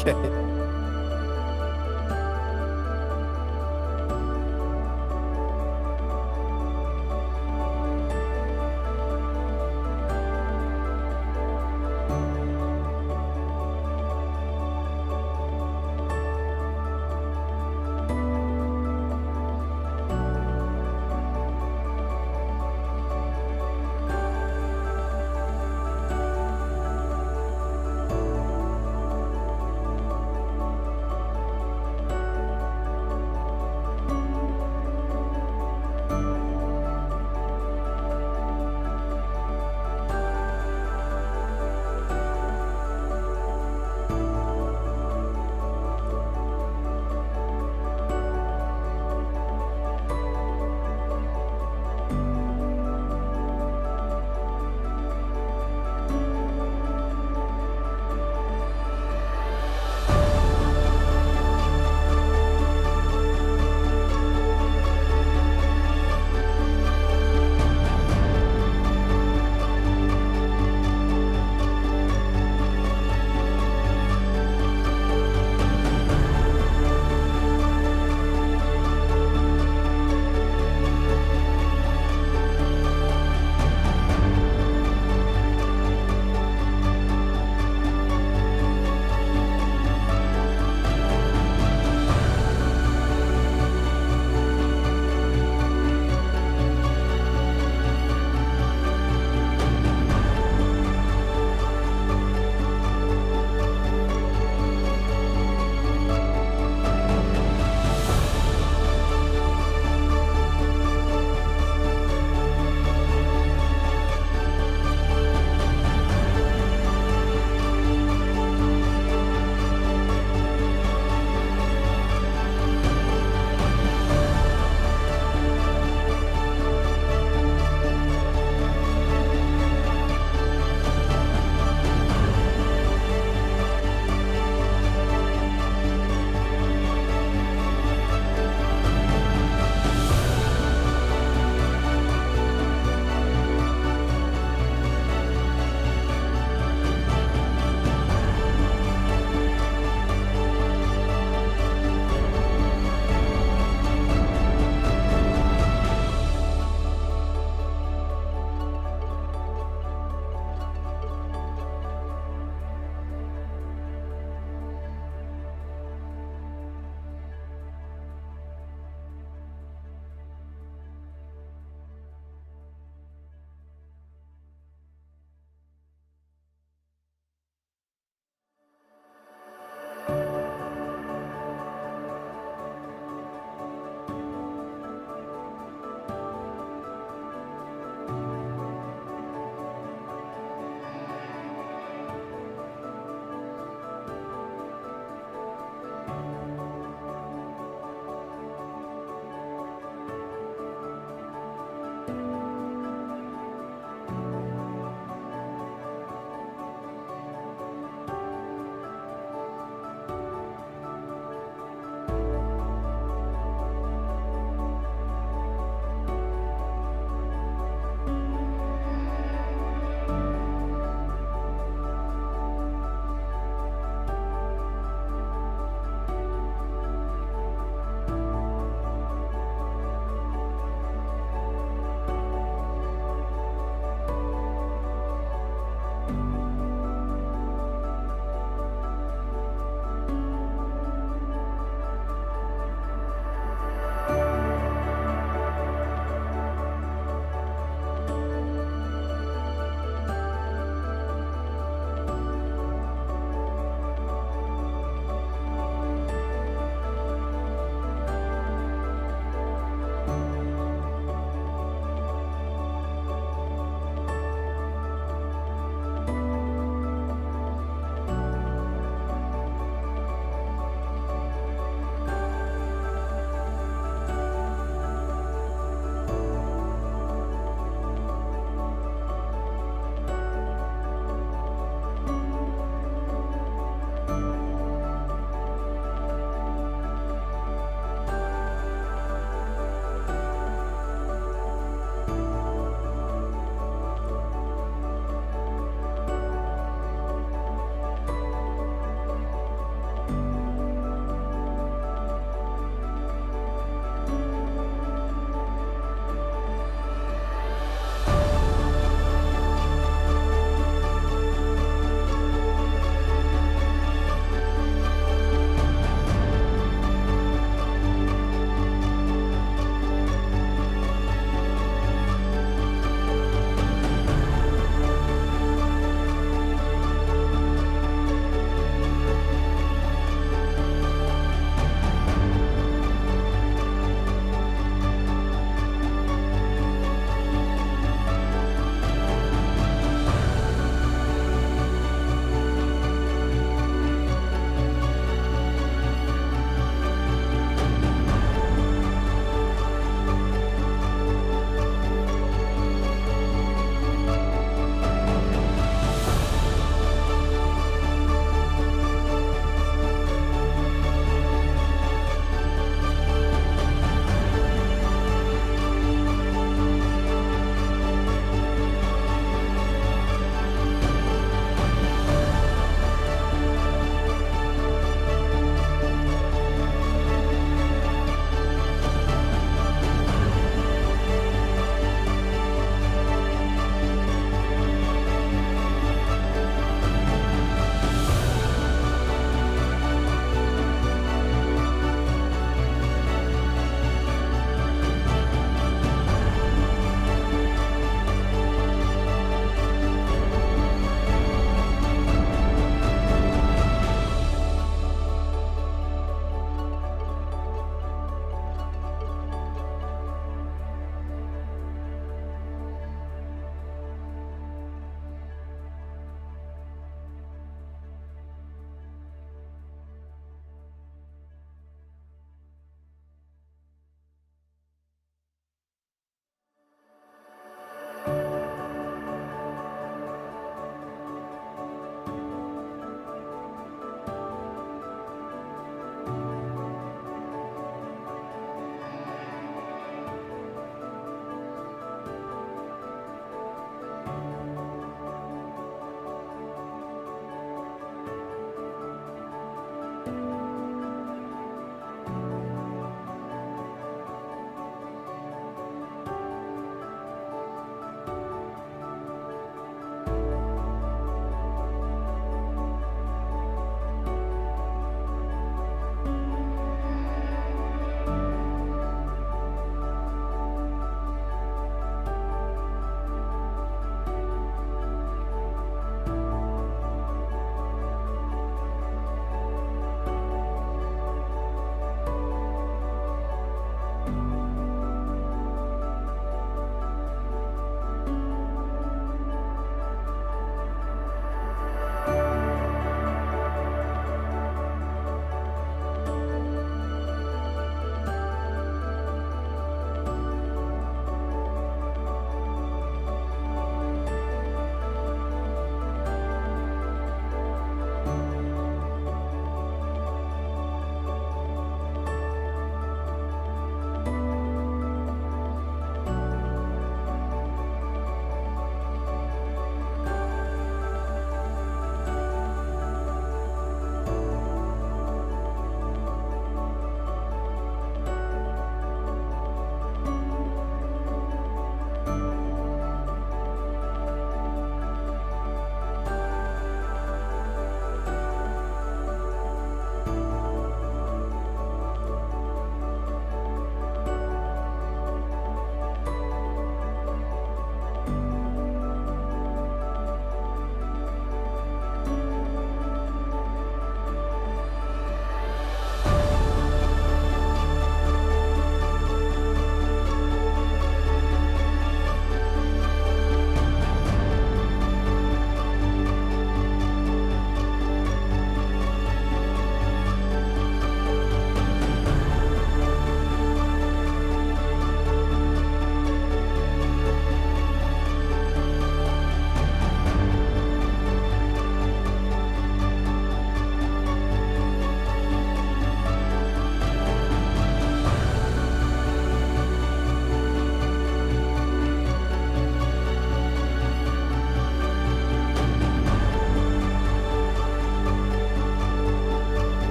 Okay.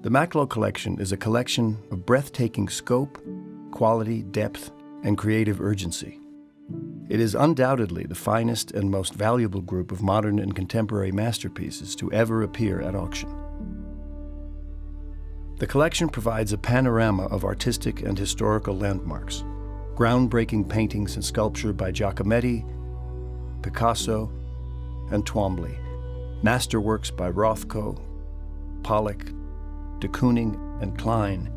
The Macklowe Collection is a collection of breathtaking scope, quality, depth, and creative urgency. It is undoubtedly the finest and most valuable group of modern and contemporary masterpieces to ever appear at auction. The collection provides a panorama of artistic and historical landmarks, groundbreaking paintings and sculpture by Giacometti, Picasso, and Twombly, masterworks by Rothko, Pollock, de Kooning, and Klein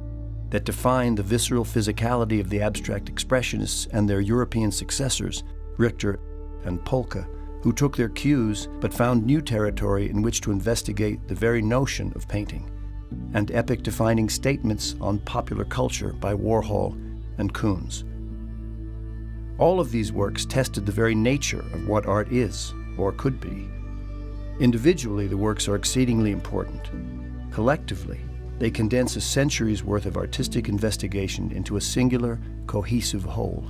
that define the visceral physicality of the abstract expressionists and their European successors, Richter and Polke, who took their cues but found new territory in which to investigate the very notion of painting, and epic-defining statements on popular culture by Warhol and Koons. All of these works tested the very nature of what art is, or could be. Individually, the works are exceedingly important. Collectively, they condense a century's worth of artistic investigation into a singular, cohesive whole.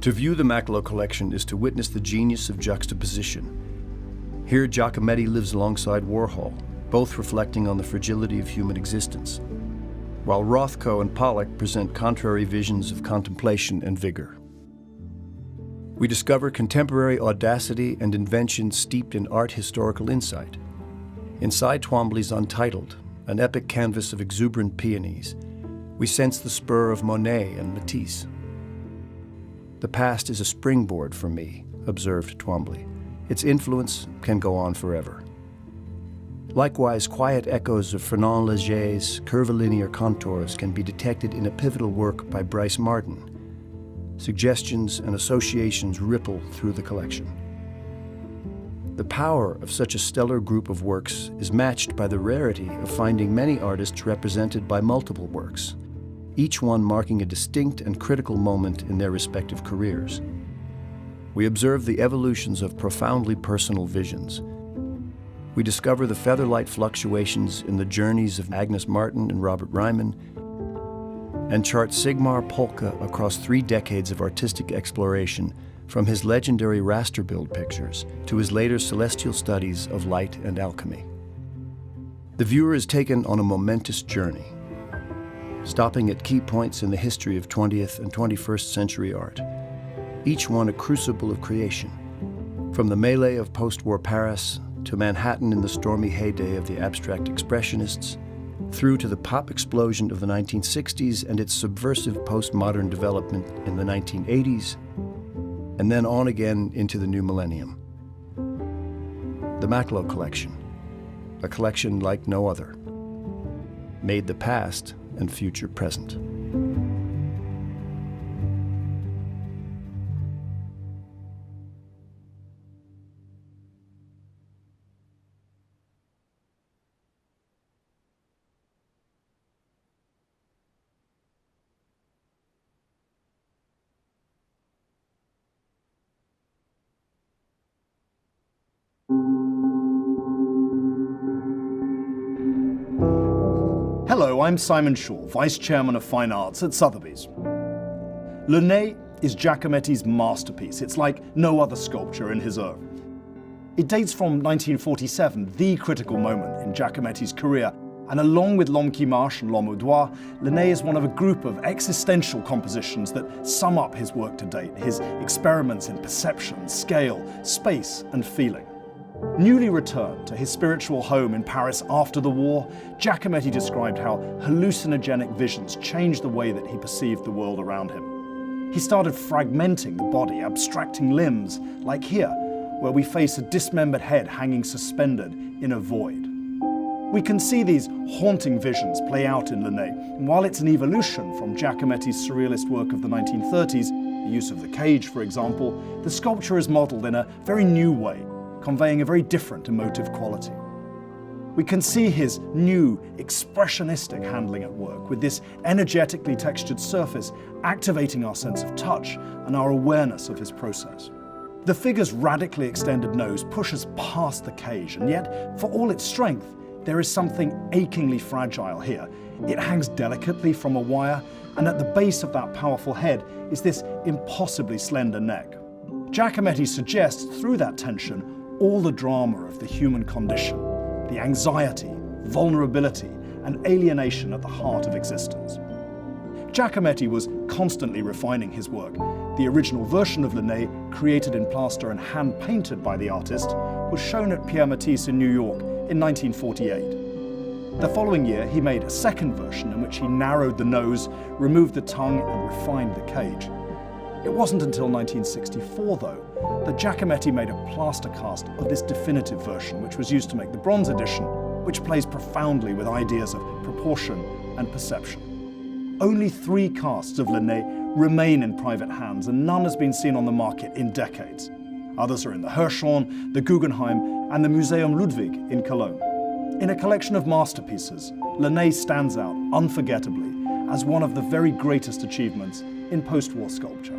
To view the Macklowe Collection is to witness the genius of juxtaposition. Here, Giacometti lives alongside Warhol, both reflecting on the fragility of human existence, while Rothko and Pollock present contrary visions of contemplation and vigor. We discover contemporary audacity and invention steeped in art historical insight. Inside Twombly's Untitled, an epic canvas of exuberant peonies, we sense the spur of Monet and Matisse. The past is a springboard for me, observed Twombly. Its influence can go on forever. Likewise, quiet echoes of Fernand Léger's curvilinear contours can be detected in a pivotal work by Brice Marden. Suggestions and associations ripple through the collection. The power of such a stellar group of works is matched by the rarity of finding many artists represented by multiple works, each one marking a distinct and critical moment in their respective careers. We observe the evolutions of profoundly personal visions. We discover the featherlight fluctuations in the journeys of Agnes Martin and Robert Ryman, and chart Sigmar Polke across 3 decades of artistic exploration, from his legendary raster build pictures to his later celestial studies of light and alchemy. The viewer is taken on a momentous journey, stopping at key points in the history of 20th and 21st century art, each one a crucible of creation, from the melee of post-war Paris to Manhattan in the stormy heyday of the abstract expressionists, through to the pop explosion of the 1960s and its subversive postmodern development in the 1980s, and then on again into the new millennium. The Macklowe Collection, a collection like no other, made the past and future present. I'm Simon Shaw, Vice Chairman of Fine Arts at Sotheby's. Le Nez is Giacometti's masterpiece. It's like no other sculpture in his oeuvre. It dates from 1947, the critical moment in Giacometti's career, and along with L'Homme qui marche and L'Homme au doigt, Le Nez is one of a group of existential compositions that sum up his work to date, his experiments in perception, scale, space, and feeling. Newly returned to his spiritual home in Paris after the war, Giacometti described how hallucinogenic visions changed the way that he perceived the world around him. He started fragmenting the body, abstracting limbs, like here, where we face a dismembered head hanging suspended in a void. We can see these haunting visions play out in Le Nez, and while it's an evolution from Giacometti's surrealist work of the 1930s, the use of the cage, for example, the sculpture is modeled in a very new way, conveying a very different emotive quality. We can see his new, expressionistic handling at work, with this energetically textured surface activating our sense of touch and our awareness of his process. The figure's radically extended nose pushes past the cage, and yet, for all its strength, there is something achingly fragile here. It hangs delicately from a wire, and at the base of that powerful head is this impossibly slender neck. Giacometti suggests, through that tension, all the drama of the human condition, the anxiety, vulnerability, and alienation at the heart of existence. Giacometti was constantly refining his work. The original version of Le Nez, created in plaster and hand-painted by the artist, was shown at Pierre Matisse in New York in 1948. The following year, he made a second version in which he narrowed the nose, removed the tongue, and refined the cage. It wasn't until 1964, though, that Giacometti made a plaster cast of this definitive version, which was used to make the bronze edition, which plays profoundly with ideas of proportion and perception. Only 3 casts of Le Nez remain in private hands, and none has been seen on the market in decades. Others are in the Hirshhorn, the Guggenheim, and the Museum Ludwig in Cologne. In a collection of masterpieces, Le Nez stands out unforgettably as one of the very greatest achievements in post-war sculpture.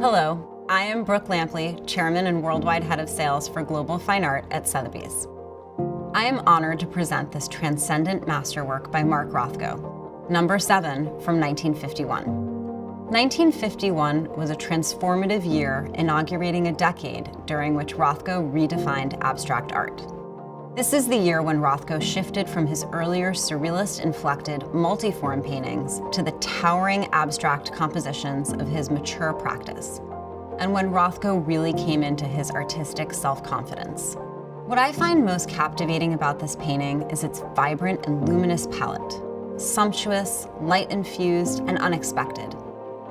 Hello, I am Brooke Lampley, Chairman and Worldwide Head of Sales for Global Fine Art at Sotheby's. I am honored to present this transcendent masterwork by Mark Rothko, number 7 from 1951. 1951 was a transformative year, inaugurating a decade during which Rothko redefined abstract art. This is the year when Rothko shifted from his earlier surrealist-inflected multiform paintings to the towering abstract compositions of his mature practice, and when Rothko really came into his artistic self-confidence. What I find most captivating about this painting is its vibrant and luminous palette, sumptuous, light-infused, and unexpected.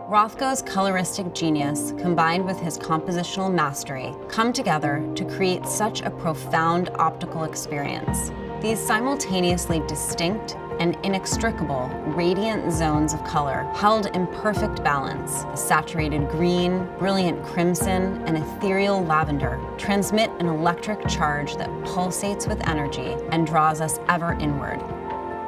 Rothko's coloristic genius, combined with his compositional mastery, come together to create such a profound optical experience. These simultaneously distinct and inextricable radiant zones of color held in perfect balance, saturated green, brilliant crimson, and ethereal lavender, transmit an electric charge that pulsates with energy and draws us ever inward.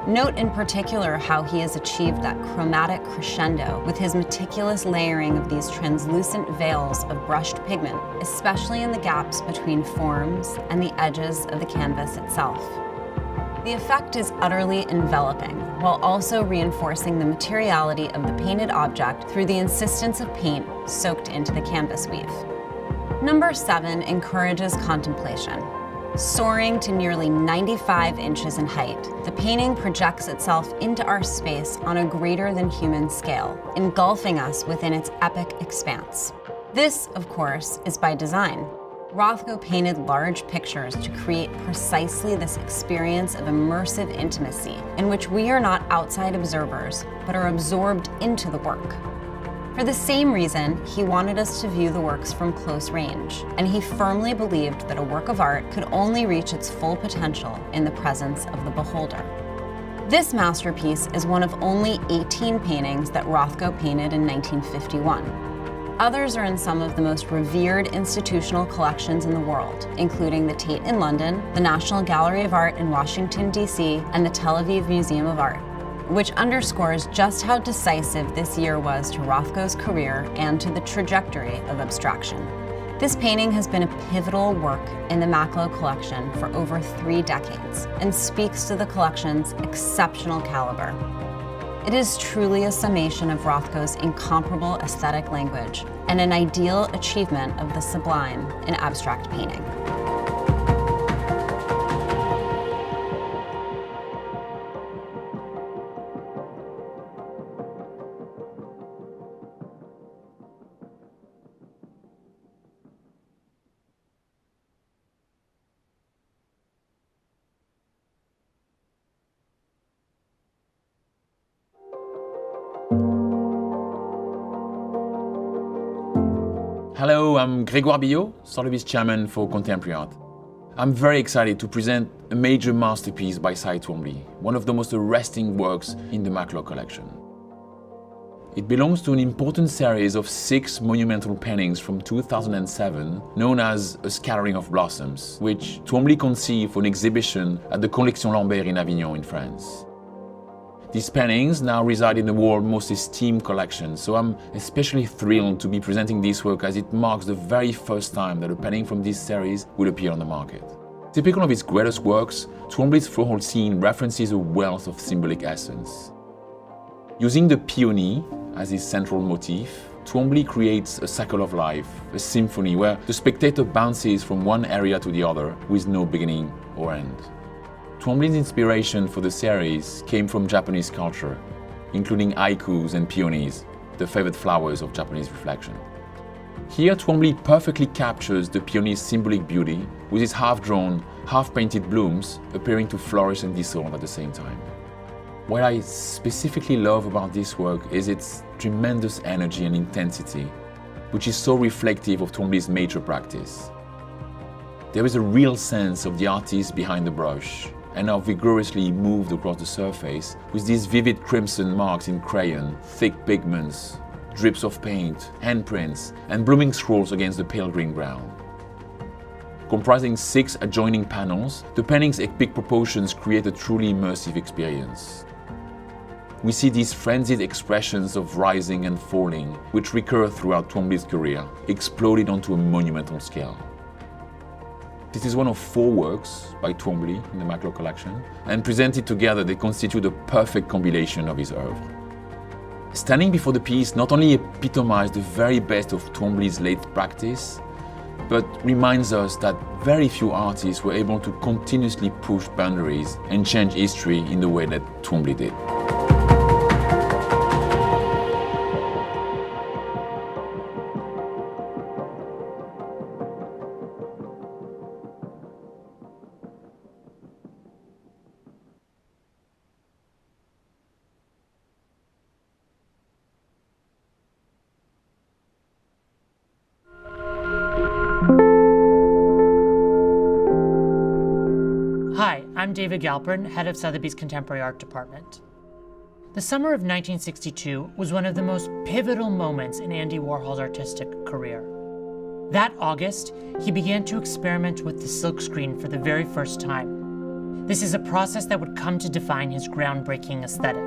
Note in particular how he has achieved that chromatic crescendo with his meticulous layering of these translucent veils of brushed pigment, especially in the gaps between forms and the edges of the canvas itself. The effect is utterly enveloping, while also reinforcing the materiality of the painted object through the insistence of paint soaked into the canvas weave. Number 7 encourages contemplation. Soaring to nearly 95 inches in height, the painting projects itself into our space on a greater than human scale, engulfing us within its epic expanse. This, of course, is by design. Rothko painted large pictures to create precisely this experience of immersive intimacy, in which we are not outside observers, but are absorbed into the work. For the same reason, he wanted us to view the works from close range, and he firmly believed that a work of art could only reach its full potential in the presence of the beholder. This masterpiece is one of only 18 paintings that Rothko painted in 1951. Others are in some of the most revered institutional collections in the world, including the Tate in London, the National Gallery of Art in Washington, D.C., and the Tel Aviv Museum of Art, which underscores just how decisive this year was to Rothko's career and to the trajectory of abstraction. This painting has been a pivotal work in the Macklowe Collection for over 3 decades and speaks to the collection's exceptional caliber. It is truly a summation of Rothko's incomparable aesthetic language and an ideal achievement of the sublime in abstract painting. Hello, I'm Grégoire Billot, Sotheby's chairman for contemporary art. I'm very excited to present a major masterpiece by Twombly, one of the most arresting works in the Macklowe Collection. It belongs to an important series of 6 monumental paintings from 2007, known as A Scattering of Blossoms, which Twombly conceived for an exhibition at the Collection Lambert in Avignon in France. These paintings now reside in the world's most esteemed collection, so I'm especially thrilled to be presenting this work as it marks the very first time that a painting from this series will appear on the market. Typical of his greatest works, Twombly's floral scene references a wealth of symbolic essence. Using the peony as his central motif, Twombly creates a cycle of life, a symphony where the spectator bounces from one area to the other with no beginning or end. Twombly's inspiration for the series came from Japanese culture, including haikus and peonies, the favorite flowers of Japanese reflection. Here, Twombly perfectly captures the peony's symbolic beauty with its half-drawn, half-painted blooms appearing to flourish and dissolve at the same time. What I specifically love about this work is its tremendous energy and intensity, which is so reflective of Twombly's major practice. There is a real sense of the artist behind the brush, and are vigorously moved across the surface with these vivid crimson marks in crayon, thick pigments, drips of paint, handprints, and blooming scrolls against the pale green ground. Comprising 6 adjoining panels, the painting's epic proportions create a truly immersive experience. We see these frenzied expressions of rising and falling, which recur throughout Twombly's career, exploded onto a monumental scale. This is one of 4 works by Twombly in the Macklowe Collection, and presented together they constitute a perfect combination of his oeuvre. Standing before the piece not only epitomizes the very best of Twombly's late practice, but reminds us that very few artists were able to continuously push boundaries and change history in the way that Twombly did. Hi, I'm David Galpern, head of Sotheby's Contemporary Art Department. The summer of 1962 was one of the most pivotal moments in Andy Warhol's artistic career. That August, he began to experiment with the silkscreen for the very first time. This is a process that would come to define his groundbreaking aesthetic.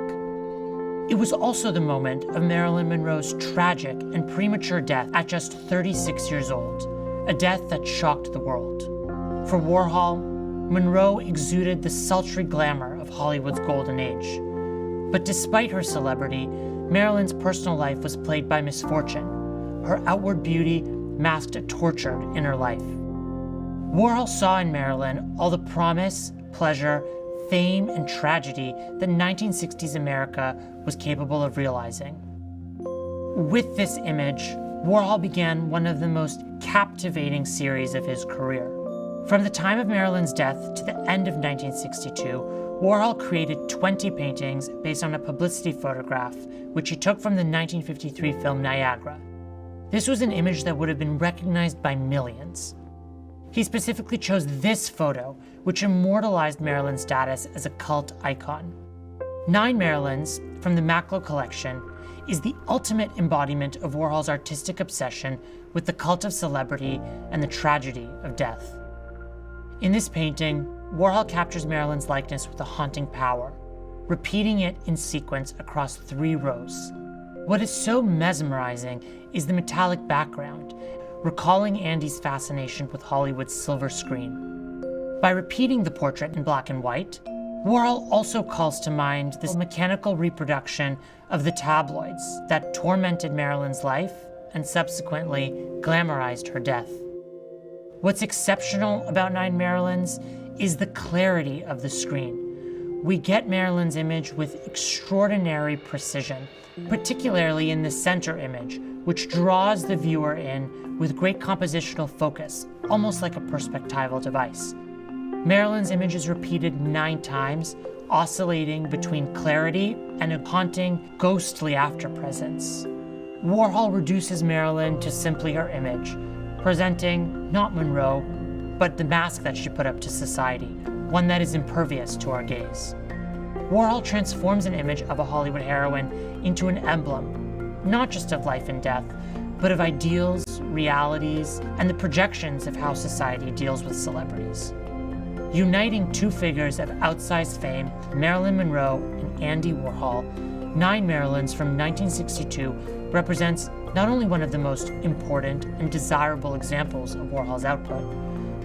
It was also the moment of Marilyn Monroe's tragic and premature death at just 36 years old, a death that shocked the world. For Warhol, Monroe exuded the sultry glamour of Hollywood's golden age. But despite her celebrity, Marilyn's personal life was plagued by misfortune. Her outward beauty masked a tortured inner life. Warhol saw in Marilyn all the promise, pleasure, fame, and tragedy that 1960s America was capable of realizing. With this image, Warhol began one of the most captivating series of his career. From the time of Marilyn's death to the end of 1962, Warhol created 20 paintings based on a publicity photograph, which he took from the 1953 film Niagara. This was an image that would have been recognized by millions. He specifically chose this photo, which immortalized Marilyn's status as a cult icon. 9 Marilyns from the Macklowe Collection is the ultimate embodiment of Warhol's artistic obsession with the cult of celebrity and the tragedy of death. In this painting, Warhol captures Marilyns' likeness with a haunting power, repeating it in sequence across 3 rows. What is so mesmerizing is the metallic background, recalling Andy's fascination with Hollywood's silver screen. By repeating the portrait in black and white, Warhol also calls to mind this mechanical reproduction of the tabloids that tormented Marilyns' life and subsequently glamorized her death. What's exceptional about 9 Marilyns is the clarity of the screen. We get Marilyns' image with extraordinary precision, particularly in the center image, which draws the viewer in with great compositional focus, almost like a perspectival device. Marilyns' image is repeated 9 times, oscillating between clarity and a haunting, ghostly after-presence. Warhol reduces Marilyn to simply her image, presenting not Monroe, but the mask that she put up to society, one that is impervious to our gaze. Warhol transforms an image of a Hollywood heroine into an emblem, not just of life and death, but of ideals, realities, and the projections of how society deals with celebrities. Uniting 2 figures of outsized fame, Marilyn Monroe and Andy Warhol, 9 Marilyns from 1962 represents not only one of the most important and desirable examples of Warhol's output,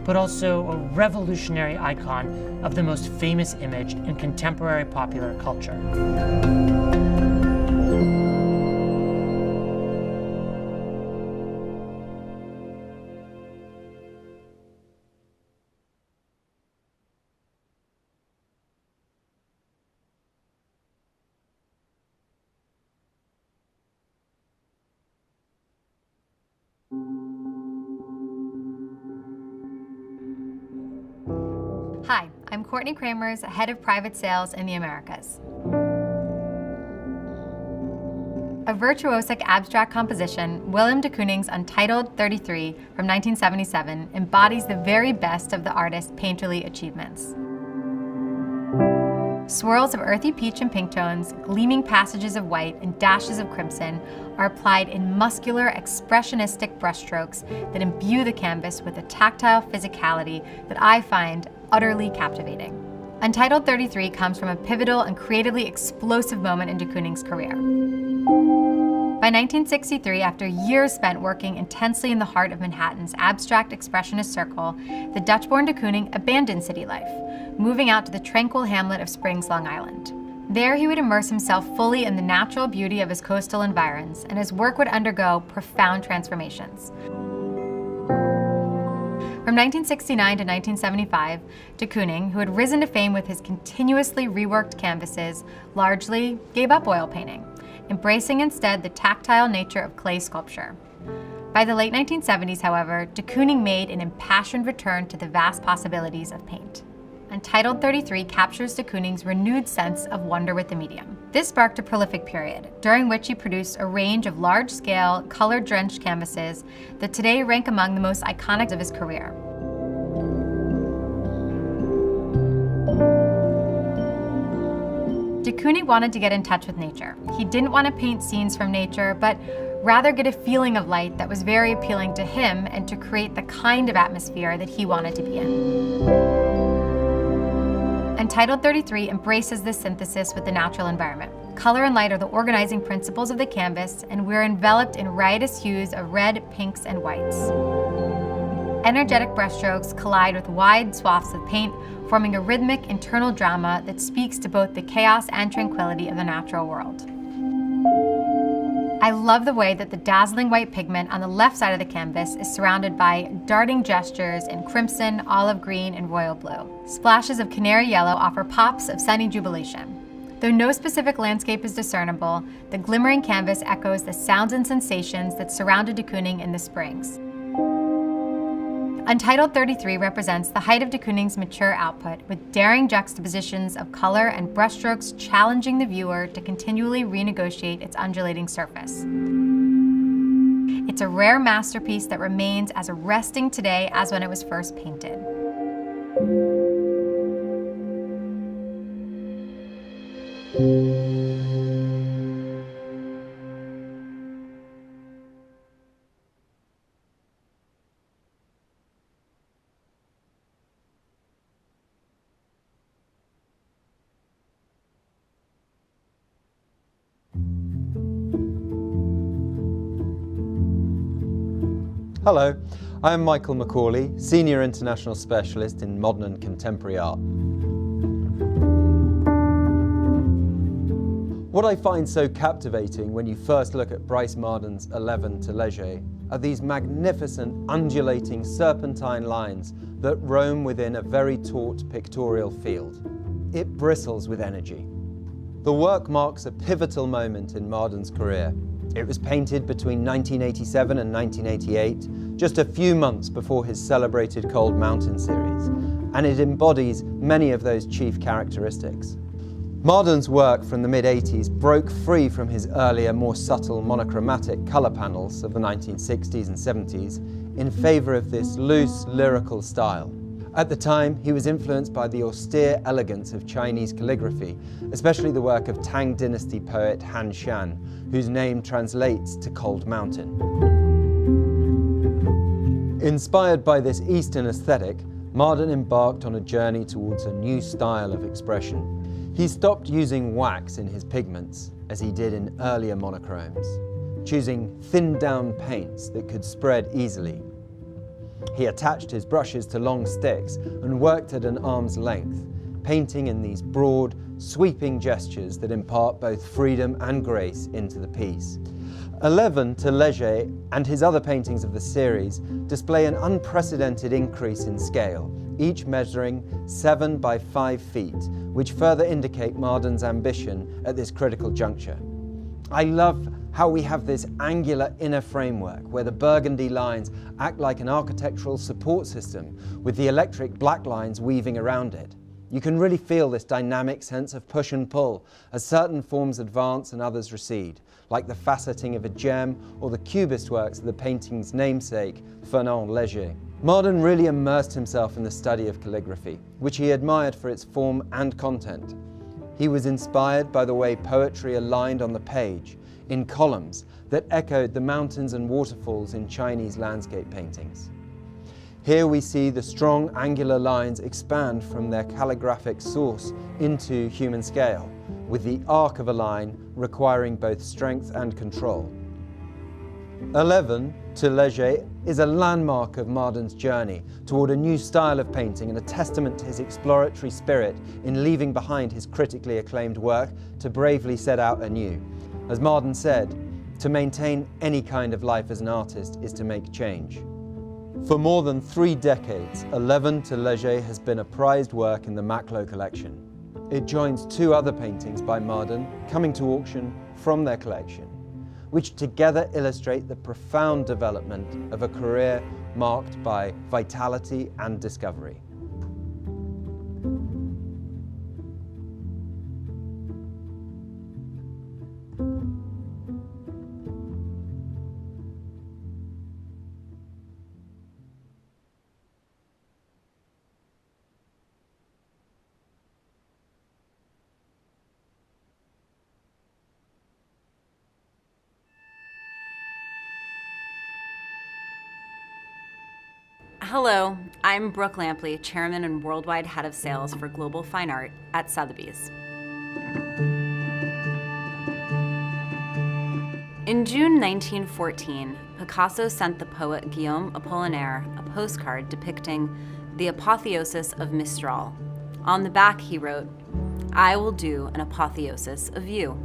but also a revolutionary icon of the most famous image in contemporary popular culture. Hi, I'm Courtney Kramers, Head of Private Sales in the Americas. A virtuosic abstract composition, Willem de Kooning's Untitled 33 from 1977 embodies the very best of the artist's painterly achievements. Swirls of earthy peach and pink tones, gleaming passages of white, and dashes of crimson are applied in muscular, expressionistic brushstrokes that imbue the canvas with a tactile physicality that I find utterly captivating. Untitled 33 comes from a pivotal and creatively explosive moment in de Kooning's career. By 1963, after years spent working intensely in the heart of Manhattan's abstract expressionist circle, the Dutch-born de Kooning abandoned city life, moving out to the tranquil hamlet of Springs, Long Island. There he would immerse himself fully in the natural beauty of his coastal environs, and his work would undergo profound transformations. From 1969 to 1975, de Kooning, who had risen to fame with his continuously reworked canvases, largely gave up oil painting, embracing instead the tactile nature of clay sculpture. By the late 1970s, however, de Kooning made an impassioned return to the vast possibilities of paint. Untitled 33 captures de Kooning's renewed sense of wonder with the medium. This sparked a prolific period, during which he produced a range of large-scale, color-drenched canvases that today rank among the most iconic of his career. De Kooning wanted to get in touch with nature. He didn't want to paint scenes from nature, but rather get a feeling of light that was very appealing to him and to create the kind of atmosphere that he wanted to be in. Untitled 33 embraces this synthesis with the natural environment. Color and light are the organizing principles of the canvas, and we're enveloped in riotous hues of red, pinks, and whites. Energetic brushstrokes collide with wide swaths of paint, forming a rhythmic internal drama that speaks to both the chaos and tranquility of the natural world. I love the way that the dazzling white pigment on the left side of the canvas is surrounded by darting gestures in crimson, olive green, and royal blue. Splashes of canary yellow offer pops of sunny jubilation. Though no specific landscape is discernible, the glimmering canvas echoes the sounds and sensations that surrounded de Kooning in the Springs. Untitled 33 represents the height of de Kooning's mature output, with daring juxtapositions of color and brushstrokes challenging the viewer to continually renegotiate its undulating surface. It's a rare masterpiece that remains as arresting today as when it was first painted. Hello, I am Michael Macaulay, Senior International Specialist in Modern and Contemporary Art. What I find so captivating when you first look at Brice Marden's 11 to Léger are these magnificent undulating serpentine lines that roam within a very taut pictorial field. It bristles with energy. The work marks a pivotal moment in Marden's career. It was painted between 1987 and 1988, just a few months before his celebrated Cold Mountain series, and it embodies many of those chief characteristics. Marden's work from the mid-80s broke free from his earlier, more subtle monochromatic colour panels of the 1960s and 70s in favour of this loose, lyrical style. At the time, he was influenced by the austere elegance of Chinese calligraphy, especially the work of Tang Dynasty poet Han Shan, whose name translates to Cold Mountain. Inspired by this Eastern aesthetic, Marden embarked on a journey towards a new style of expression. He stopped using wax in his pigments, as he did in earlier monochromes, choosing thinned-down paints that could spread easily. He attached his brushes to long sticks and worked at an arm's length, painting in these broad, sweeping gestures that impart both freedom and grace into the piece. 11 to Léger and his other paintings of the series display an unprecedented increase in scale, each measuring 7 by 5 feet, which further indicate Marden's ambition at this critical juncture. I love how we have this angular inner framework where the burgundy lines act like an architectural support system with the electric black lines weaving around it. You can really feel this dynamic sense of push and pull as certain forms advance and others recede, like the faceting of a gem or the cubist works of the painting's namesake, Fernand Léger. Marden really immersed himself in the study of calligraphy, which he admired for its form and content. He was inspired by the way poetry aligned on the page, in columns that echoed the mountains and waterfalls in Chinese landscape paintings. Here we see the strong angular lines expand from their calligraphic source into human scale, with the arc of a line requiring both strength and control. 11 to Léger is a landmark of Marden's journey toward a new style of painting and a testament to his exploratory spirit in leaving behind his critically acclaimed work to bravely set out anew. As Marden said, to maintain any kind of life as an artist is to make change. For more than 3 decades, 11 to Léger has been a prized work in the Macklowe Collection. It joins 2 other paintings by Marden coming to auction from their collection, which together illustrate the profound development of a career marked by vitality and discovery. Hello, I'm Brooke Lampley, Chairman and Worldwide Head of Sales for Global Fine Art at Sotheby's. In June 1914, Picasso sent the poet Guillaume Apollinaire a postcard depicting the apotheosis of Mistral. On the back he wrote, "I will do an apotheosis of you."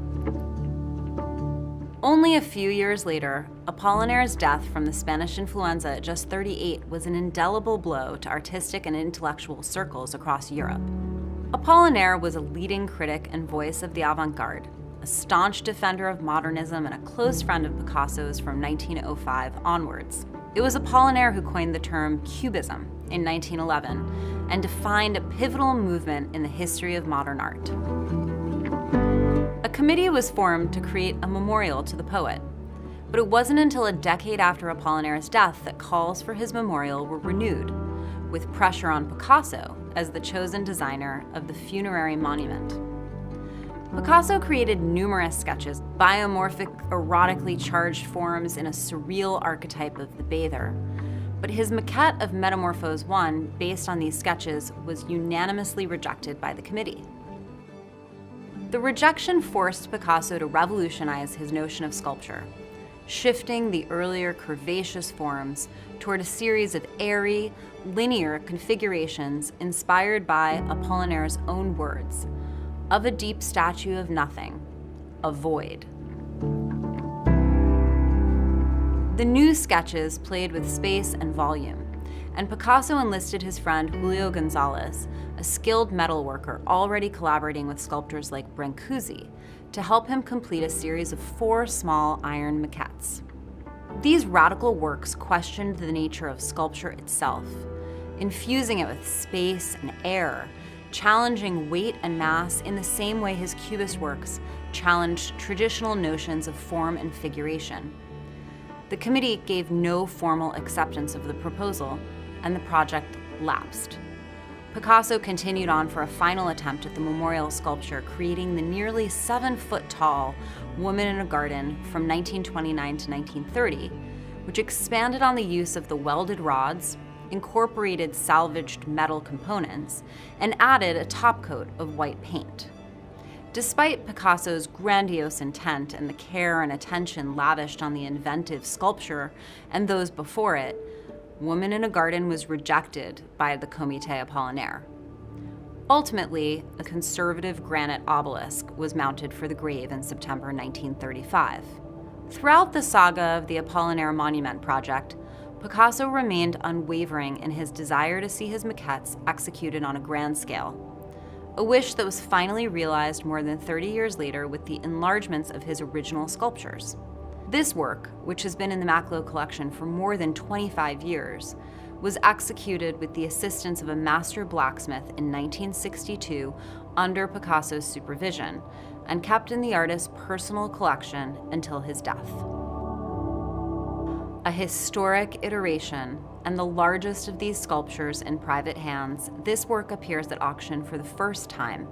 Only a few years later, Apollinaire's death from the Spanish influenza at just 38 was an indelible blow to artistic and intellectual circles across Europe. Apollinaire was a leading critic and voice of the avant-garde, a staunch defender of modernism and a close friend of Picasso's from 1905 onwards. It was Apollinaire who coined the term Cubism in 1911 and defined a pivotal movement in the history of modern art. A committee was formed to create a memorial to the poet, but it wasn't until a decade after Apollinaire's death that calls for his memorial were renewed, with pressure on Picasso as the chosen designer of the funerary monument. Picasso created numerous sketches, biomorphic, erotically charged forms in a surreal archetype of the bather. But his maquette of Metamorphose I, based on these sketches, was unanimously rejected by the committee. The rejection forced Picasso to revolutionize his notion of sculpture, shifting the earlier curvaceous forms toward a series of airy, linear configurations inspired by Apollinaire's own words, of a deep statue of nothing, a void. The new sketches played with space and volume, and Picasso enlisted his friend Julio Gonzalez, a skilled metalworker already collaborating with sculptors like Brancusi, to help him complete a series of 4 small iron maquettes. These radical works questioned the nature of sculpture itself, infusing it with space and air, challenging weight and mass in the same way his Cubist works challenged traditional notions of form and figuration. The committee gave no formal acceptance of the proposal, and the project lapsed. Picasso continued on for a final attempt at the memorial sculpture, creating the nearly 7-foot-tall Woman in a Garden from 1929 to 1930, which expanded on the use of the welded rods, incorporated salvaged metal components, and added a topcoat of white paint. Despite Picasso's grandiose intent and the care and attention lavished on the inventive sculpture and those before it, Woman in a Garden was rejected by the Comité Apollinaire. Ultimately, a conservative granite obelisk was mounted for the grave in September 1935. Throughout the saga of the Apollinaire Monument project, Picasso remained unwavering in his desire to see his maquettes executed on a grand scale, a wish that was finally realized more than 30 years later with the enlargements of his original sculptures. This work, which has been in the Macklowe Collection for more than 25 years, was executed with the assistance of a master blacksmith in 1962 under Picasso's supervision, and kept in the artist's personal collection until his death. A historic iteration and the largest of these sculptures in private hands, this work appears at auction for the first time,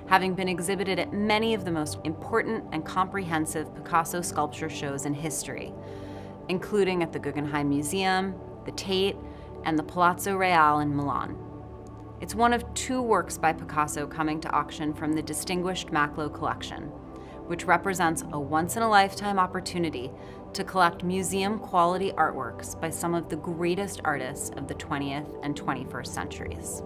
having been exhibited at many of the most important and comprehensive Picasso sculpture shows in history, including at the Guggenheim Museum, the Tate, and the Palazzo Reale in Milan. It's one of 2 works by Picasso coming to auction from the distinguished Macklowe Collection, which represents a once-in-a-lifetime opportunity to collect museum-quality artworks by some of the greatest artists of the 20th and 21st centuries.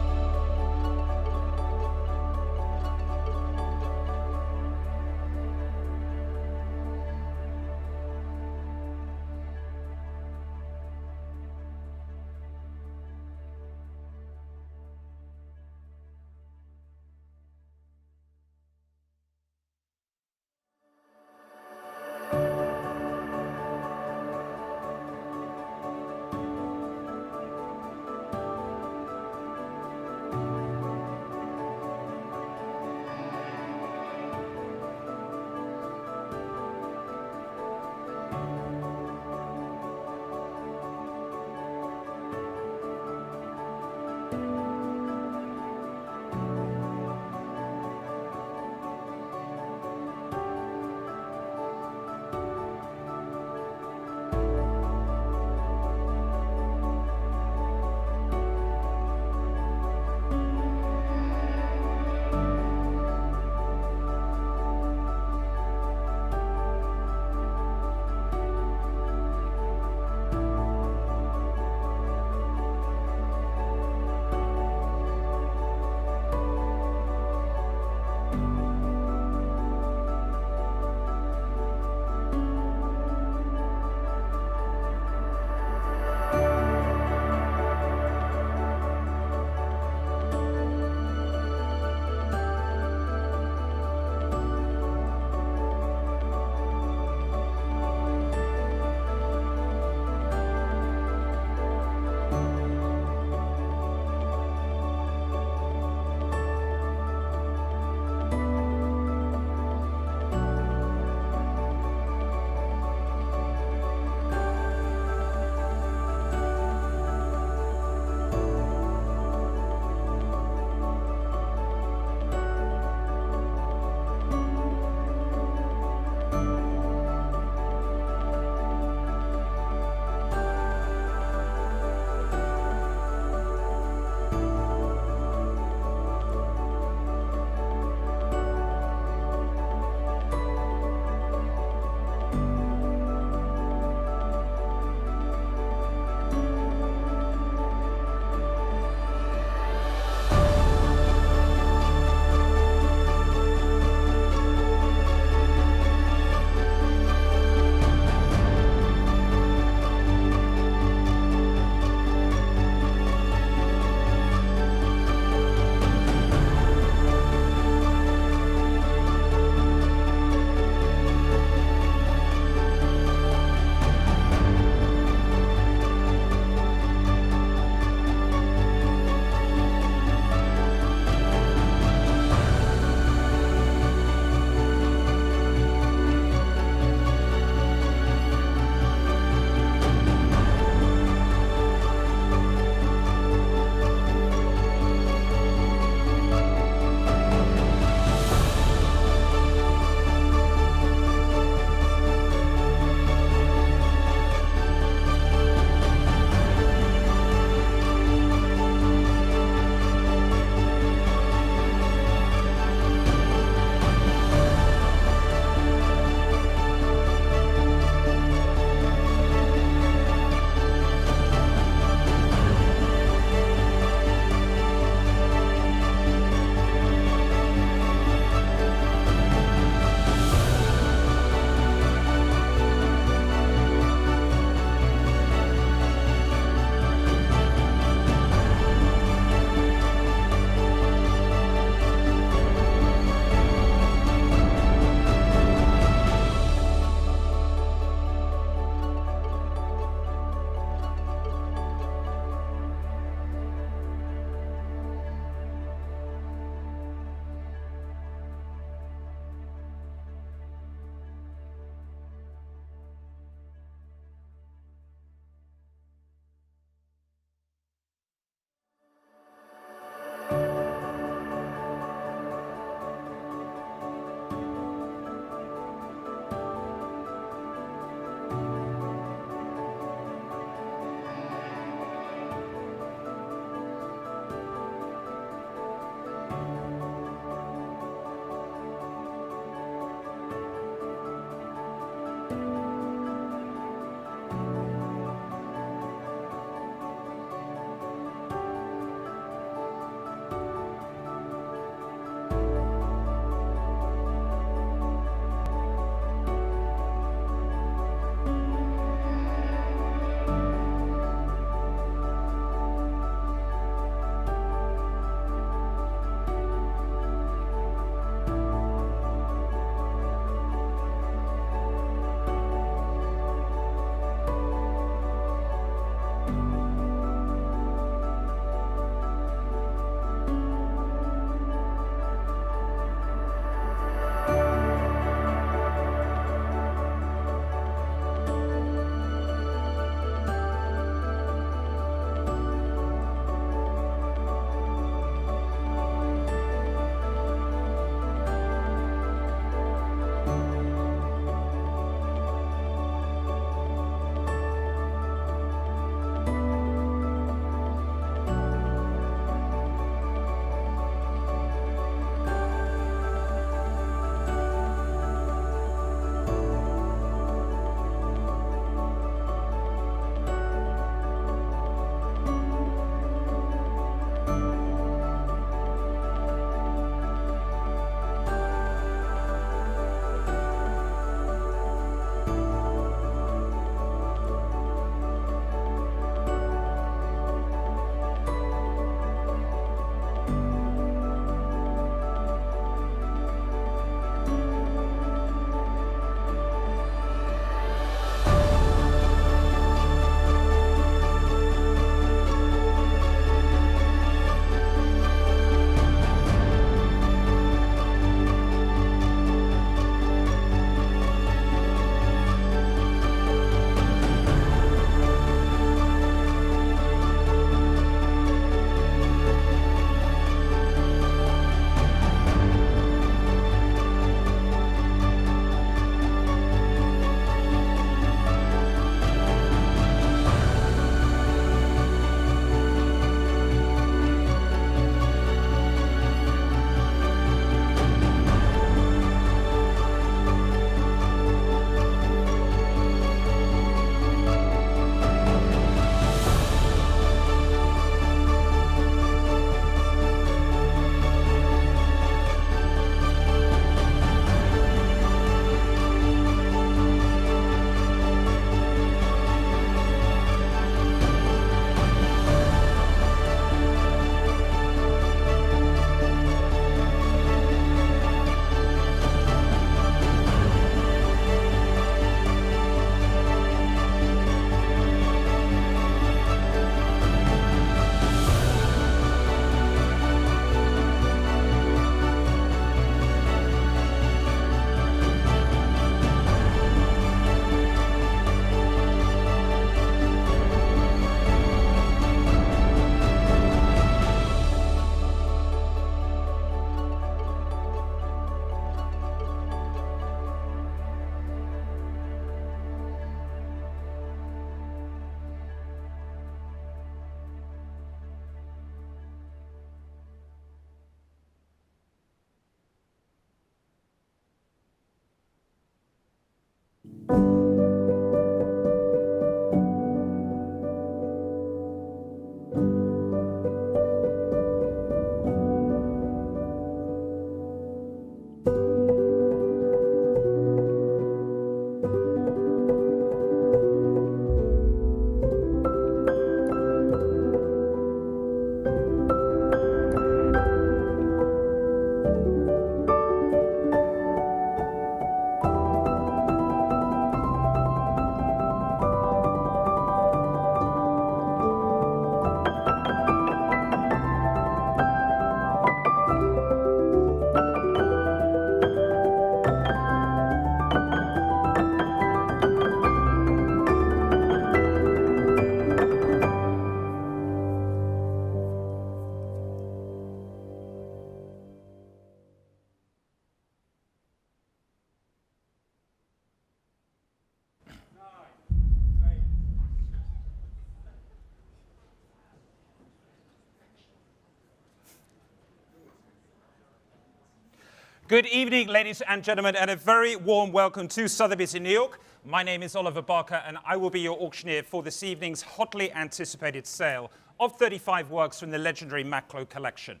Good evening, ladies and gentlemen, and a very warm welcome to Sotheby's in New York. My name is Oliver Barker, and I will be your auctioneer for this evening's hotly anticipated sale of 35 works from the legendary Macklowe Collection.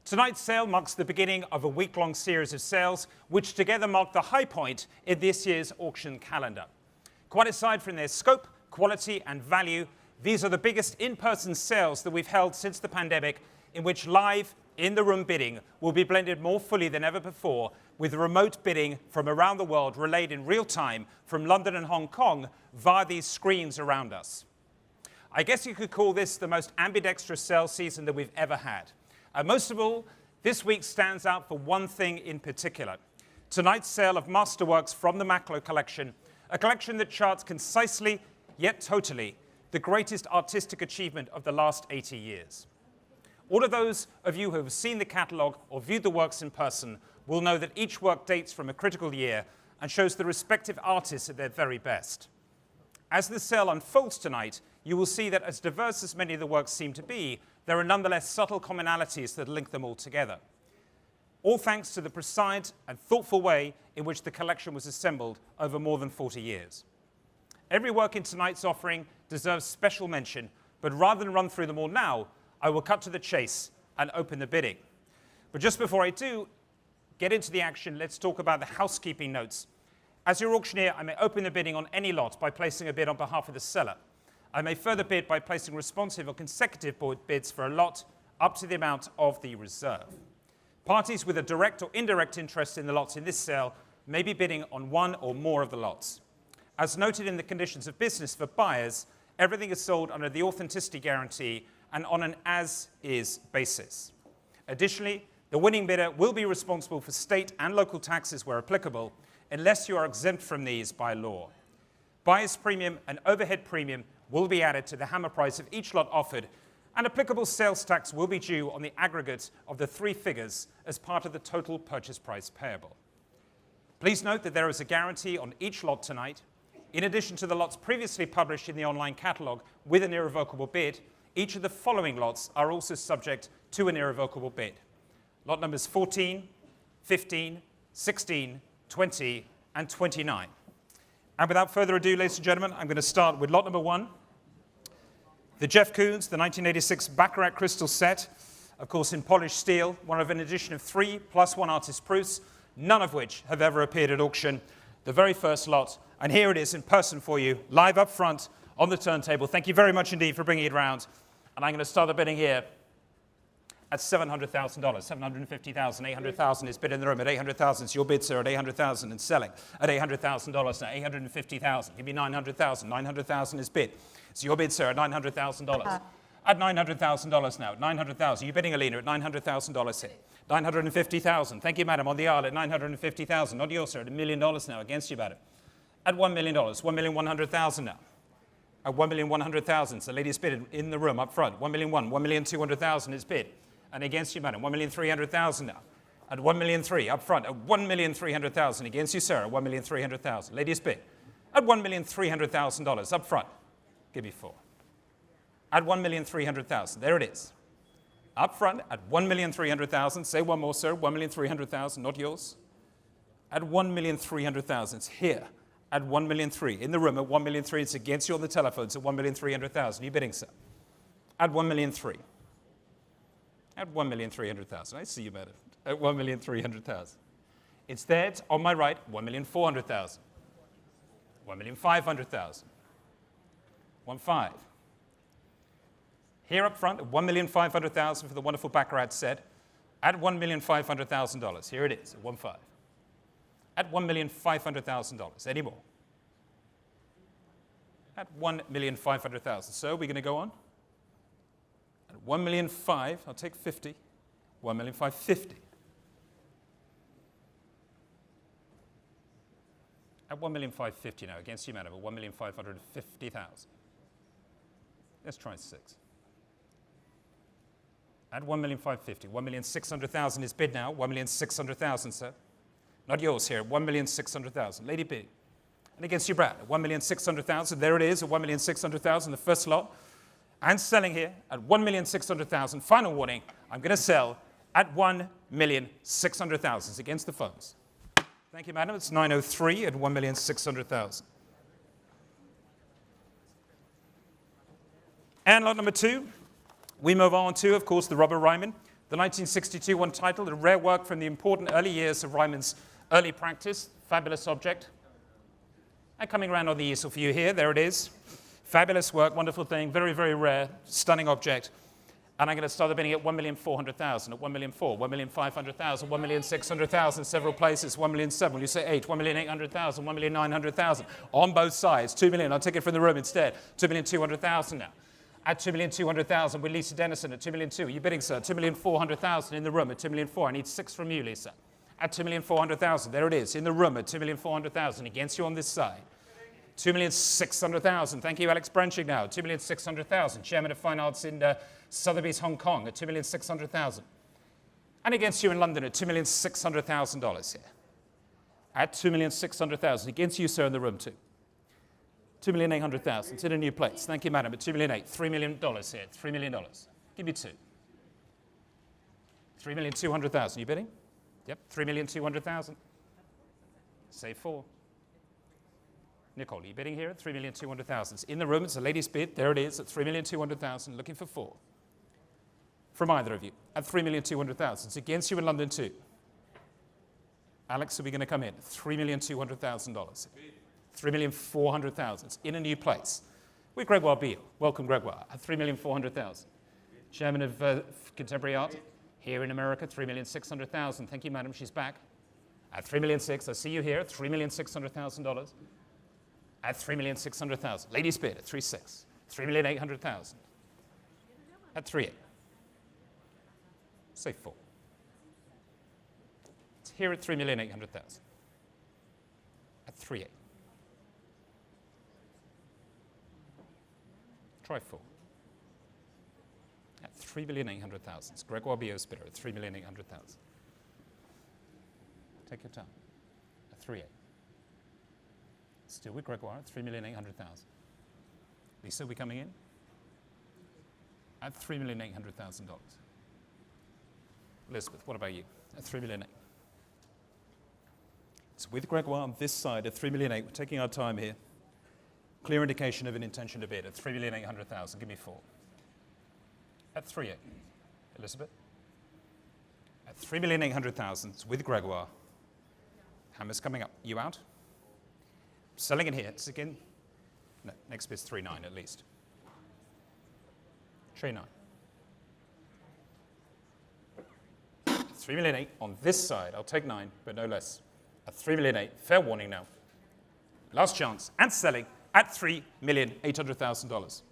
Tonight's sale marks the beginning of a week-long series of sales, which together mark the high point in this year's auction calendar. Quite aside from their scope, quality, and value, these are the biggest in-person sales that we've held since the pandemic, in which live, in-the-room bidding will be blended more fully than ever before, with remote bidding from around the world relayed in real time from London and Hong Kong via these screens around us. I guess you could call this the most ambidextrous sales season that we've ever had. And most of all, this week stands out for one thing in particular. Tonight's sale of masterworks from the Macklowe Collection, a collection that charts concisely, yet totally, the greatest artistic achievement of the last 80 years. All of those of you who have seen the catalogue or viewed the works in person will know that each work dates from a critical year and shows the respective artists at their very best. As the sale unfolds tonight, you will see that as diverse as many of the works seem to be, there are nonetheless subtle commonalities that link them all together. All thanks to the precise and thoughtful way in which the collection was assembled over more than 40 years. Every work in tonight's offering deserves special mention, but rather than run through them all now, I will cut to the chase and open the bidding. But just before I do get into the action, let's talk about the housekeeping notes. As your auctioneer, I may open the bidding on any lot by placing a bid on behalf of the seller. I may further bid by placing responsive or consecutive bids for a lot up to the amount of the reserve. Parties with a direct or indirect interest in the lots in this sale may be bidding on one or more of the lots. As noted in the conditions of business for buyers, everything is sold under the authenticity guarantee and on an as-is basis. Additionally, the winning bidder will be responsible for state and local taxes where applicable, unless you are exempt from these by law. Buyer's premium and overhead premium will be added to the hammer price of each lot offered, and applicable sales tax will be due on the aggregate of the three figures as part of the total purchase price payable. Please note that there is a guarantee on each lot tonight. In addition to the lots previously published in the online catalogue with an irrevocable bid, each of the following lots are also subject to an irrevocable bid. Lot numbers 14, 15, 16, 20, and 29. And without further ado, ladies and gentlemen, I'm going to start with lot number 1, the Jeff Koons, the 1986 Baccarat Crystal set, of course in polished steel, one of an edition of 3 plus 1 artist proofs, none of which have ever appeared at auction. The very first lot, and here it is in person for you, live up front on the turntable. Thank you very much indeed for bringing it round. And I'm going to start the bidding here at $700,000, $750,000, $800,000 is bid in the room at $800,000. It's your bid, sir, at $800,000 and selling at $800,000 now, $850,000. Give me $900,000. $900,000 is bid. It's your bid, sir, at $900,000. At $900,000 now, $900,000. You're bidding, Alina, at $900,000 here. $950,000. Thank you, madam, on the aisle at $950,000. Not yours, sir, at $1 million now. Against you, madam. At $1 million, $1,100,000 now. At $1,100,000, so ladies bid in the room up front. $1,200,000 is bid. And against you, madam, $1,300,000 now. At $1,300,000 up front. At $1,300,000 against you, sir. At $1,300,000. Ladies bid. At $1,300,000 up front. Give me 4. At $1,300,000. There it is. Up front at $1,300,000. Say one more, sir. $1,300,000. Not yours. At $1,300,000. It's here. At $1,300,000. In the room at $1,300,000. It's against you on the telephone. It's at $1,300,000. You bidding, sir? At $1,300,000. At $1,300,000. I see you, madam. At $1,300,000. It's there. It's on my right. $1,400,000. $1,500,000. 1.5. Here up front at $1,500,000 for the wonderful Baccarat set. At $1,500,000. Here it is at 1.5. At $1,500,000. Any more? At $1,500,000. So we're going to go on. At $1,500,000, I'll take 50. $1,550,000. At $1,550,000 now, against you, madam, at $1,550,000. Let's try 6. At $1,550,000. $1,600,000 is bid now. $1,600,000, sir. Not yours here. $1,600,000. Lady bid. And against you, Brad, at $1,600,000. There it is at $1,600,000, the first lot. And selling here at $1,600,000. Final warning, I'm going to sell at $1,600,000. $1,600,000 against the phones. Thank you, madam. It's 903 at $1,600,000. And lot number 2, we move on to, of course, the Robert Ryman, the 1962 Untitled, a rare work from the important early years of Ryman's early practice. Fabulous object. And coming around on the easel for you here, there it is. Fabulous work, wonderful thing, very, very rare, stunning object. And I'm going to start the bidding at $1,400,000, at $1,400,000, $1,500,000, $1,600,000, several places, $1,700,000. Will you say 8? $1,800,000, $1,900,000 on both sides. $2 million. I'll take it from the room instead. $2,200,000 now. At $2,200,000 with Lisa Dennison at $2,200,000. Are you bidding, sir? $2,400,000 in the room at $2,400,000. I need 6 from you, Lisa. At $2,400,000. There it is in the room at $2,400,000. Against you on this side. $2,600,000. Thank you, Alex Branching now. $2,600,000. Chairman of Fine Arts in Sotheby's, Hong Kong at $2,600,000. And against you in London at $2,600,000 here. At $2,600,000. Against you, sir, in the room too. $2,800,000. It's in a new place. Thank you, madam. At $2,800,000. $3 million here. $3 million. Give me 2. $3,200,000. You bidding? Yep. $3,200,000. Say 4. Nicole, are you bidding here at $3,200,000? It's in the room. It's a lady's bid. There it is at $3,200,000. Looking for 4. From either of you at $3,200,000. It's against you in London too. Alex, are we going to come in? $3,200,000. $3,400,000. It's in a new place. With Gregoire Beale. Welcome, Gregoire. At $3,400,000. Chairman of Contemporary Art here in America. $3,600,000. Thank you, madam. She's back. At $3,600,000. I see you here at $3,600,000. At $3,600,000. Ladies bid at $3,600,000. $3,800,000. At $3,800,000. Say 4. It's here at $3,800,000. At $3,800,000. Try 4. At $3,800,000. It's Gregoire Beale's bidder at $3,800,000. Take your time. At $3,800,000. Still with Gregoire at $3,800,000. Lisa, we coming in? At $3,800,000. Elizabeth, what about you? At $3,800,000. It's with Gregoire on this side at $3,800,000. We're taking our time here. Clear indication of an intention to bid at $3,800,000. Give me 4. At $3,800,000. Elizabeth? At $3,800,000. It's with Gregoire. Hammer's coming up. You out? Selling it here. It's again. No, next bid's 3,900,000 at least. 3,900,000. $3,800,000 on this side. I'll take 9, but no less. At $3,800,000. Fair warning now. Last chance. And selling at $3,800,000.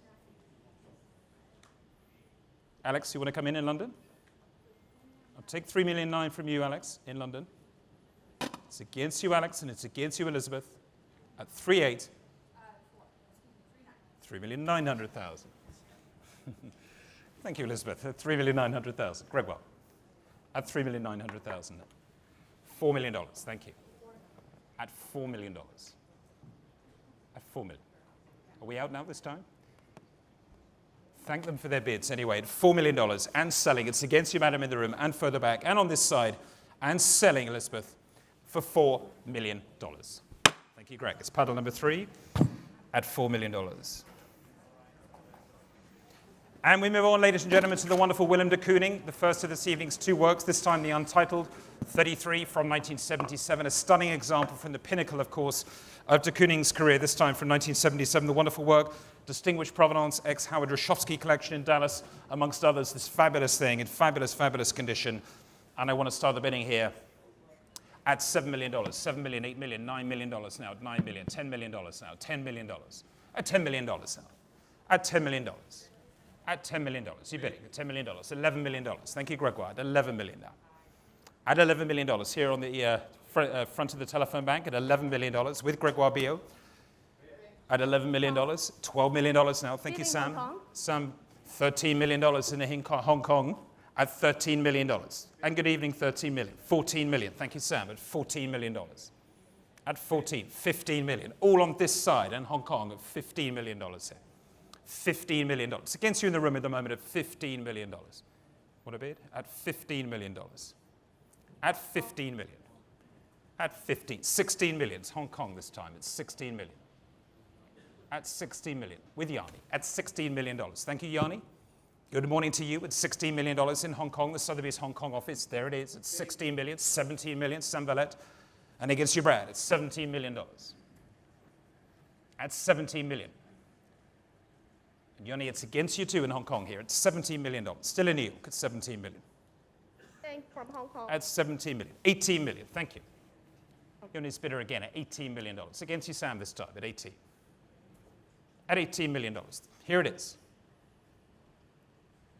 Alex, you want to come in London? I'll take $3,900,000 from you, Alex, in London. It's against you, Alex, and it's against you, Elizabeth. At $3,800,000. $3,900,000. Thank you, Elizabeth. At $3,900,000. Gregoire. At $3,900,000. $4 million. Thank you. At $4 million. At $4 million. Are we out now this time? Thank them for their bids anyway. At $4 million and selling. It's against you, madam, in the room and further back and on this side. And selling, Elizabeth, for $4 million. Thank you, Greg. It's puddle number 3 at $4 million. And we move on, ladies and gentlemen, to the wonderful Willem de Kooning, the first of this evening's 2 works, this time the Untitled, 33 from 1977, a stunning example from the pinnacle, of course, of de Kooning's career, this time from 1977, the wonderful work, Distinguished Provenance, ex-Howard Rashofsky collection in Dallas, amongst others, this fabulous thing in fabulous, fabulous condition. And I want to start the bidding here at $7 million, $7 million, $8 million, $9 million now, at $9 million, $10 million now, $10 million, at $10 million now, at $10 million. At $10 million. You bidding at $10 million. $11 million. Thank you, Gregoire. At $11 million now. At $11 million here on the front of the telephone bank at $11 million with Gregoire Beale. At $11 million. $12 million now. Thank you, Sam. Sam, $13 million in the Hong Kong at $13 million. And good evening, $13 million. $14 million. Thank you, Sam. At $14 million. At 14, $15 million. All on this side in Hong Kong at $15 million here. $15 million. It's against you in the room at the moment at $15 million. What a bid? At $15 million. At 15 million. At 16 million. It's Hong Kong this time. It's 16 million. At 16 million with Yanni. At $16 million. Thank you, Yanni. Good morning to you. At $16 million in Hong Kong, the Sotheby's Hong Kong office. There it is. It's 16 million, 17 million, Sam Valette. And against you, Brad, it's $17 million. At 17 million. And Yanni, it's against you too in Hong Kong here. It's $17 million. Still in New York, it's 17 million. From Hong Kong. At 17 million. 18 million. Thank you. Yanni's bidder again at $18 million. Against you, Sam, this time at 18. At $18 million. Here it is.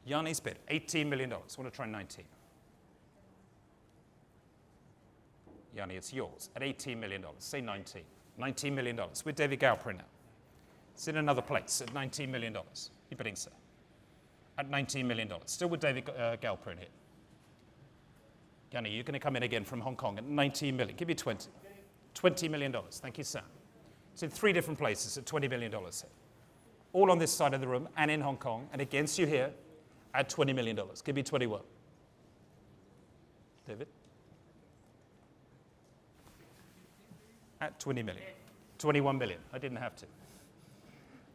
Yanni's bid, $18 million. I want to try 19. Yanni, it's yours at $18 million. Say 19. $19 million. With David Galperin now. It's in another place at $19 million. You're bidding, sir. At $19 million. Still with David Galperin here. Yanni, you're going to come in again from Hong Kong at $19 million. Give me 20. $20 million. Thank you, Sam. It's in 3 different places at $20 million here. All on this side of the room and in Hong Kong. And against you here at $20 million. Give me 21. David? At 20 million. 21 million. I didn't have to.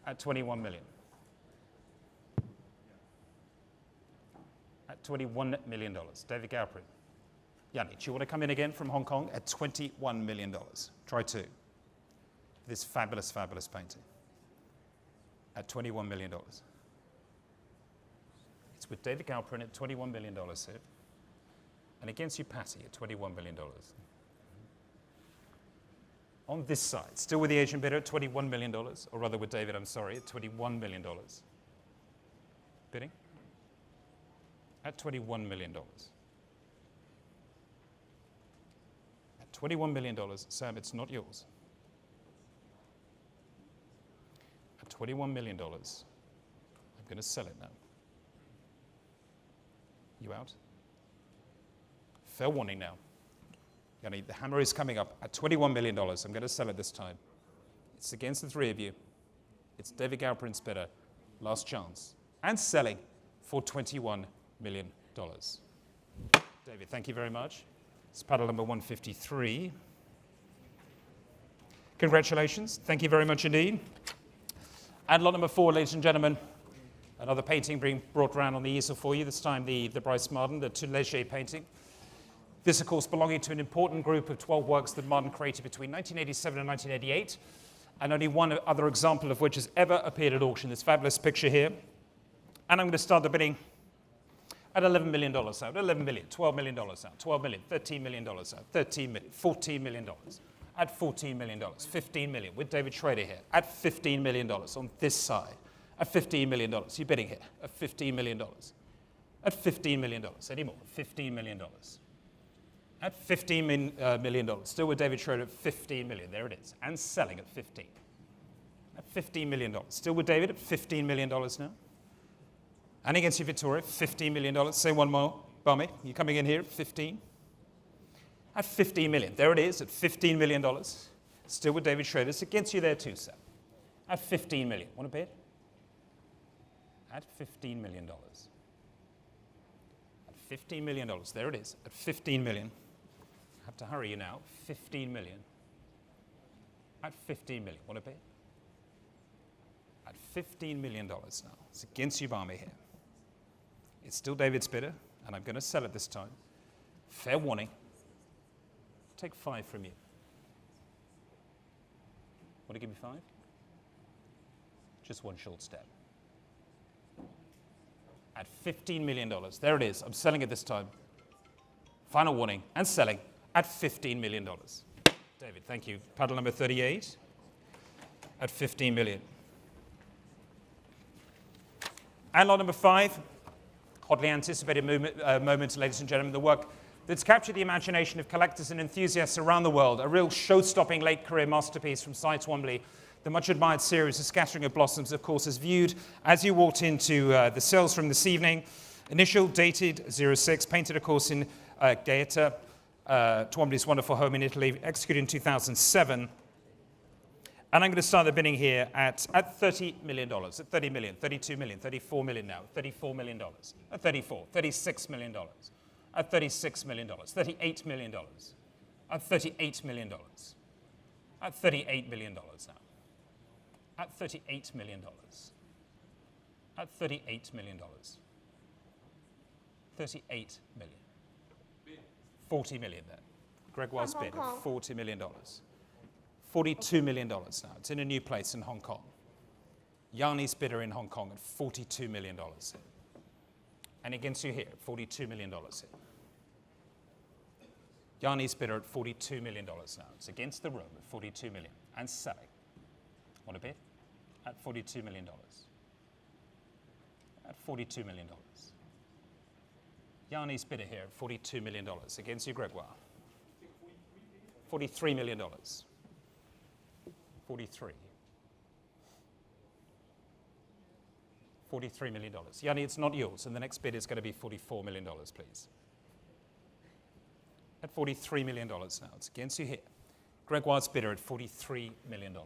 At 21 million. At $21 million. David Galperin. Yanni, do you want to come in again from Hong Kong at $21 million? Try 2. This fabulous, fabulous painting. At $21 million. It's with David Galperin at $21 million here. And against you, Patty, at $21 million. On this side, still with the Asian bidder at $21 million, or rather with David, I'm sorry, at $21 million. Bidding? At $21 million. At $21 million, Sam, it's not yours. At $21 million, I'm going to sell it now. You out? Fair warning now. Yanni, the hammer is coming up at $21 million. I'm going to sell it this time. It's against the 3 of you. It's David Galperin's bidder. Last chance. And selling for $21 million. David, thank you very much. It's paddle number 153. Congratulations. Thank you very much indeed. And lot number 4, ladies and gentlemen. Another painting being brought around on the easel for you. This time the Brice Marden, the Tout Léger painting. This, of course, belonging to an important group of 12 works that Marden created between 1987 and 1988, and only one other example of which has ever appeared at auction. This fabulous picture here. And I'm going to start the bidding at $11 million out, $11 million, $12 million out, $12 million, $13 million out, $13 million, $14 million, at $14 million, $15 million, with David Schrader here, at $15 million on this side, at $15 million. You're bidding here at $15 million, at $15 million, any more, $15 million. At $15 million, still with David Schrader at $15 million, there it is, and selling at 15. At $15 million, still with David at $15 million now. And against you, Victoria, $15 million. Say one more, Barmy. You're coming in here at 15. At $15 million, there it is, at $15 million. Still with David Schrader. It's against you there too, sir. At $15 million. Want to bid? At $15 million. At $15 million, there it is, at $15 million. I have to hurry you now, $15 million. At $15 million, want to bid? At $15 million now. It's against you, Barmy here. It's still David's bidder, and I'm going to sell it this time. Fair warning. Take 5 from you. Want to give me 5? Just one short step. At $15 million. There it is. I'm selling it this time. Final warning. And selling at $15 million. David, thank you. Paddle number 38 at $15 million. And lot number 5, hotly anticipated moment, ladies and gentlemen, the work that's captured the imagination of collectors and enthusiasts around the world. A real show-stopping late-career masterpiece from Cy Twombly. The much-admired series, A Scattering of Blossoms, of course, is viewed as you walked into the sales room this evening. Initial, dated 06, painted, of course, in Gaeta, Twombly's wonderful home in Italy, executed in 2007. And I'm going to start the bidding here at $30 million, at $30 million, $32 million, $34 million now, $34 million, at $34, $36 million, At $36 million, $38 million, at $38 million, at $38 million now, at $38 million, at $38 million, 38 million, 40 million there. Gregoire's bid at $40 million, $42 million now. It's in a new place in Hong Kong. Yanni's bidder in Hong Kong at $42 million. And against you here, $42 million here. Yanni's bidder at $42 million now. It's against the room at $42 million and selling. Want a bid? At $42 million. At $42 million. Yanni's bidder here at $42 million. Against you, Gregoire. $43 million. 43. $43 million. Yanni, it's not yours, and the next bid is going to be $44 million, please. At $43 million now. It's against you here. Gregoire's bidder at $43 million.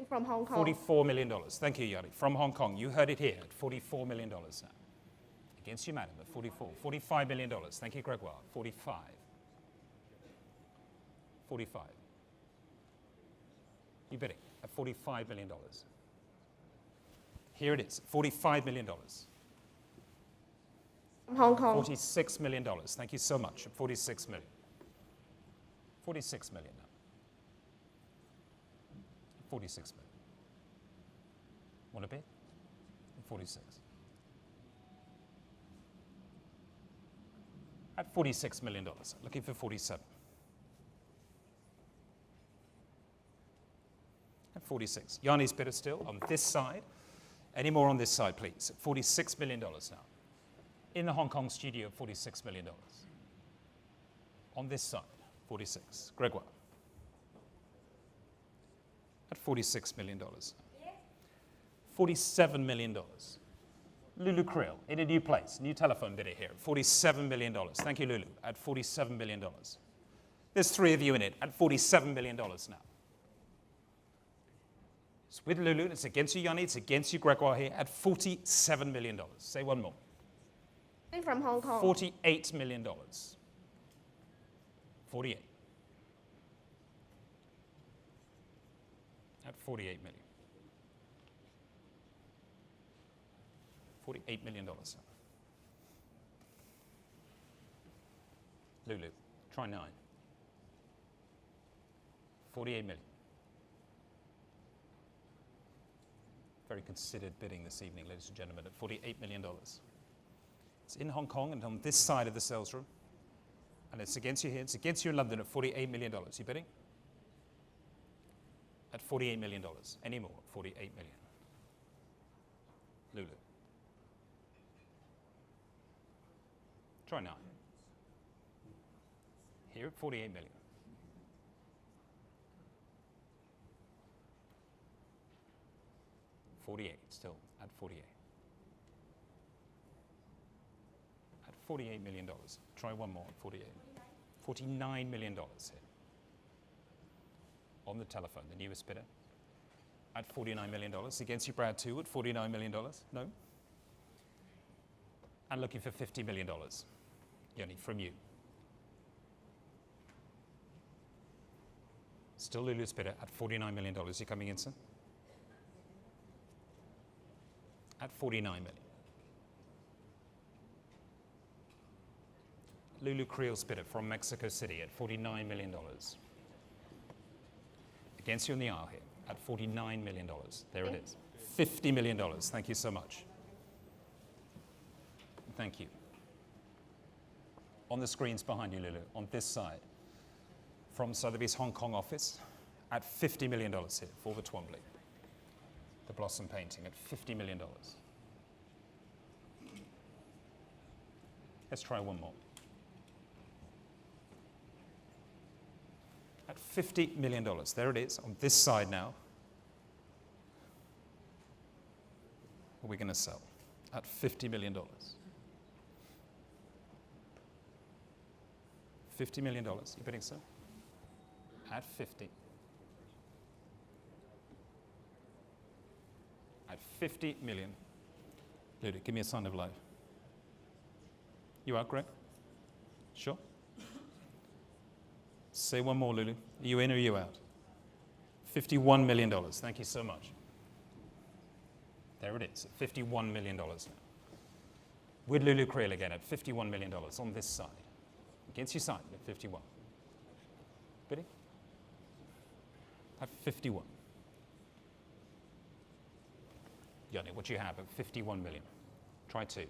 From Hong Kong. $44 million. Thank you, Yanni. From Hong Kong. You heard it here at $44 million now. Against you, madam, at 44. $45 million. Thank you, Gregoire. 45. 45. You bidding at $45 million. Here it is, $45 million. Hong Kong. $46 million. Thank you so much. 46 million. 46 million now. 46 million. Want a bid? 46. At $46 million. Looking for 47. At 46. Yanni's bidder still on this side. Any more on this side, please? At $46 million now. In the Hong Kong studio, $46 million. On this side, 46. Gregoire. At $46 million. $47 million. Lulu Creel, in a new place, new telephone bidder here, $47 million. Thank you, Lulu, at $47 million. There's three of you in it at $47 million now. It's with Lulu, it's against you, Yanni, it's against you, Gregoire here, at $47 million. Say one more. From Hong Kong. $48 million. 48. At 48 million. $48 million. Lulu, try 9. 48 million. Very considered bidding this evening, ladies and gentlemen, at $48 million. It's in Hong Kong and on this side of the sales room. And it's against you here. It's against you in London at $48 million. You bidding? At $48 million. Any more? 48 million. Lulu. Try 9. Here at 48 million. $48 still at 48. At $48 million. Try one more at 48. $49 million here. On the telephone, the newest bidder. At $49 million. Against you, Brad, too, at $49 million. No? And looking for $50 million. Yoni, from you. Still Lulu's bidder at $49 million. You coming in, sir? At $49 million. Lulu Creel's bidder from Mexico City at $49 million. Against you in the aisle here at $49 million. There it is. $50 million. Thank you so much. Thank you. On the screens behind you, Lulu, on this side, from Sotheby's Hong Kong office, at $50 million here for the Twombly. The Blossom painting at $50 million. Let's try one more. At $50 million. There it is, on this side now. What are we going to sell? At $50 million. $50 million. You bidding, sir? At 50. At 50 million. Lulu, give me a sign of life. You out, Greg? Sure? Say one more, Lulu. Are you in or are you out? $51 million. Thank you so much. There it is, at $51 million now. With Lulu Creel again at $51 million on this side. Against your side at 51. Ready? At 51. Yanni, what do you have at 51 million? Try 2.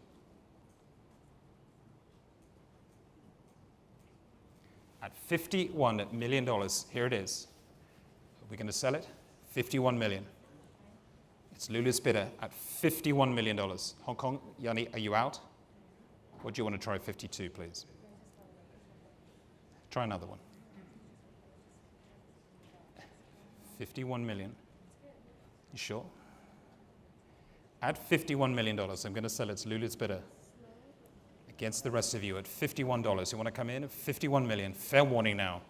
At $51 million, here it is. Are we going to sell it? 51 million. It's Lulu's bidder at $51 million. Hong Kong, Yanni, are you out? Or do you want to try 52, please? Try another one. 51 million. You sure? At $51 million, I'm going to sell it to Lulu's bidder. Against the rest of you at $51. You want to come in at 51 million. Fair warning now.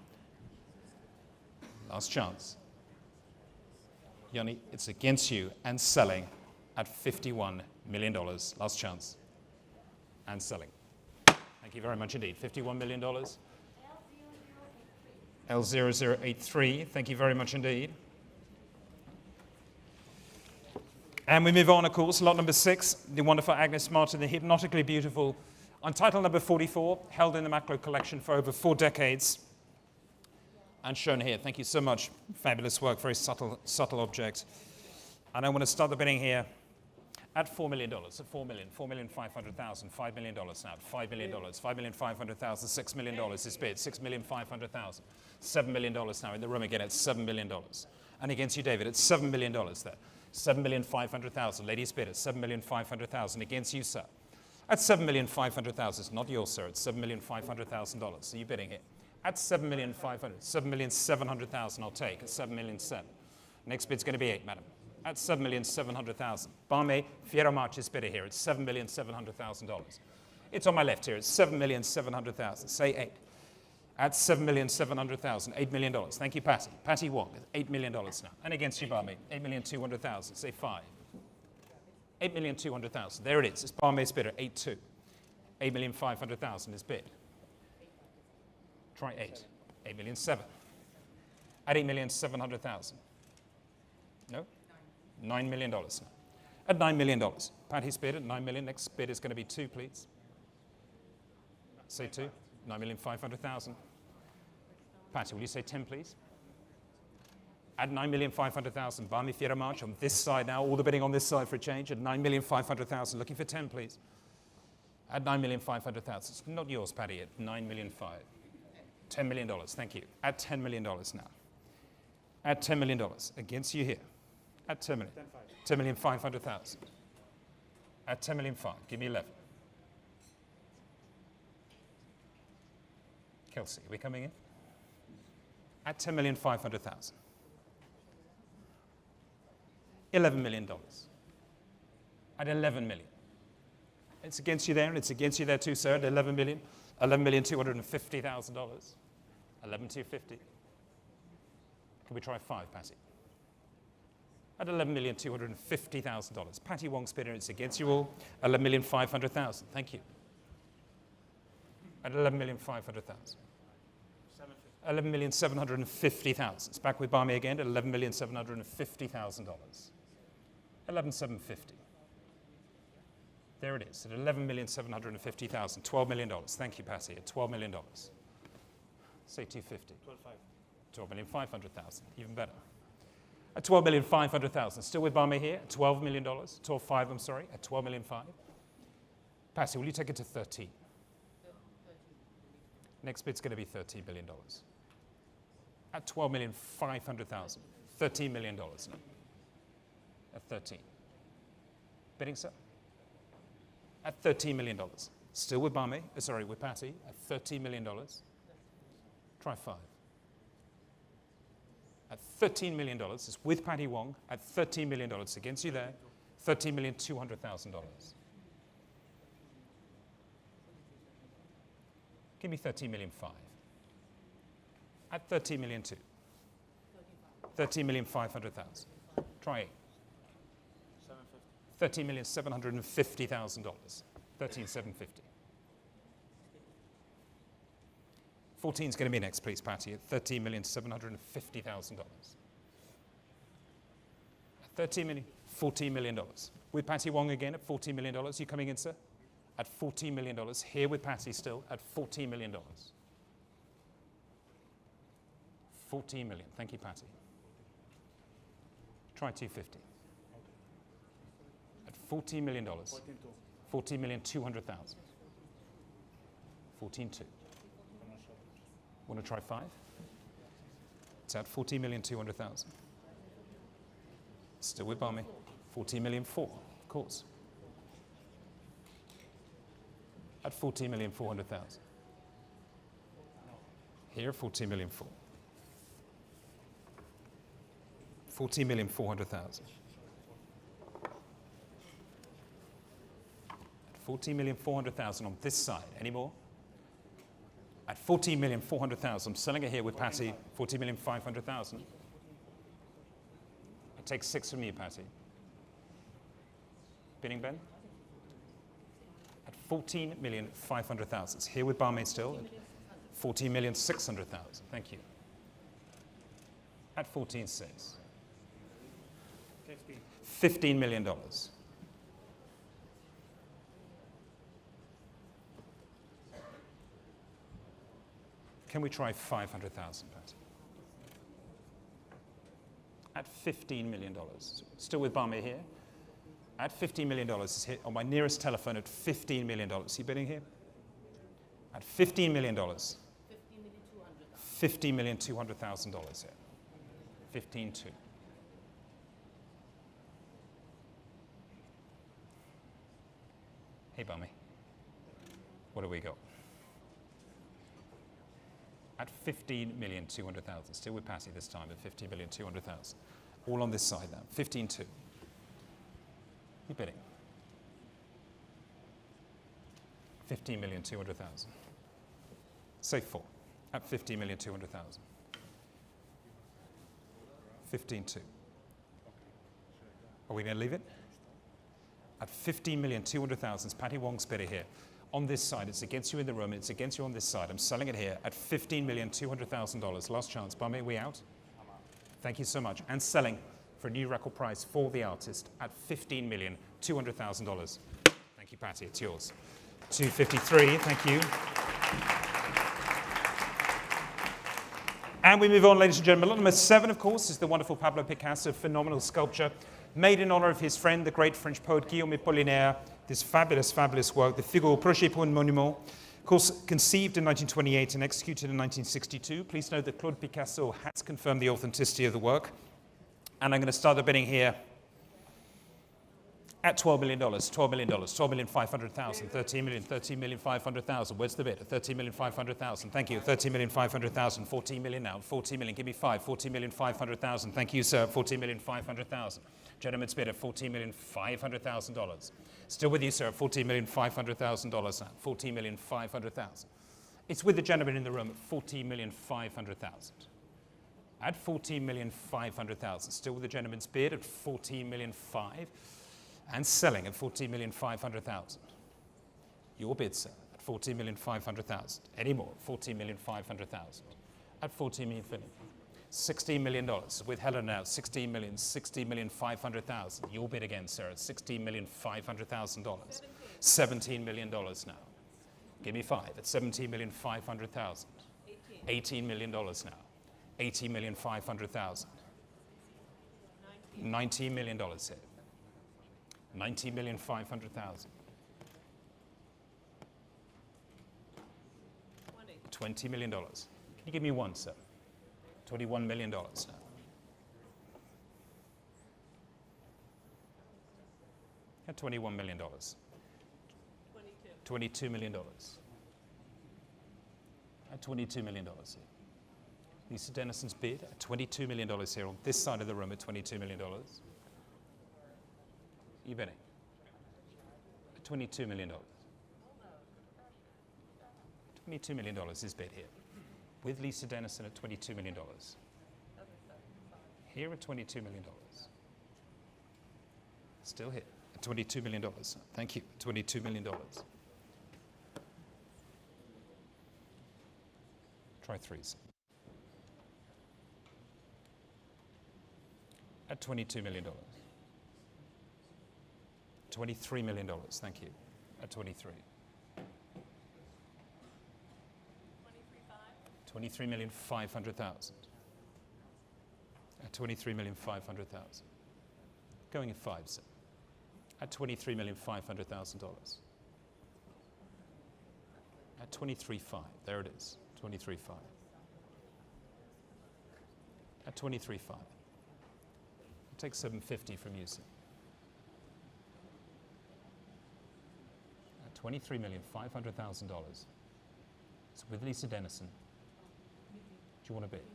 Last chance. Yanni, it's against you and selling at $51 million. Last chance. And selling. Thank you very much indeed. $51 million. L0083. Thank you very much indeed. And we move on, of course, lot number 6, the wonderful Agnes Martin, the hypnotically beautiful Untitled number 44, held in the Macklowe Collection for over 4 decades, and shown here. Thank you so much. Fabulous work, very subtle object. And I want to start the bidding here at $4 million, at $4 million, $4,500,000, $5 million now, $5 million, $5,500,000, $6 million is bid, $6,500,000, $7 million now in the room again at $7 million. And against you, David, it's $7 million there. $7,500,000, ladies bid at $7,500,000 against you, sir. At $7,500,000, it's not yours, sir. It's $7,500,000. So you're bidding it at $7,500,000, $7,700,000. I'll take at $7,700,000. Next bid's going to be 8, madam. At $7,700,000. Barme Fieromarch's bidder here. It's $7,700,000. It's on my left here. It's $7,700,000. Say 8. At $7,700,000, $8 million. Thank you, Patty. Patty Wong, $8 million now. And against you, Barme, $8,200,000. Say 5. $8,200,000. There it is. It's Barme's bidder, 8.2. $8,500,000 is bid. Try 8. 8,700,000. At $8,700,000. No? $9 million now. At $9 million. Patty's bid at $9 million. Next bid is going to be 2, please. Say 2. $9,500,000. Patty, will you say 10, please? At $9,500,000. Barney Fieromarch on this side now. All the bidding on this side for a change. At $9,500,000. Looking for 10, please. At $9,500,000. It's not yours, Patty. At $9,500,000. $10 million. Thank you. At $10 million now. At $10 million. Against you here. At $10 million. $10,500,000. At $10,500,000. Give me 11. Kelsey, are we coming in? At $10,500,000. $11 million. At $11 million. It's against you there, and it's against you there too, sir, at $11 million. $11,250,000. $11,250,000. Can we try 5, Patty? At $11,250,000. Patty Wong's bidder, it's against you all. $11,500,000. Thank you. At $11,500,000. $11,750,000. It's back with Barmy again at $11,750,000. $11,750,000. There it is at $11,750,000. $12 million. Thank you, Patty. At $12 million. Say $250,000. $12,500,000. Even better. At $12,500,000. Still with Barmy here at $12 million. $12,500,000. I'm sorry. At $12,500,000. Patty, will you take it to 13? Next bid's going to be $13 million. At $12,500,000. $13 million now. At 13. Bidding, sir? At $13 million. Still with Barmy, with Patty, at $13 million. Try 5. At $13 million, it's with Patty Wong, at $13 million. It's against you there, $13,200,000. Give me $13,500,000. At $13,200,000. $13,500,000. Try 8. $13,750,000. $13,750,000. 14's going to be next, please, Patty, at $13,750,000. $14 million. With Patty Wong again at $14 million. You coming in, sir? At $14 million. Here with Patty still at $14 million. $14 million. Thank you, Patty. Try 250. At $14 million. $14,200,000. 14.2. Want to try 5? It's at $14,200,000. Still with Barmy. $14,400,000, of course. At $14,400,000. Here, $14,400,000. $14,400,000. $14,400,000 on this side. Any more? At $14,400,000. I'm selling it here with Patty. $14,500,000. It takes 6 from you, Patty. Bidding, Ben? At $14,500,000. It's here with Barmaid still. $14,600,000. Thank you. At 14.6. $15 million. Can we try 500,000, Patty? At $15 million. Still with Barmy here. At $15 million is hit on my nearest telephone at $15 million. You bidding here? At $15 million. $15,200,000 here. 15.2. Hey, Barmy. What do we got? At $15,200,000. Still with Patty this time at $15,200,000. All on this side now. 15.2. You're bidding. $15,200,000. Say 4. At $15,200,000. 15.2. Are we going to leave it? At $15,200,000, it's Patty Wong's bidder here. On this side, it's against you in the room, it's against you on this side. I'm selling it here at $15,200,000. Last chance. Barmy, we out? Thank you so much. And selling for a new record price for the artist at $15,200,000. Thank you, Patty. It's yours. 253. Thank you. And we move on, ladies and gentlemen. Lot number 7, of course, is the wonderful Pablo Picasso, phenomenal sculpture, made in honor of his friend, the great French poet Guillaume Apollinaire. This fabulous, fabulous work, the Figure Projet pour un Monument, of course, conceived in 1928 and executed in 1962. Please note that Claude Picasso has confirmed the authenticity of the work. And I'm going to start the bidding here at $12 million, $12 million, $12,500,000, $13,500,000. Where's the bid? $13,500,000. Thank you. $13,500,000. $14 million now. $14 million. Give me 5. $14,500,000. Thank you, sir. $14,500,000. Gentleman's bid at $14,500,000. Still with you, sir. $14,500,000 now. $14,500,000. It's with the gentleman in the room at $14,500,000. At $14,500,000. Still with the gentleman's bid at $14,500,000. And selling at $14,500,000. Your bid, sir, at $14,500,000. Any more? $14,500,000. At $14,000,000. $16 million with Helen now. $16,500,000. Your bid again, sir, at $16,500,000. $17 million now. Give me 5 at $17,500,000. $18 million now. $18,500,000. $19 million here. $19,500,000. $20 million. Can you give me 1, sir? $21 million now. At $21 million. $22 million. At $22 million here. Lisa Dennison's bid at $22 million here on this side of the room at $22 million. You bidding? At $22 million. $22 million is bid here. With Lisa Dennison at $22 million. Here at $22 million. Still here at $22 million. Thank you. $22 million. Try threes. At $22 million. $23 million, thank you. At 23. 23,500,000. At 23,500,000. Going at fives. At $23,500,000. At 23.5, there it is. 23.5. At 23.5. I'll take $750 from you, sir. At $23,500,000. It's with Lisa Dennison. Do you want to bid?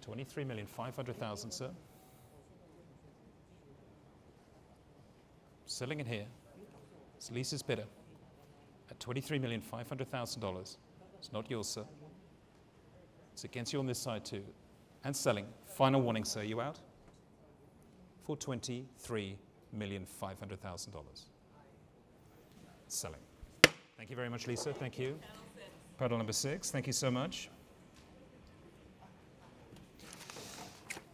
23,500,000, sir. Selling it here. It's Lisa's bidder. At $23,500,000. It's not yours, sir. It's against you on this side too. And selling. Final warning, sir. You out? For $23,500,000. Selling. Thank you very much, Lisa. Thank you. Puddle number 6. Thank you so much.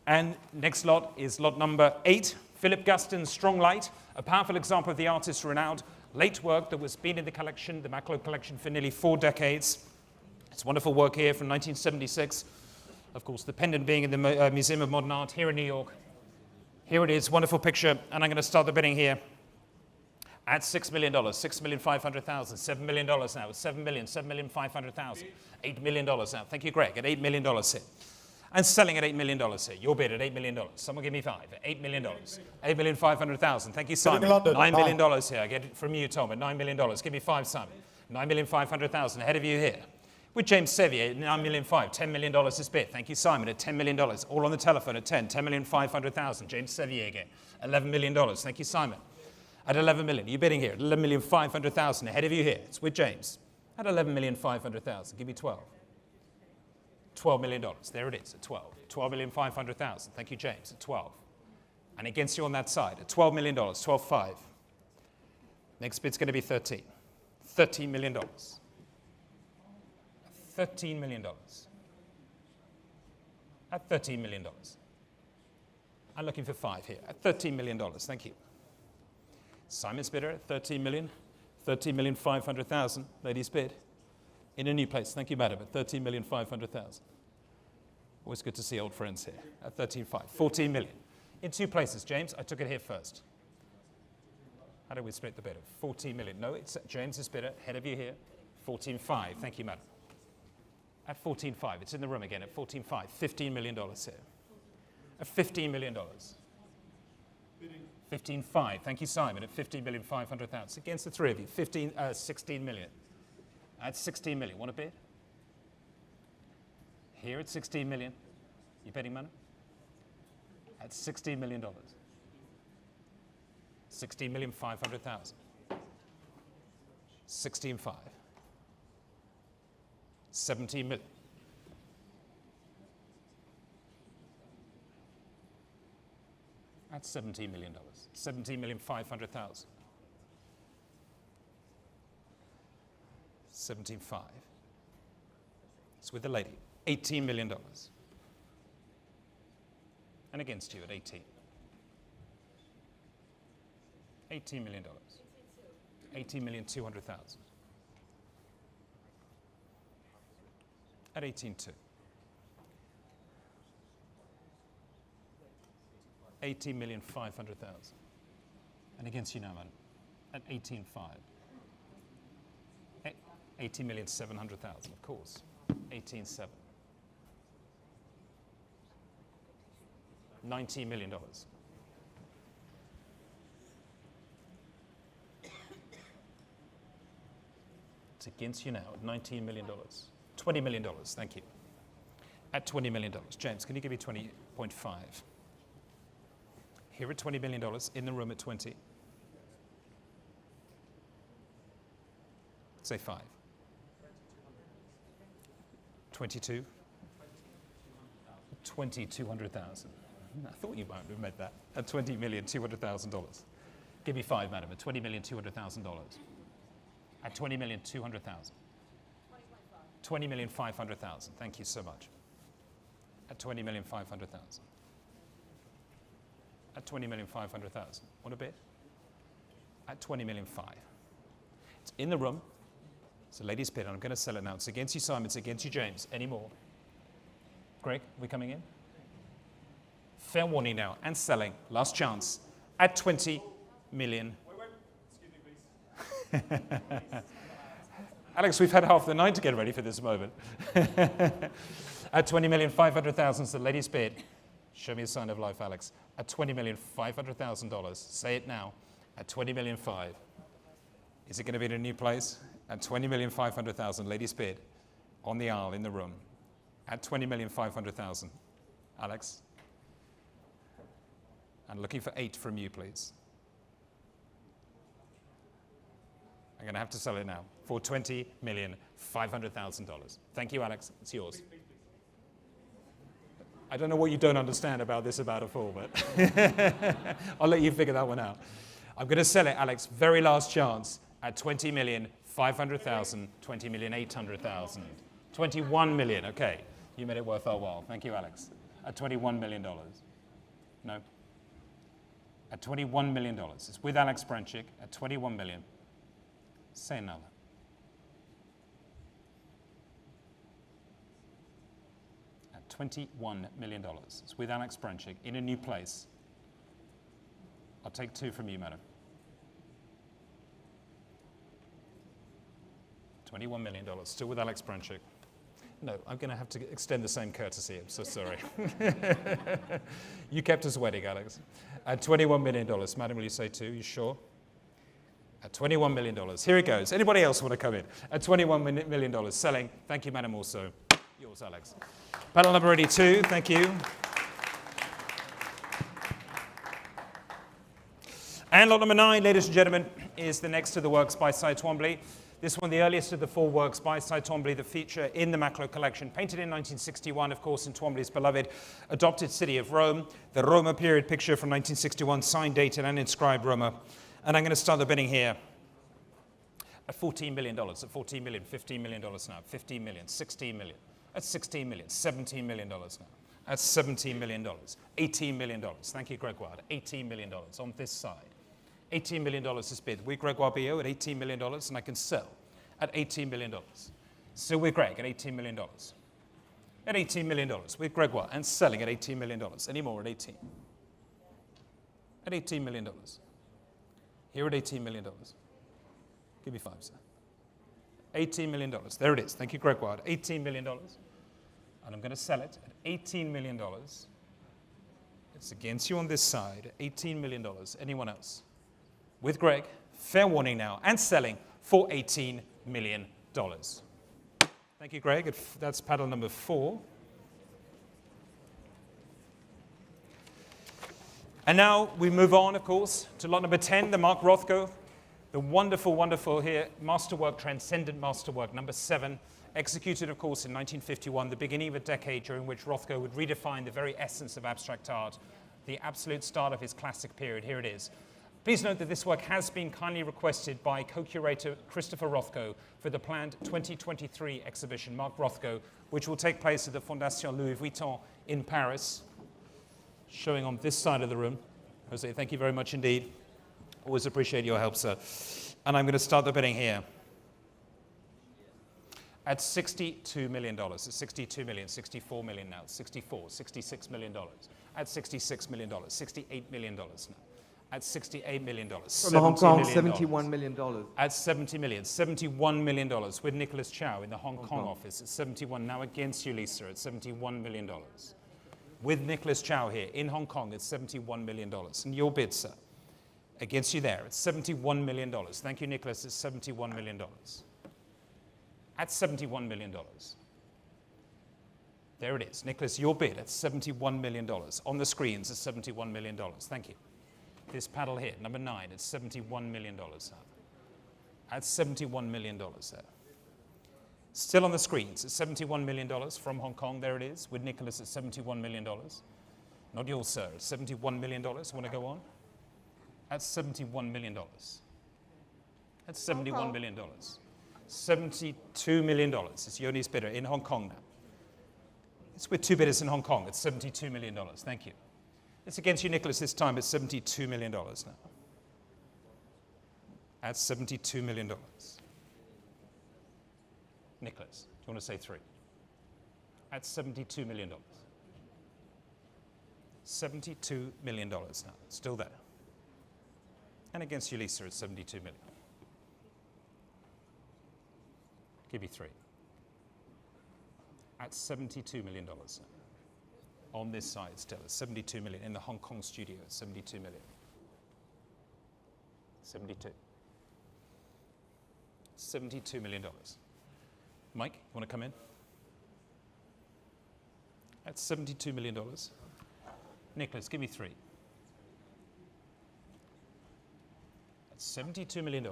And next lot is lot number 8. Philip Gaston's Strong Light, a powerful example of the artist's renowned late work that was been in the collection, the Macklowe Collection, for nearly 4 decades. It's wonderful work here from 1976. Of course, the pendant being in the Museum of Modern Art here in New York. Here it is, wonderful picture, and I'm going to start the bidding here. At $6 million, $6,500,000, $7 million now, $7 million, $7,500,000, $8 million now. Thank you, Greg, at $8 million here. And selling at $8 million here. Your bid at $8 million. Someone give me 5. $8 million. $8,500,000. Thank you, Simon. $9 million here. I get it from you, Tom, at $9 million. Give me 5, Simon. $9,500,000 ahead of you here. With James Sevier at $9,500,000. $10 million is bid. Thank you, Simon, at $10 million. All on the telephone at 10. $10,500,000. James Sevier again. $11 million. Thank you, Simon. At $11 million. You're bidding here at $11,500,000 ahead of you here. It's with James. At $11,500,000. Give me 12. $12 million. There it is, at 12. $12,500,000. Thank you, James, at 12. And against you on that side, at $12 million, 12.5. Next bid's going to be 13. $13 million. $13 million. At $13 million. I'm looking for 5 here. At $13 million. Thank you. Simon's bidder at $13 million. $13,500,000. Ladies bid. In a new place. Thank you, madam. At $13,500,000. Always good to see old friends here. At 13.5. 14 million. In 2 places, James. I took it here first. How do we split the bid? 14 million. No, it's James's bidder. Ahead of you here. 14.5. Thank you, madam. At 14.5. It's in the room again. At 14.5. $15 million here. At $15 million. 15.5. Thank you, Simon. At $15,500,000. Against the 3 of you. 16 million. At 16 million. Want to bid? Here at 16 million. You betting money? At $16 million. 16,500,000. 16.5. 17 million. That's $17 million. 17,500,000. 17.5. It's with the lady. $18 million. And against you at 18. $18 million. 18,200,000. At 18.2. 18,500,000. And against you now, madam, at 18.5. 18,700,000, of course. 18.7. $19 million. It's against you now at $19 million. $20 million, thank you. At $20 million. James, can you give me 20.5? Here at $20 million, in the room at 20. Say 5. 22. 200,000. I thought you might have made that. At $20,200,000. Give me 5, madam, at $20,200,000. At $20,200,000. 20,500,000. Thank you so much. At 20,500,000. At 20,500,000. Want a bid? At 20,500,000. It's in the room. It's a lady's bid, and I'm going to sell it now. It's against you, Simon. It's against you, James. Any more? Greg, we coming in? Fair warning now. And selling. Last chance. At 20 million. Wait. Excuse me, please. Alex, we've had half the night to get ready for this moment. At 20,500,000 is the lady's bid. Show me a sign of life, Alex. At $20,500,000. Say it now. At 20,500,000. Is it going to be in a new place? At 20,500,000, ladies' bid, on the aisle in the room. At 20,500,000, Alex. And looking for 8 from you, please. I'm going to have to sell it now for $20,500,000. Thank you, Alex. It's yours. Please. I don't know what you don't understand about this about a fool, but I'll let you figure that one out. I'm going to sell it, Alex. Very last chance. At 20,500,000, 20,800,000, 21 million. Okay, you made it worth our while. Thank you, Alex. At $21 million. No. At $21 million. It's with Alex Branchik at 21 million. Say another. At $21 million. It's with Alex Branchik in a new place. I'll take 2 from you, madam. $21 million, still with Alex Branchik. No, I'm going to have to extend the same courtesy. I'm so sorry. You kept us waiting, Alex. At $21 million, madam, will you say 2? You sure? At $21 million. Here it goes. Anybody else want to come in? At $21 million, selling. Thank you, madam, also. Yours, Alex. Panel number 82, thank you. And lot number 9, ladies and gentlemen, is the next of the works by Twombly. This one, the earliest of the 4 works by Twombly that feature in the Macklowe Collection, painted in 1961, of course, in Twombly's beloved adopted city of Rome. The Roma period picture from 1961, signed, dated, and inscribed Roma. And I'm going to start the bidding here at $14 million, at $14 million, $15 million now, $15 million, $16 million, at $16 million, $17 million now, at $17 million, $18 million. Thank you, Gregoire. $18 million on this side. $18 million is bid with Gregoire Billot at $18 million, and I can sell at $18 million. Still with Greg at $18 million. At $18 million with Gregoire, and selling at $18 million. Any more at 18? At $18 million. Here at $18 million. Give me 5, sir. $18 million. There it is. Thank you, Gregoire. At $18 million. And I'm going to sell it at $18 million. It's against you on this side. $18 million. Anyone else? With Greg, fair warning now, and selling for $18 million. Thank you, Greg. That's paddle number 4. And now we move on, of course, to lot number 10, the Mark Rothko, the wonderful, wonderful here, masterwork, transcendent masterwork, number 7, executed, of course, in 1951, the beginning of a decade during which Rothko would redefine the very essence of abstract art, the absolute start of his classic period. Here it is. Please note that this work has been kindly requested by co-curator Christopher Rothko for the planned 2023 exhibition, Mark Rothko, which will take place at the Fondation Louis Vuitton in Paris, showing on this side of the room. Jose, thank you very much indeed. Always appreciate your help, sir. And I'm going to start the bidding here at $62 million. It's 62 million, 64 million now, 64, $66 million. At $66 million, $68 million now. At $68 million. From Hong Kong, $71 million. At $70 million, $71 million with Nicholas Chow in the Hong Kong office at 71. Now against you, Lisa, at $71 million. With Nicholas Chow here in Hong Kong at $71 million. And your bid, sir, against you there at $71 million. Thank you, Nicholas, at $71 million. At $71 million. There it is. Nicholas, your bid at $71 million. On the screens at $71 million. Thank you. This paddle here, number 9, at $71 million. At $71 million there. Still on the screens at $71 million from Hong Kong. There it is, with Nicholas at $71 million. Not yours, sir. At $71 million. Want to go on? At $71 million. At $71 million. $72 million. It's Yoni's bidder in Hong Kong now. It's with two bidders in Hong Kong. It's $72 million. Thank you. It's against you, Nicholas, this time. It's $72 million now. At $72 million. Nicholas, do you want to say three? At $72 million. $72 million now. Still there. And against you, Lisa, it's $72 million. Give you three. At $72 million. On this side still, it's $72 million. In the Hong Kong studio, it's $72 million. 72. $72 million. Mike, you want to come in? At $72 million. Nicholas, give me three. At $72 million.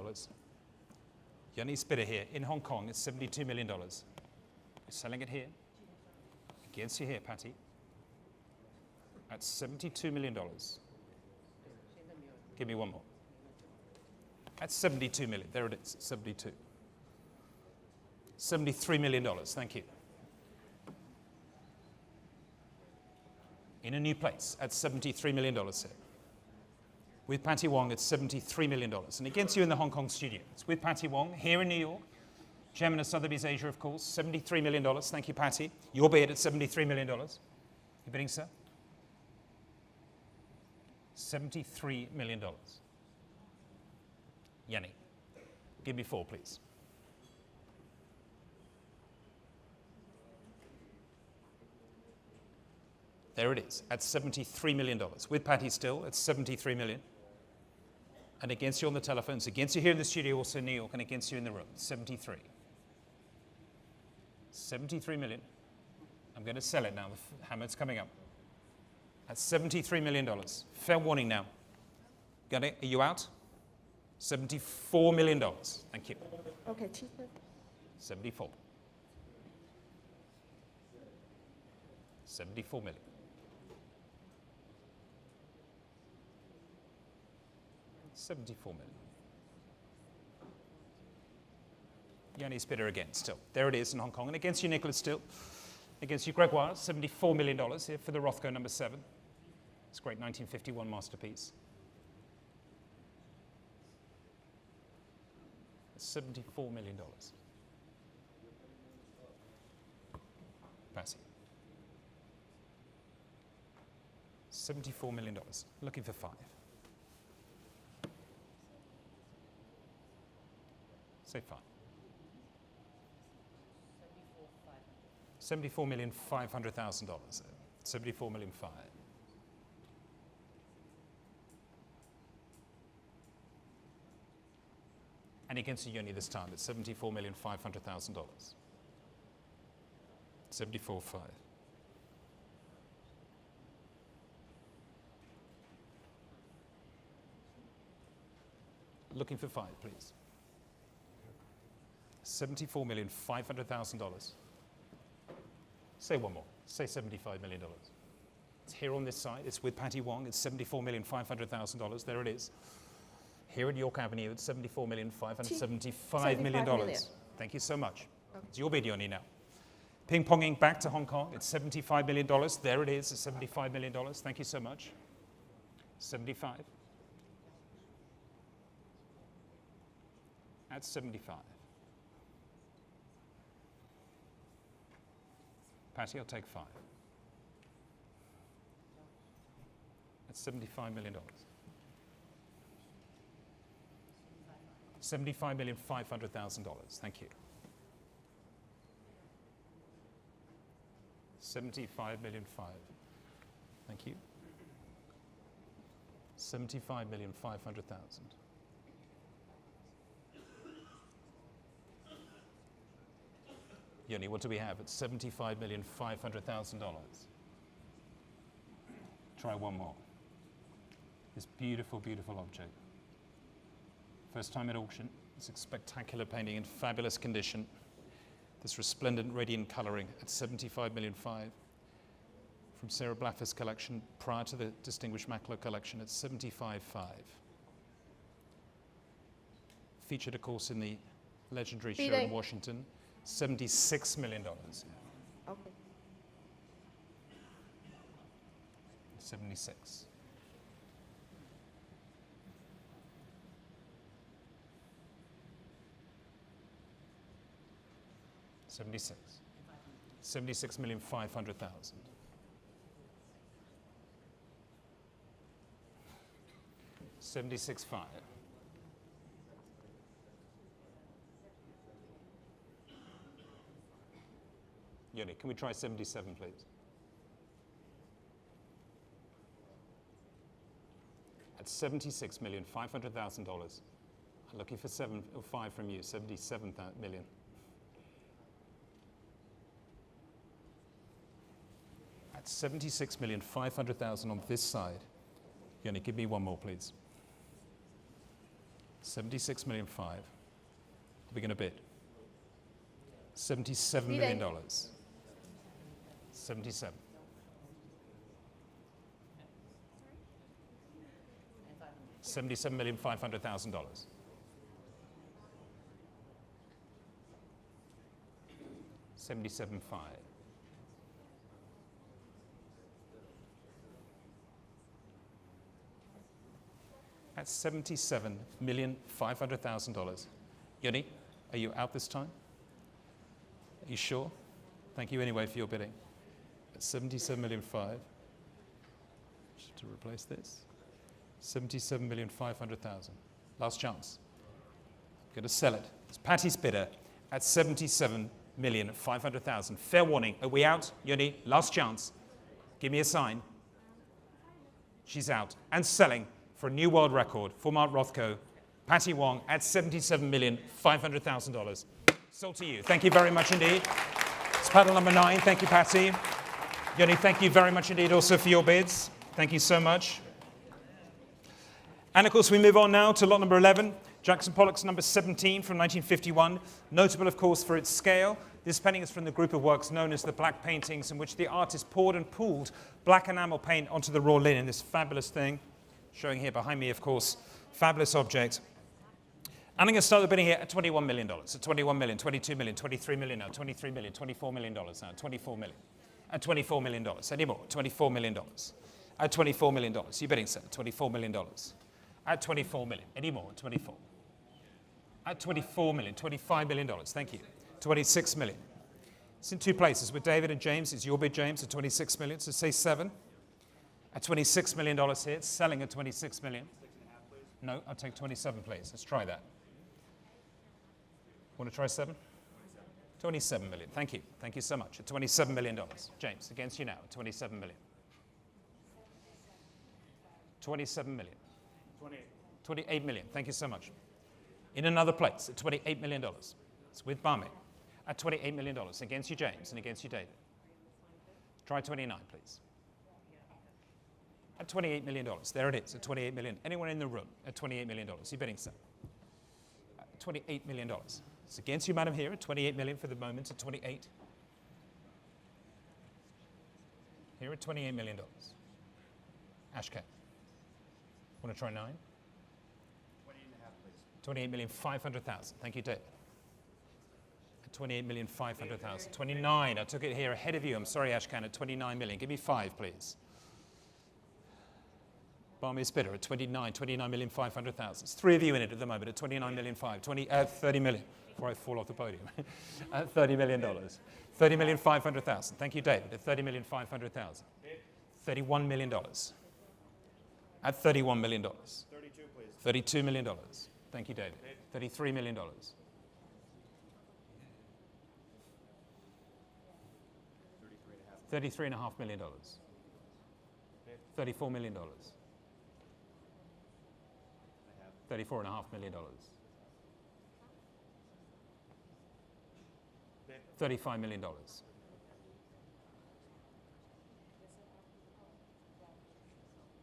Yanni's bidder here in Hong Kong, it's $72 million. You're selling it here. Against you here, Patty. At $72 million. Give me one more. At $72 million. There it is, 72. $73 million. Thank you. In a new place at $73 million here. With Patty Wong, it's $73 million. And against you in the Hong Kong studio, it's with Patty Wong here in New York. Chairman of Sotheby's Asia, of course, $73 million. Thank you, Patty. Your bid at $73 million. You bidding, sir? $73 million. Yanni, give me four, please. There it is, at $73 million. With Patty still, it's $73 million. And against you on the telephones, against you here in the studio, also in New York, and against you in the room, 73. 73 million. I'm going to sell it now. The hammer's coming up. At $73 million. Fair warning now. Got it? Are you out? $74 million. Thank you. Okay, cheaper. 74. 74 million. $74 million. Yanni's bidder again, still. There it is in Hong Kong. And against you, Nicholas, still. Against you, Gregoire, $74 million here for the Rothko number 7. It's a great 1951 masterpiece. $74 million. Passy. $74 million. Looking for 5. Say 5. $74,500,000. $74 million 5. And against the Yoni this time, it's $74,500,000. 74.5. Looking for 5, please. $74,500,000. Say one more. Say $75 million. It's here on this side. It's with Patty Wong. It's $74,500,000. There it is. Here at York Avenue, it's $74,575 million. Thank you so much. Okay. It's your bid, Yoni, now. Ping-ponging back to Hong Kong. It's $75 million. There it is. It's $75 million. Thank you so much. 75. At 75. Patty, I'll take 5. That's $75 million. $75,500,000. Thank you. $75 million 5. Thank you. $75,500,000. Yoni, what do we have? It's $75,500,000. Try one more. This beautiful, beautiful object. First time at auction. It's a spectacular painting in fabulous condition. This resplendent, radiant coloring at $75 million 5. From Sarah Blaffer's collection prior to the distinguished Macklowe Collection at $75.5. Featured, of course, in the legendary show Feeding. in Washington. $76 million. Okay. 76. $76,500,000. $76,500,000. Yoni, can we try 77, please? At $76,500,000. I'm looking for 7 or 5 from you. 77 million. At 76,500,000 on this side. Yoni, give me one more, please. 76,500,000. Are we going to bid? $77 million. 77. $77,500,000. $77,500,000. That's $77,500,000. Yoni, are you out this time? Are you sure? Thank you anyway for your bidding. At $77,500,000. To replace this. $77,500,000. Last chance. I'm going to sell it. It's Patty's bidder at $77,500,000. Fair warning. Are we out? Yoni, last chance. Give me a sign. She's out and selling for a new world record for Mark Rothko. Patty Wong at $77,500,000. Sold to you. Thank you very much indeed. It's paddle number 9. Thank you, Patty. Yoni, thank you very much indeed also for your bids. Thank you so much. And of course, we move on now to lot number 11, Jackson Pollock's number 17 from 1951. Notable, of course, for its scale. This painting is from the group of works known as the Black Paintings, in which the artist poured and pooled black enamel paint onto the raw linen. This fabulous thing, showing here behind me, of course, fabulous object. And I'm going to start the bidding here at $21 million. At 21 million, 22 million, 23 million now, 23 million, $24 million now, 24 million. At $24 million. Any more? $24 million. At $24 million. You bidding, sir? $24 million. At 24 million. Any more? 24. At 24 million. $25 million. Thank you. 26 million. It's in two places with David and James. It's your bid, James, at 26 million. So say 7. At $26 million here. It's selling at 26 million. No, I'll take 27, please. Let's try that. Want to try 7? 27 million. Thank you. Thank you so much. At $27 million. James, against you now. At 27 million. 27 million. 28 million. Thank you so much. In another place at $28 million. It's with Barmy. At $28 million. Against you, James, and against you, David. Try 29, please. At $28 million. There it is, at $28 million. Anyone in the room at $28 million? You bidding, sir? At $28 million. It's against you, madam, here at $28 million for the moment, at 28. Here at $28 million. Ashcan. Want to try 9? 28,500,000. Thank you, David. 28,500,000. 29. I took it here ahead of you. I'm sorry, Ashcan, at 29 million. Give me 5, please. Barmy's bidder at 29,500,000. It's 3 of you in it at the moment at 29,500,000. 30 million. Before I fall off the podium. At $30 million. 30,500,000. Thank you, David. At 30,500,000. $31 million. At $31 million. 32, please. $32 million. Thank you, David. $33 million. $33.5 million. $34 million. $34.5 million. $35 million.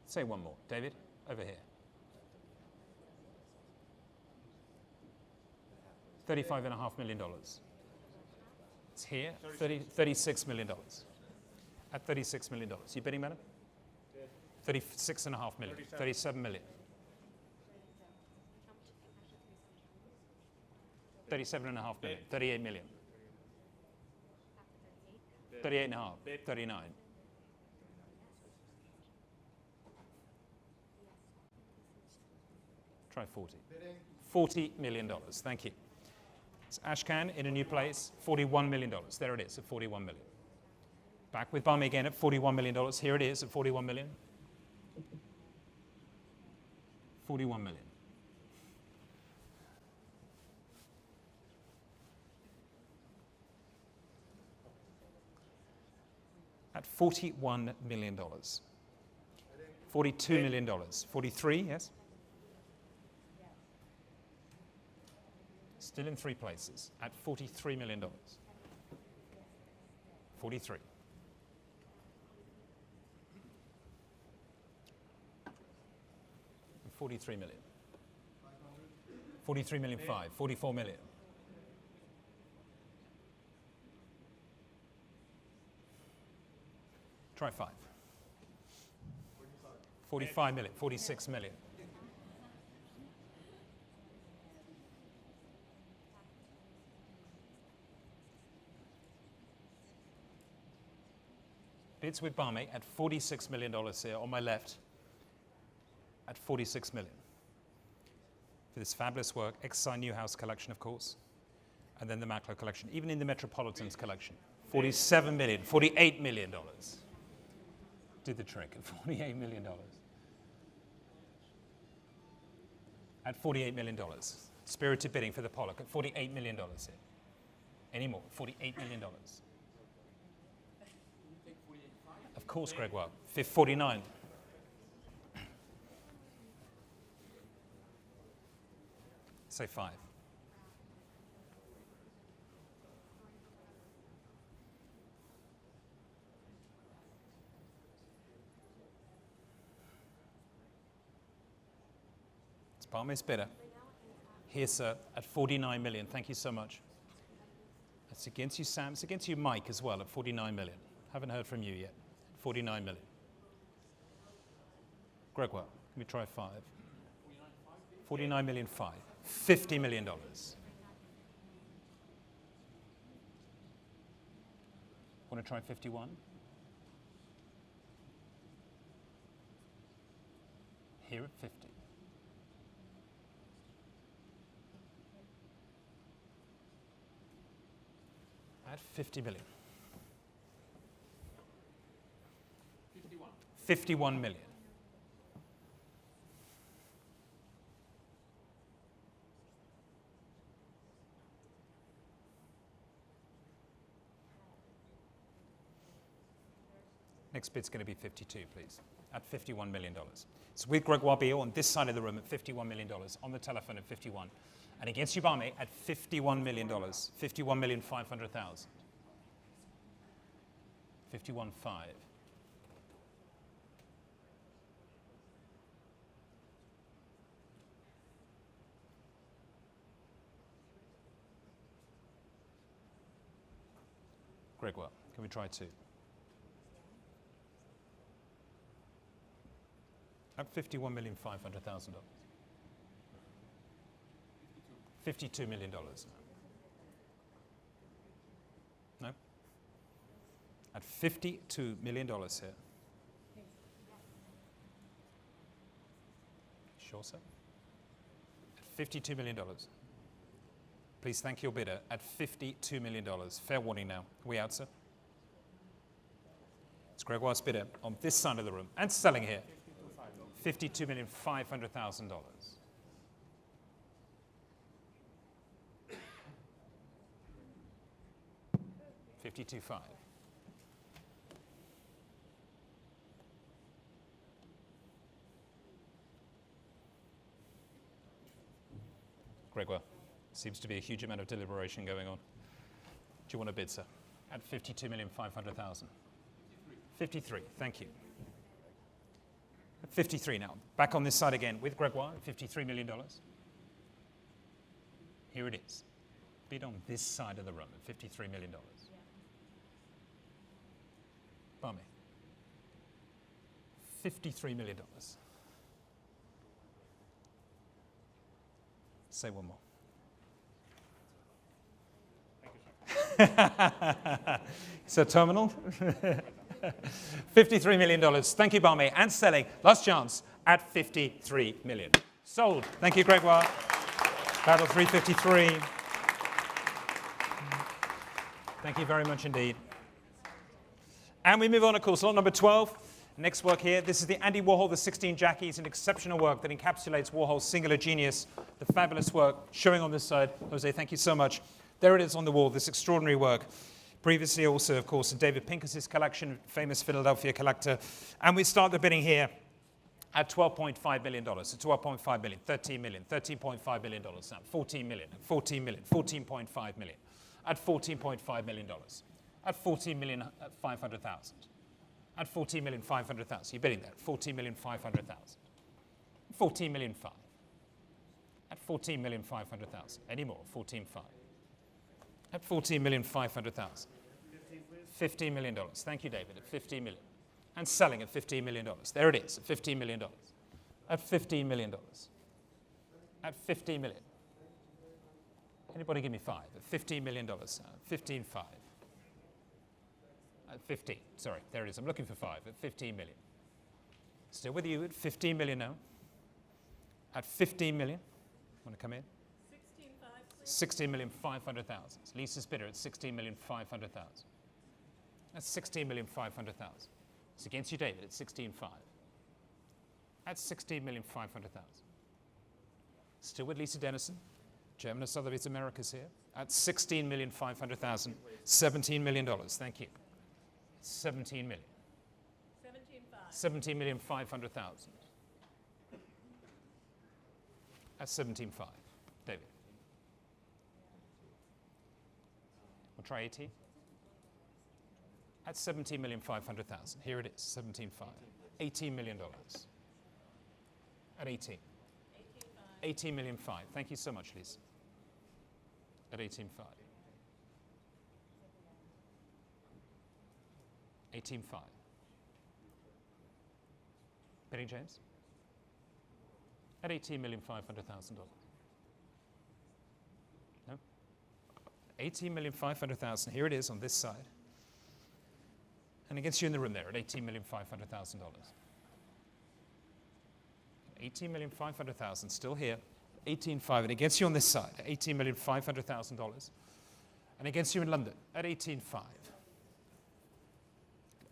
Say one more. David, over here. $35.5 million. It's here, $36 million. At $36 million. You bidding, madam? $36.5 million. $37 million. 37.5 million. 38 million. 38.5. 39. Try 40. $40 million. Thank you. It's Ashcan in a new place. $41 million. There it is at 41 million. Back with Barmy again at $41 million. Here it is at 41 million. 41 million. At $41 million. $42 million. 43, yes? Still in 3 places at $43 million. 43. And 43 million. 43 million 5. 44 million. Try 5. 45 million. 46 million. Bids with Barmy at $46 million here on my left, at $46 million. For this fabulous work, Exercise Newhouse collection, of course, and then the Macklowe collection, even in the Metropolitans collection. $47 million, $48 million. Did the trick at $48 million. At $48 million. Spirited bidding for the Pollock at $48 million here. Any more? $48 million. Of course, Gregoire. 49. Say 5. It's Barmy's bidder. Here, sir, at 49 million. Thank you so much. That's against you, Sam. It's against you, Mike, as well, at 49 million. Haven't heard from you yet. 49 million. Gregoire, let me try 5. 49 million 5. $50 million. Want to try 51? Here at 50. At 50 million. 51 million. Next bid's going to be 52, please, at $51 million. So with Gregoire Biot on this side of the room at $51 million, on the telephone at 51, and against you, Barmy, at $51 million, $51,500,000. 51.5. Gregoire, can we try 2? At $51,500,000. $52 million. No? At $52 million here. Sure, sir? At $52 million. Please thank your bidder at $52 million. Fair warning now. We out, sir? It's Gregoire's bidder on this side of the room and selling here. $52,500,000. 52.5. Gregoire, seems to be a huge amount of deliberation going on. Do you want to bid, sir? At $52,500,000. 53, thank you. At 53 now. Back on this side again with Gregoire at $53 million. Here it is. Bid on this side of the room at $53 million. Barmy. $53 million. Say one more. So terminal. $53 million. Thank you, Barmy. And selling. Last chance at $53 million. Sold. Thank you, Gregoire. Battle 353. Thank you very much indeed. And we move on, of course, lot number 12. Next work here. This is the Andy Warhol, the 16 Jackies, an exceptional work that encapsulates Warhol's singular genius. The fabulous work showing on this side. Jose, thank you so much. There it is on the wall, this extraordinary work. Previously also, of course, in David Pincus's collection, famous Philadelphia collector. And we start the bidding here at $12.5 million. So $12.5 million, $13 million, $13.5 million now, $14 million, $14 million, $14.5 million, at $14.5 million, at $14,500,000, at $14,500,000. You're bidding there, $14,500,000, $14,500,000, at $14,500,000. Any more? $14,500,000. At $14,500,000. $15 million. Thank you, David. At $15 million. And selling at $15 million. There it is, at $15 million. At $15 million. At $15 million. Anybody give me 5? At $15 million. 15.5. At 15. Sorry, there it is. I'm looking for 5. At 15 million. Still with you at 15 million now. At 15 million. Want to come in? 16,500,000. Lisa's bidder at 16,500,000. That's 16,500,000. It's against you, David, at 16.5. That's 16,500,000. Still with Lisa Dennison, Chairman of Sotheby's Americas here, at 16,500,000. $17 million. Thank you. 17 million. 17,500,000. That's 17.5. David. We'll try 18. That's 17,500,000. Here it is, 17.5. $18 million. At 18. 18 million 5. Thank you so much, Lisa. At 18.5. 18.5. Bidding, James? At $18,500,000. No? 18,500,000. Here it is on this side. And against you in the room there at $18,500,000. 18,500,000 still here. 18.5. And against you on this side at $18,500,000. And against you in London at 18.5.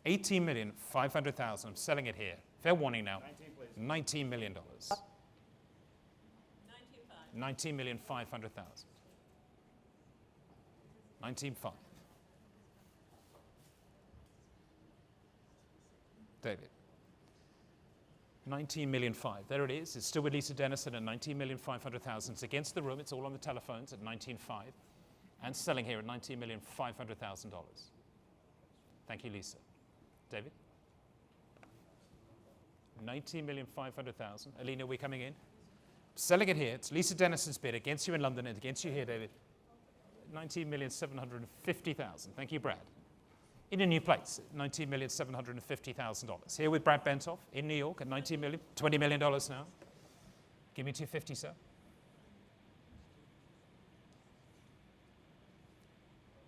18,500,000. I'm selling it here. Fair warning now. $19 million. 19,500,000. 19.5. David. 19,500,000. There it is. It's still with Lisa Dennison at 19,500,000. It's against the room. It's all on the telephones at 19.5. And selling here at $19,500,000. Thank you, Lisa. David? 19,500,000. Alina, are we coming in? Selling it here. It's Lisa Dennison's bid against you in London and against you here, David. 19,750,000. Thank you, Brad. In a new place, $19,750,000. Here with Brad Bentoff in New York at $19 million, $20 million now. Give me 250, sir.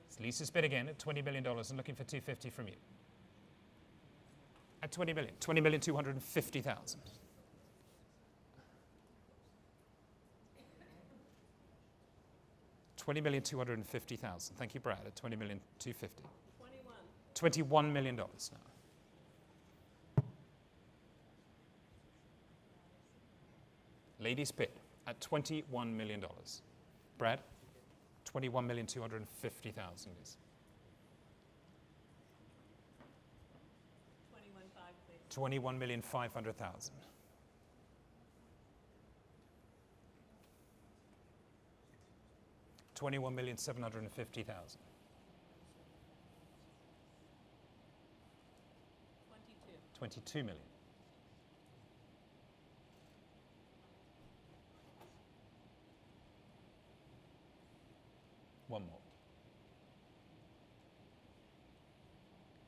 It's Lisa's bid again at $20 million and looking for 250 from you. At 20 million, 20,250,000. $20,250,000. Thank you, Brad. At 20,250,000. 21 million now. Ladies bid at $21 million. Brad, 21,250,000 is. 21,500,000. 21,750,000. 22 million. One more.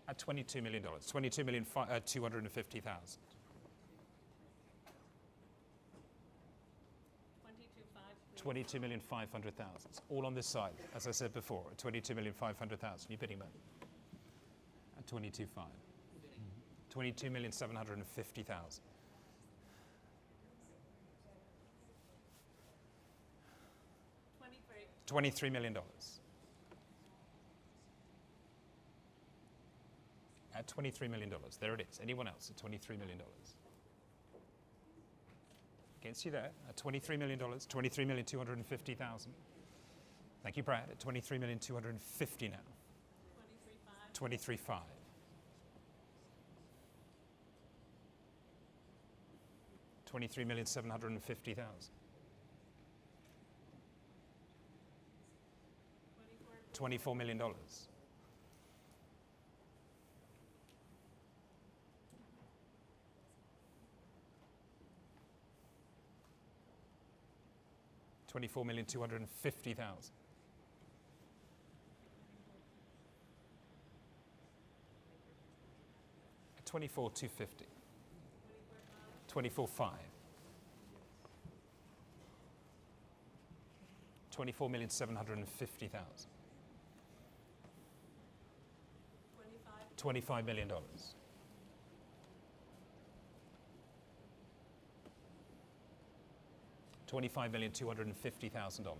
At $22 million. 22,250,000. 22.5. 22,500,000. All on this side, as I said before, at 22,500,000. You're bidding, man. At 22.5. 22,750,000. 23 million dollars. At $23 million. There it is. Anyone else at $23 million? Against you there at $23 million, $23,250,000. Thank you, Brad. At $23,250,000 now. 23.5. 23,750,000. 24 million dollars. 24,250,000. 24,250. 24.5. 24,750,000. $25 million. $25,250,000 now.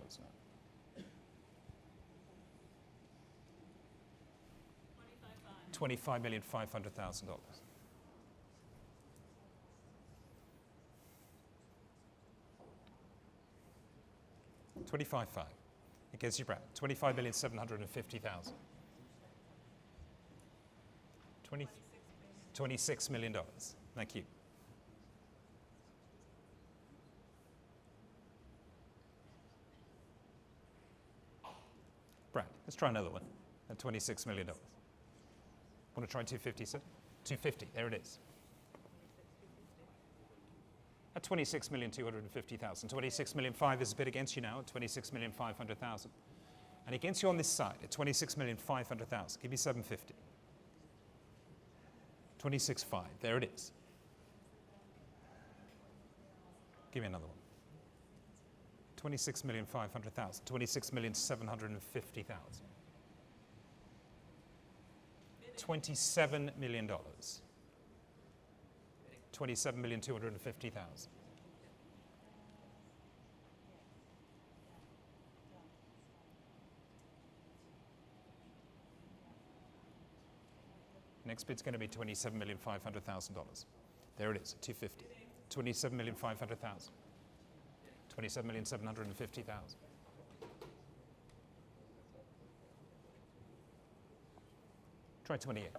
25,500,000 dollars. $25.5. It gives you Brad. 25,750,000. $26 million. Thank you. Brad, let's try another one at $26 million. Want to try 250, sir? 250, there it is. At 26,250,000. 26,500,000 is a bid against you now at 26,500,000. And against you on this side at 26,500,000. Give me 750. 26.5, there it is. Give me another one. 26,500,000. 26,750,000. $27 million. 27,250,000. Next bid's going to be $27,500,000. There it is, at 250. 27,500,000. 27,750,000. Try 28.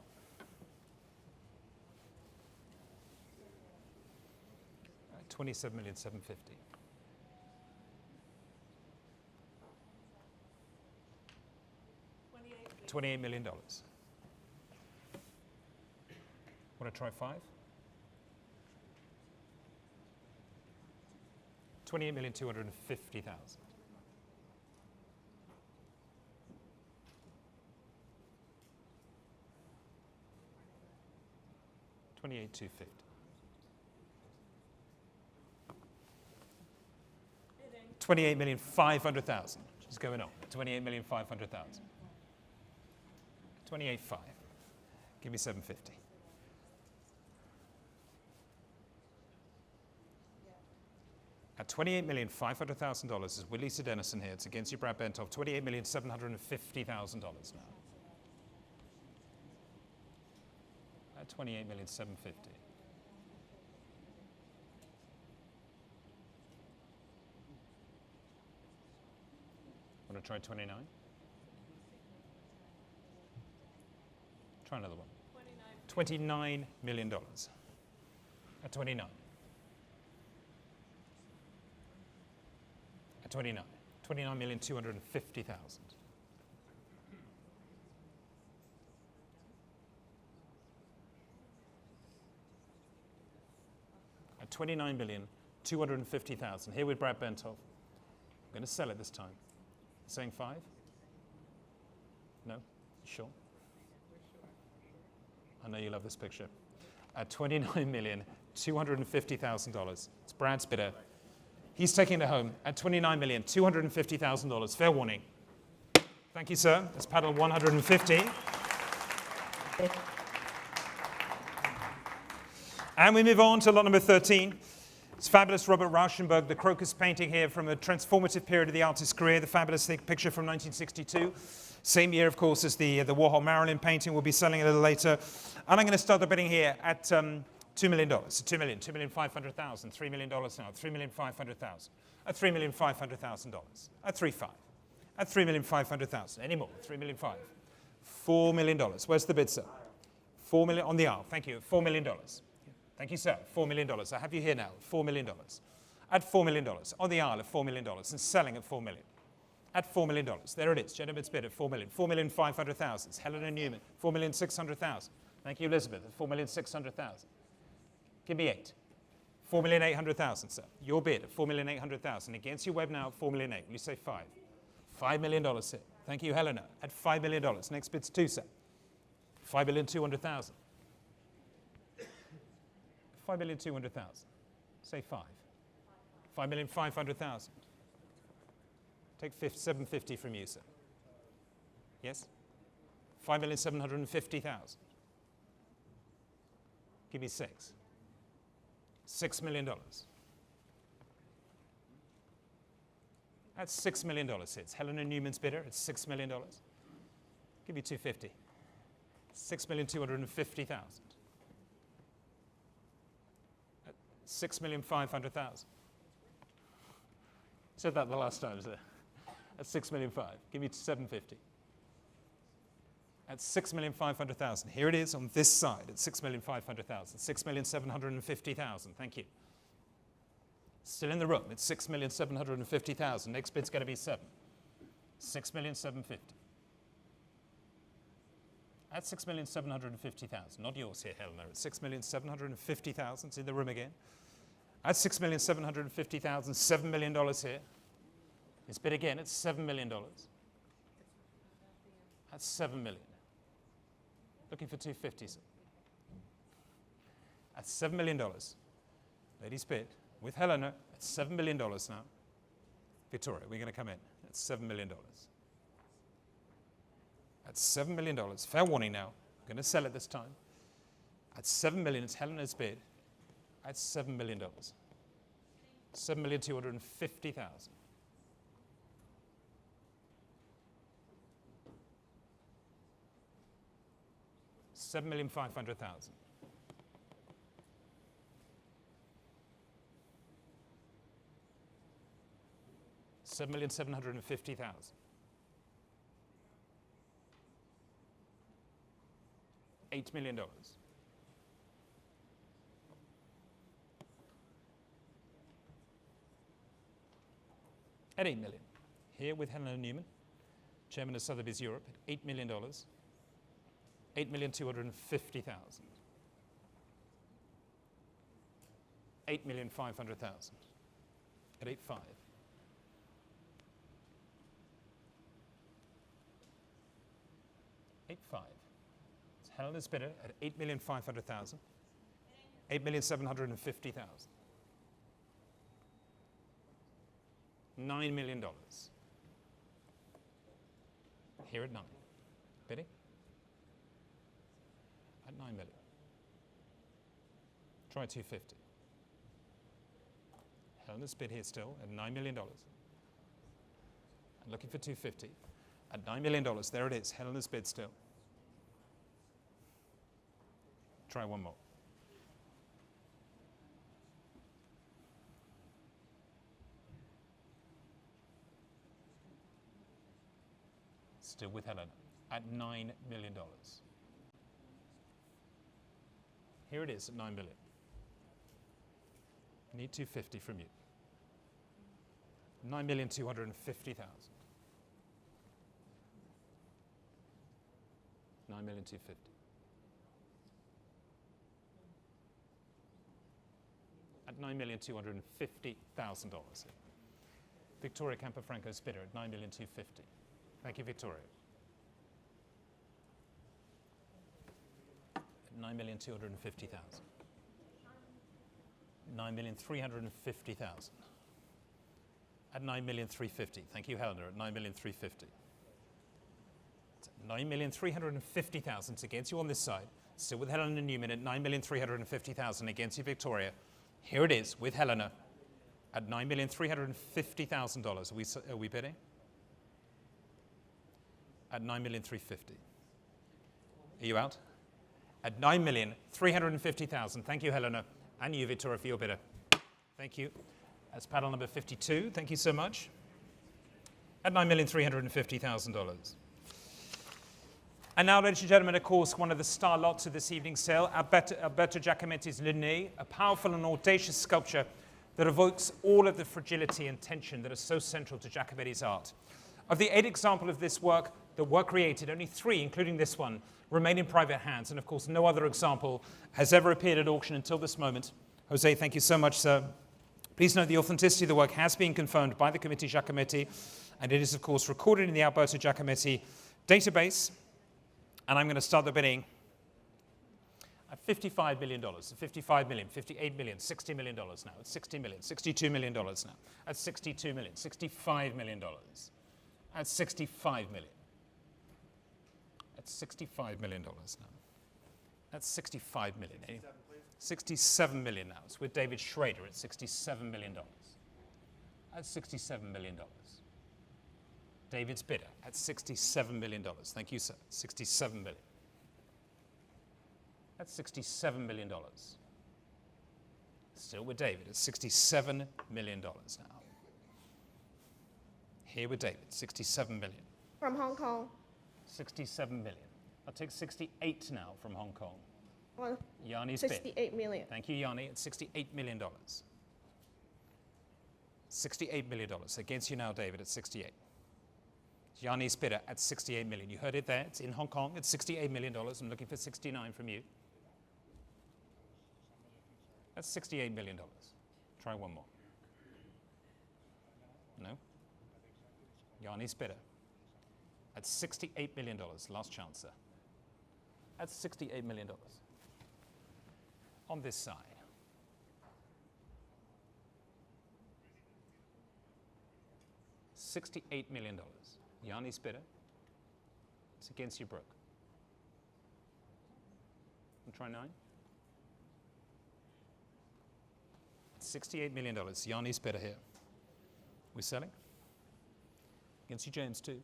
$27,750,000. $28 million. Want to try 5? 28,250,000. 28,250. 28,500,000. She's going on. 28,500,000. 28.5. Give me 750. At $28,500,000 is Lisa Dennison here. It's against you, Brad Bentoff. $28,750,000 now. At $28,750,000. Want to try 29? Try another one. $29 million. At 29. At 29. 29,250,000. At 29,250,000. Here with Brad Bentoff. I'm going to sell it this time. Saying 5? No? Sure? I know you love this picture. At $29,250,000. It's Brad's bidder. He's taking it home at $29,250,000. Fair warning. Thank you, sir. That's paddle 150. And we move on to lot number 13. It's fabulous Robert Rauschenberg, the crocus painting here from a transformative period of the artist's career, the fabulous picture from 1962. Same year, of course, as the Warhol Marilyn painting. We'll be selling a little later. And I'm going to start the bidding here at $2 million. $2,500,000. $3 million now. $3,500,000. At $3,500,000. At $3.5. At $3,500,000. Any more? $3,500,000. $4 million. Where's the bid, sir? $4 million on the aisle. Thank you. $4 million. Thank you, sir. $4 million. I have you here now. $4 million. At $4 million. On the aisle at $4 million. And selling at $4 million. At $4 million. There it is. Gentleman's bid at $4 million. $4,500,000. It's Helena Newman. $4,600,000. Thank you, Elizabeth. At $4,600,000. Give me 8. $4,800,000, sir. Your bid at $4,800,000. Against your web now at $4,800,000. Will you say 5? $5 million, sir. Thank you, Helena. At $5 million. Next bid's 2, sir. $5,200,000. $5,200,000. Say 5. $5,500,000. Take 750 from you, sir. Yes? $5,750,000. Give me 6. $6 million. That's $6 million. It's Helena Newman's bidder. It's $6 million. Give you 250. $6,250,000. $6,500,000. Said that the last time, sir. That's $6,500,000. Give me 750. At $6,500,000. Here it is on this side at $6,500,000. $6,750,000. Thank you. Still in the room. It's $6,750,000. Next bid's going to be 7. $6,750,000. At $6,750,000. Not yours here, Helena. It's $6,750,000. It's in the room again. At $6,750,000. $7 million here. It's bid again. It's $7 million. That's $7 million. Looking for 250, sir. That's $7 million. Ladies bid with Helena. It's $7 million now. Victoria, we're going to come in. That's $7 million. That's $7 million. Fair warning now. I'm going to sell it this time. At $7 million, it's Helena's bid. That's $7 million. $7,250,000. $7,500,000. $7,750,000. $8 million. At $8 million. Here with Helena Newman, Chairman of Sotheby's Europe, at $8 million. $8,250,000. $8,500,000. At 8.5. $8.5. It's Helena's bidder at $8,500,000. $8,750,000. $9 million. Here at 9. Bidding? At 9 million. Try 250. Helena's bid here still at $9 million. I'm looking for 250. At $9 million, there it is. Helena's bid still. Try one more. Still with Helena at $9 million. Here it is at $9 million. Need 250 from you. 9,250,000. 9,250,000. At $9,250,000. Victoria Campofranco's bidder at $9,250,000. Thank you, Victoria. At $9,250,000. $9,350,000. At 9,350,000. Thank you, Helena, at 9,350,000. 9,350,000 against you on this side. Still with Helena Newman at 9,350,000 against you, Victoria. Here it is with Helena at $9,350,000. Are we bidding? At 9,350,000. Are you out? At 9,350,000. Thank you, Helena. And you, Victoria, for your bidder. Thank you. That's paddle number 52. Thank you so much. At $9,350,000. And now, ladies and gentlemen, of course, one of the star lots of this evening's sale, Alberto Giacometti's Le Nez, a powerful and audacious sculpture that evokes all of the fragility and tension that are so central to Giacometti's art. Of the 8 examples of this work that were created, only 3, including this one, remain in private hands. And of course, no other example has ever appeared at auction until this moment. Jose, thank you so much, sir. Please note the authenticity of the work has been confirmed by the Committee Giacometti, and it is, of course, recorded in the Alberto Giacometti database. And I'm going to start the bidding at $55 million, $55 million, $58 million, $60 million now. It's $60 million, $62 million now. At $62 million, $65 million. At $65 million. At $65 million now. That's $65 million. $67 million now. It's with David Schrader at $67 million. At $67 million. David's bidder at $67 million. Thank you, sir. $67 million. That's $67 million. Still with David at $67 million now. Here with David, $67 million. From Hong Kong. 67 million. I'll take 68 now from Hong Kong. Well, Yanni's bid. 68 million. Thank you, Yanni. It's $68 million. $68 million. Against you now, David, at 68. Yanni's bidder at 68 million. You heard it there. It's in Hong Kong. It's $68 million. I'm looking for 69 from you. That's $68 million. Try one more. No? Yanni's bidder at $68 million. Last chance, sir. That's $68 million. On this side. $68 million. Yanni's bidder. It's against you, Brooke. And try 9. $68 million. Yanni's bidder here. We're selling. Against you, James, too.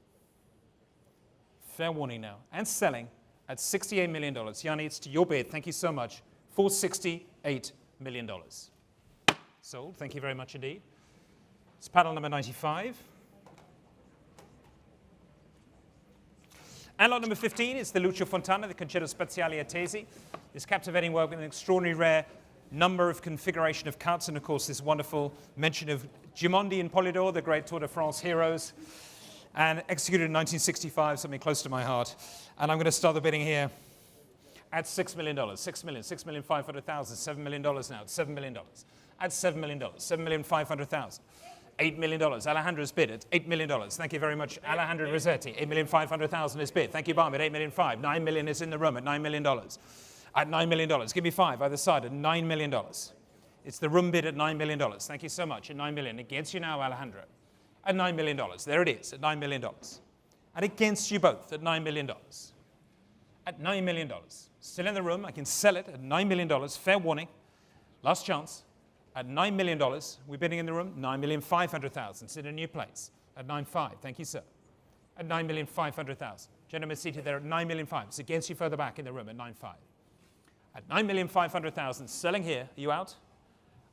Fair warning now. And selling at $68 million. Yanni, it's to your bid. Thank you so much. For $68 million. Sold. Thank you very much indeed. It's paddle number 95. And lot number 15 is the Lucio Fontana, the Concerto Speziale Attesi. This captivating work with an extraordinary rare number of configuration of cuts, and of course this wonderful mention of Gimondi and Polydor, the great Tour de France heroes, and executed in 1965, something close to my heart. And I'm going to start the bidding here at $6 million, $6,500,000, $7 million now, $7 million. At $7 million, $7,500,000. $8 million. Alejandro's bid at $8 million. Thank you very much, Alejandro Rossetti. $8,500,000 is bid. Thank you, Barb, at $8,500,000. $9 million is in the room at $9 million. At $9 million. Give me 5 either side at $9 million. It's the room bid at $9 million. Thank you so much. At $9 million. Against you now, Alejandro. At $9 million. There it is, at $9 million. And against you both at $9 million. At $9 million. Still in the room. I can sell it at $9 million. Fair warning. Last chance. At $9 million, we're bidding in the room, $9,500,000. It's in a new place at 9.5. Thank you, sir. At $9,500,000. Gentlemen seated there at $9,500,000. It's against you further back in the room at 9.5. At $9,500,000, selling here. Are you out?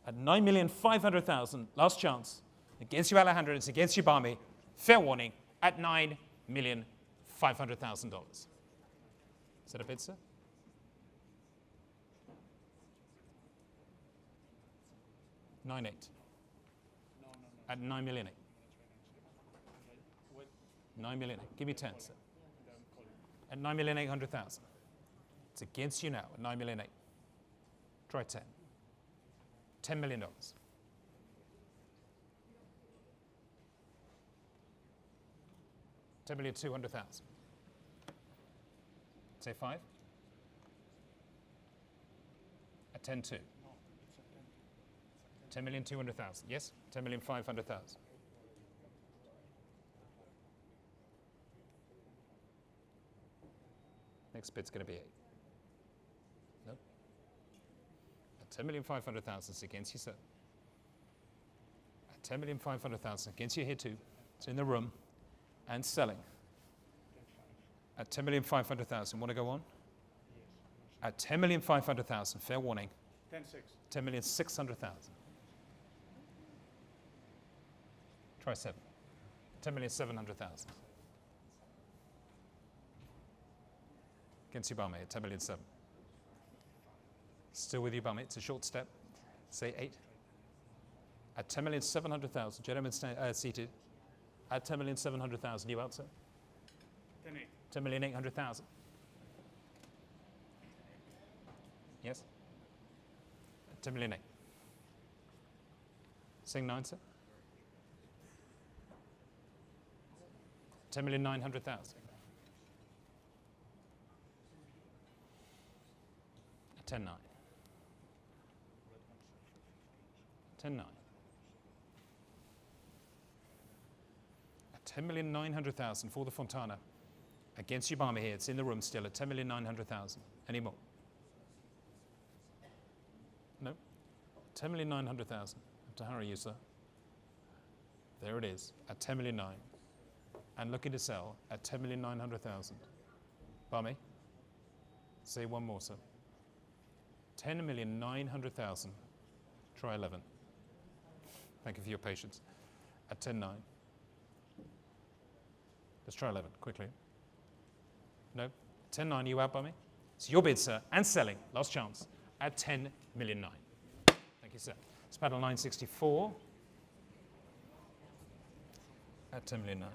At $9,500,000, last chance. Against you, Alejandro. It's against you, Barmy. Fair warning. At $9,500,000. Is that a bid, sir? $9,800,000. At $9,800,000. $9,800,000. Give me 10, sir. At $9,800,000. It's against you now at $9,800,000. Try 10. $10 million. $10,200,000. Say 5. At 10.2. $10,200,000. Yes? $10,500,000. Next bid's going to be 8. No. At 10,500,000, it's against you, sir. At 10,500,000, against you here too. It's in the room and selling. At 10,500,000, want to go on? At 10,500,000, fair warning. 10,600,000. Try 7. 10,700,000. Against you, Barmy, at 10,700,000. Still with you, Barmy. It's a short step. Say 8. At 10,700,000, gentlemen seated. At 10,700,000, you out, sir? 10,800,000. Yes? 10,800,000. Saying 9, sir? 10,900,000. At 10,900,000. 10,900,000. At 10,900,000 for the Fontana. Against you, Barmy here. It's in the room still at 10,900,000. Any more? No? 10,900,000. Have to hurry you, sir. There it is at 10,900,000. And looking to sell at 10,900,000. Barmy? Say one more, sir. 10,900,000. Try 11. Thank you for your patience. At 10,900,000. Let's try 11 quickly. No? 10,900,000, you out, Barmy? It's your bid, sir, and selling. Last chance at 10,900,000. Thank you, sir. It's paddle 964 at 10,900,000.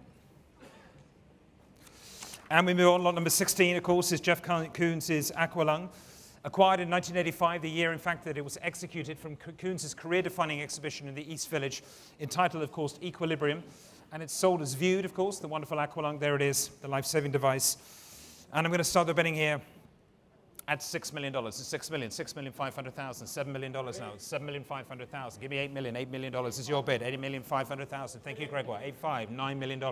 And we move on. Lot number 16, of course, is Jeff Koons' Aqualung. Acquired in 1985, the year, in fact, that it was executed from Koons' career-defining exhibition in the East Village, entitled, of course, Equilibrium. And it's sold as viewed, of course, the wonderful Aqualung. There it is, the life-saving device. And I'm going to start the bidding here at $6 million. It's 6 million, 6,500,000, $7 million now, 7,500,000. Give me $8 million. $8 million is your bid. 80,500,000. Thank you, Gregoire. 8.5, $9 million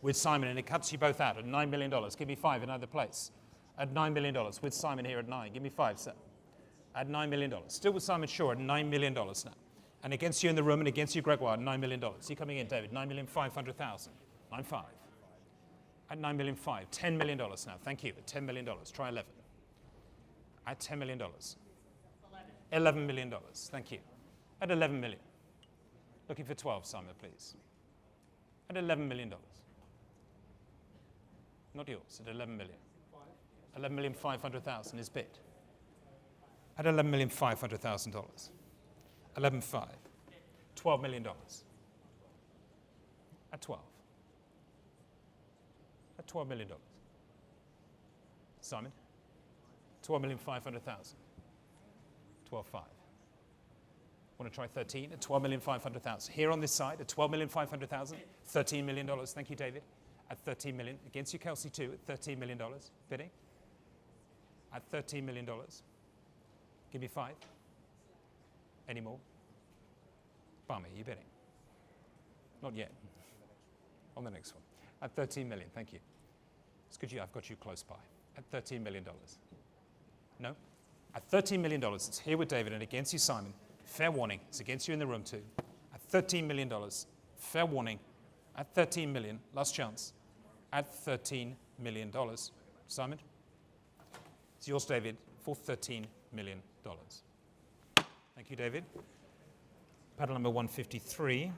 with Simon, and it cuts you both out at $9 million. Give me 5 in either place. At $9 million with Simon here at 9. Give me 5, sir. At $9 million. Still with Simon Shaw at $9 million now. And against you in the room and against you, Gregoire, at $9 million. You coming in, David? 9,500,000. 9.5. At 9,500,000. $10 million now. Thank you. At $10 million. Try 11. At $10 million. $11 million. Thank you. At $11 million. Looking for 12, Simon, please. At $11 million. Not yours. At $11 million. 11,500,000 is bid. At $11,500,000. 11.5. $12 million. At 12. At $12 million. Simon? 12,500,000. 12.5. Want to try 13 at 12,500,000. Here on this side at 12,500,000. $13 million. Thank you, David. At 13 million. Against you, Kelsey, too, at $13 million. Bidding. At $13 million. Give me 5. Any more? Barmy, you bidding? Not yet. On the next one. At 13 million, thank you. It's good I've got you close by. At $13 million. No? At $13 million, it's here with David and against you, Simon. Fair warning, it's against you in the room too. At $13 million, fair warning. At 13 million, last chance. At $13 million. Simon? It's yours, David, for $13 million. Thank you, David. Paddle number 153.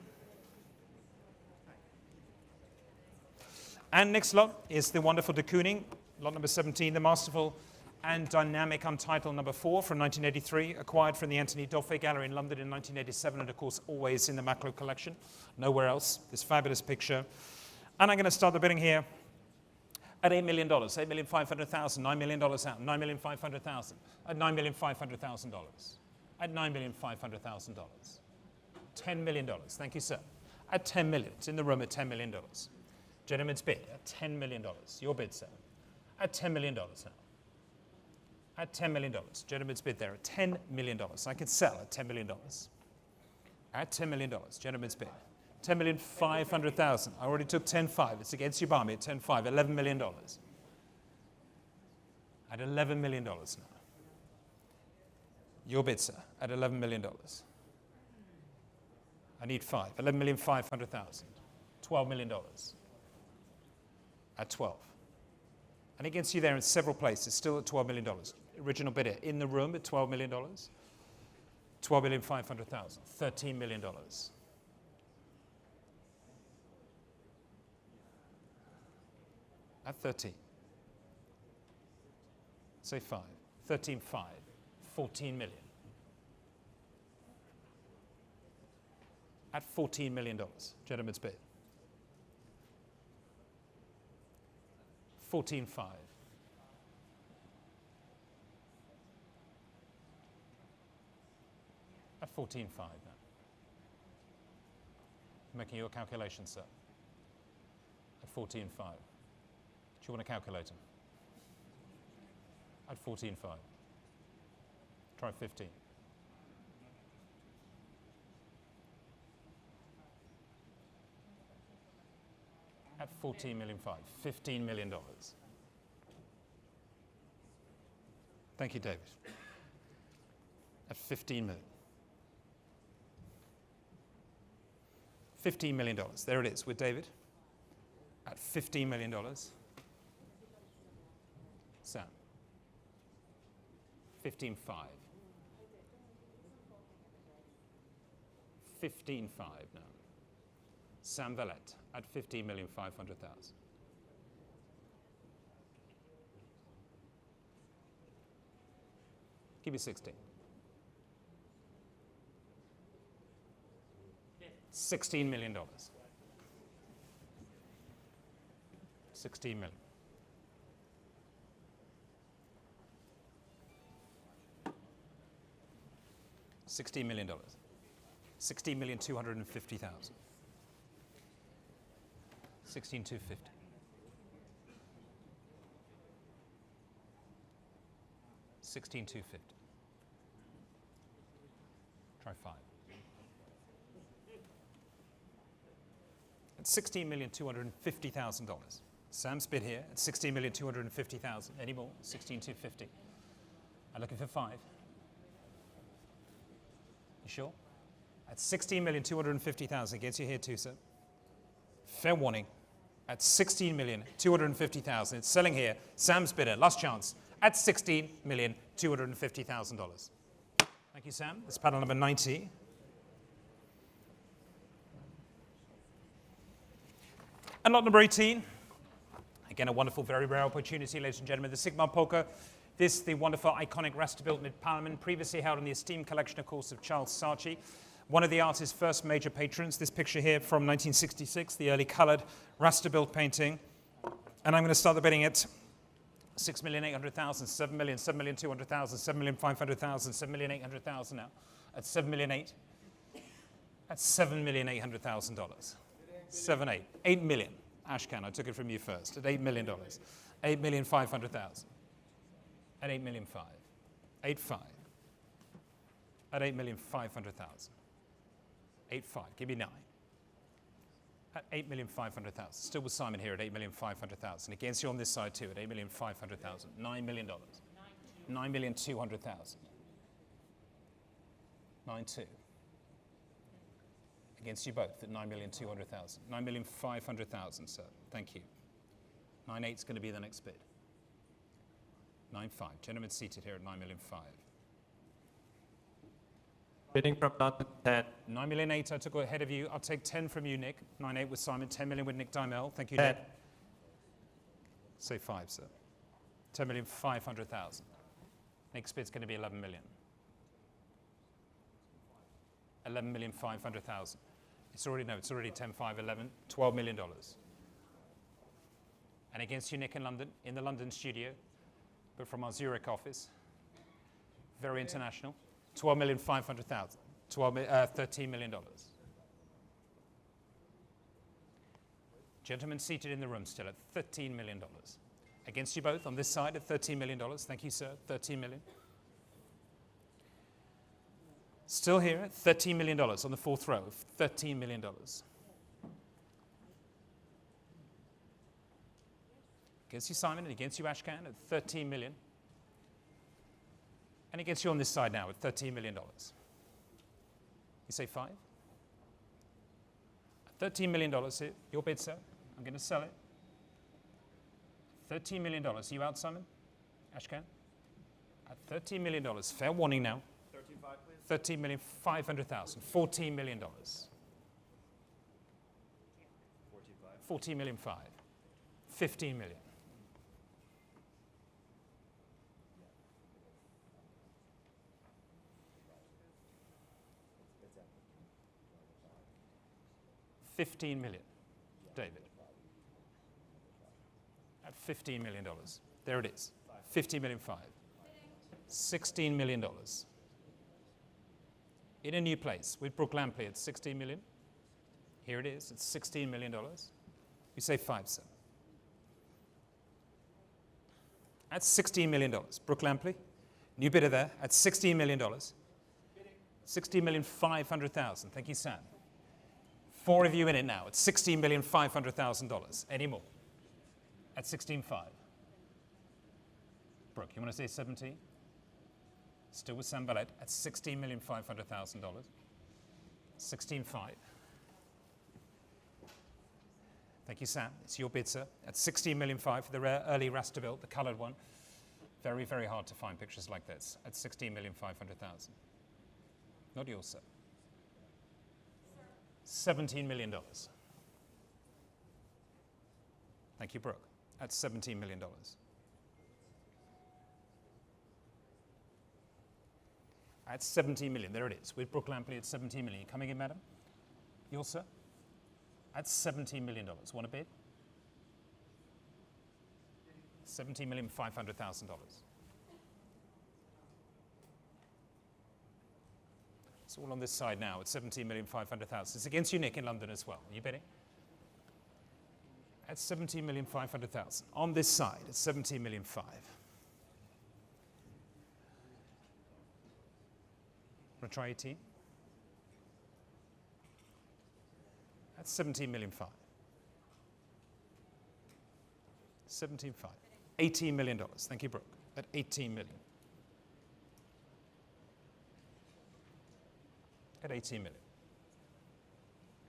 And next lot is the wonderful de Kooning, lot number 17, the masterful and dynamic Untitled number 4 from 1983, acquired from the Anthony Dauphin Gallery in London in 1987, and of course always in the Macklowe Collection, nowhere else, this fabulous picture. And I'm going to start the bidding here at $8 million, $8,500,000, $9 million out, $9,500,000, at $9,500,000, at $9,500,000. $10 million, thank you, sir. At $10 million, it's in the room at $10 million. Gentleman's bid at $10 million. Your bid, sir. At $10 million now. At $10 million. Gentleman's bid there at $10 million. I can sell at $10 million. At $10 million. Gentleman's bid. $10,500,000. I already took 10.5. It's against you, Barmy, at 10.5. $11 million. At $11 million now. Your bid, sir, at $11 million. I need 5. $11,500,000. $12 million. At 12. And against you there in several places, still at $12 million. Original bidder in the room at $12 million. $12,500,000. $13 million. At 13. Say 5. 13.5. 14 million. At $14 million. Gentleman's bid. 14.5. At 14.5 now. Making your calculation, sir. At 14.5. Do you want a calculator? At 14.5. Try 15. At 14 million five, $15 million. Thank you, David. At 15 million. $15 million. There it is with David. At $15 million. Sam. 15.5. 15.5 now. Sam Valette at 15,500,000. Give me 16. $16 million. 16 million. $16 million. 16,250,000. 16,250. $16,250. Try 5. At $16,250,000. Sam's bid here at $16,250,000. Any more? 16,250. I'm looking for 5. You sure? At $16,250,000 against you here too, sir. Fair warning. At $16,250,000. It's selling here. Sam's bidder. Last chance. At $16,250,000. Thank you, Sam. This is panel number 90. And lot number 18. Again, a wonderful, very rare opportunity, ladies and gentlemen. The Sigmar Polke. This, the wonderful, iconic Raster-built mid-Parliament, previously held in the esteemed collection, of course, of Charles Saatchi, one of the artist's first major patrons. This picture here from 1966, the early colored Raster-built painting. And I'm going to start the bidding at 6,800,000, 7 million, 7,200,000, 7,500,000, 7,800,000 now. At 7,800,000. At $7,800,000. 7.8. 8 million. Ashcan, I took it from you first. At $8 million. 8,500,000. At 8,500,000. 8.5. At 8,500,000. 8.5. Give me 9. At 8,500,000. Still with Simon here at 8,500,000. Against you on this side too at 8,500,000. $9 million. 9,200,000. 9.2. Against you both at 9,200,000. 9,500,000, sir. Thank you. 9.8 is going to be the next bid. 9.5. Gentlemen seated here at 9,500,000. Bidding from London, 10. 9,800,000 I took ahead of you. I'll take 10 from you, Nick. 9.8 with Simon. 10 million with Nick Dymel. Thank you, 10. Nick. Say 5, sir. 10,500,000. Next bid's going to be 11 million. 11,500,000. It's already 10, 5, 11, $12 million. And against you, Nick, in London, in the London studio, but from our Zurich office, very international, 12,500,000, $13 million. Gentlemen seated in the room still at $13 million. Against you both on this side at $13 million. Thank you, sir. 13 million. Still here at $13 million on the fourth row. $13 million. Against you, Simon, and against you, Ashcan, at 13 million. And it gets you on this side now at $13 million. You say 5? $13 million here. Your bid, sir. I'm going to sell it. $13 million. Are you out, Simon? Ashkan? At $13 million. Fair warning now. 13,500,000. $14 million. 14 million 5. 15 million. $15 million, David. At $15 million. There it is. 15 million 5. $16 million. In a new place with Brooke Lampley at 16 million. Here it is. It's $16 million. You say 5, sir. That's $16 million. Brooke Lampley, new bidder there at $16 million. $16,500,000. Thank you, Sam. 4 of you in it now at $16,500,000. Any more? At 16.5. Brooke, you want to say 17? Still with Sam Ballett at $16,500,000. 16.5. Thank you, Sam. It's your bid, sir. At $16,500,000 for the rare early Rasterbilt, the coloured one. Very, very hard to find pictures like this at $16,500,000. Not yours, sir. $17 million. Thank you, Brooke. At $17 million. At 17 million, there it is, with Brooke Lampley at 17 million. You coming in, madam? Yours, sir? At $17 million. Want a bid? $17,500,000. It's all on this side now at $17,500,000. It's against you, Nick, in London as well. Are you bidding? At $17,500,000. On this side at $17,500,000. Want to try 18? That's $17,500,000. 17.5. $18 million. Thank you, Brooke. At 18 million. At 18 million.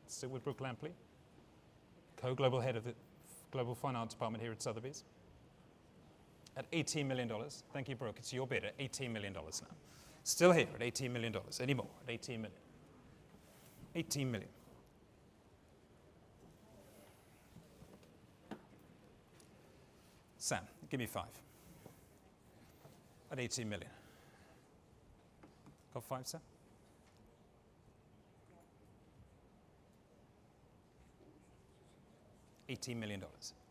Still with Brooke Lampley, co-global head of the Global Fine Art Department here at Sotheby's. At $18 million. Thank you, Brooke. It's your bid at $18 million now. Still here at $18 million. Any more? At 18 million. 18 million. Sam, give me 5. At 18 million. Got 5, sir? $18 million.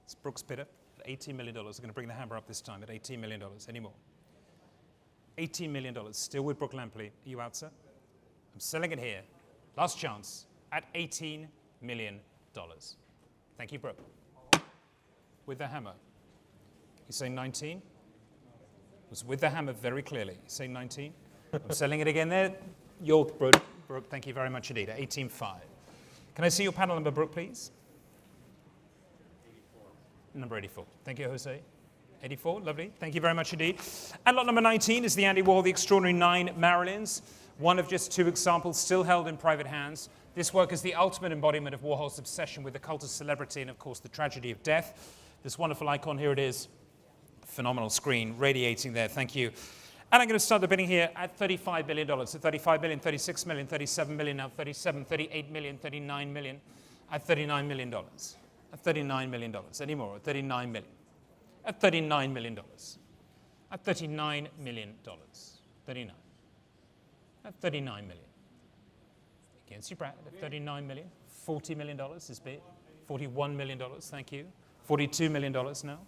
It's Brooke's bidder at $18 million. We're going to bring the hammer up this time at $18 million. Any more? $18 million. Still with Brooke Lampley. Are you out, sir? I'm selling it here. Last chance at $18 million. Thank you, Brooke. With the hammer. You say 19? It was with the hammer very clearly. You say 19? I'm selling it again there. You're Brooke. Brooke, thank you very much indeed. At 18.5. Can I see your panel number, Brooke, please? 84. Number 84. Thank you, Jose. 84, lovely. Thank you very much indeed. And lot number 19 is the Andy Warhol, the Extraordinary 9 Marilyns. One of just 2 examples, still held in private hands. This work is the ultimate embodiment of Warhol's obsession with the cult of celebrity and, of course, the tragedy of death. This wonderful icon, here it is. Phenomenal screen, radiating there. Thank you. And I'm going to start the bidding here at $35 billion. So 35 million, 36 million, 37 million, now 37, 38 million, 39 million, at $39 million. At $39 million. Any more? At $39 million. At $39 million. At $39 million. 39. At $39 million. Against you, Brad. At $39 million. $40 million is bid. $41 million. Thank you. $42 million now.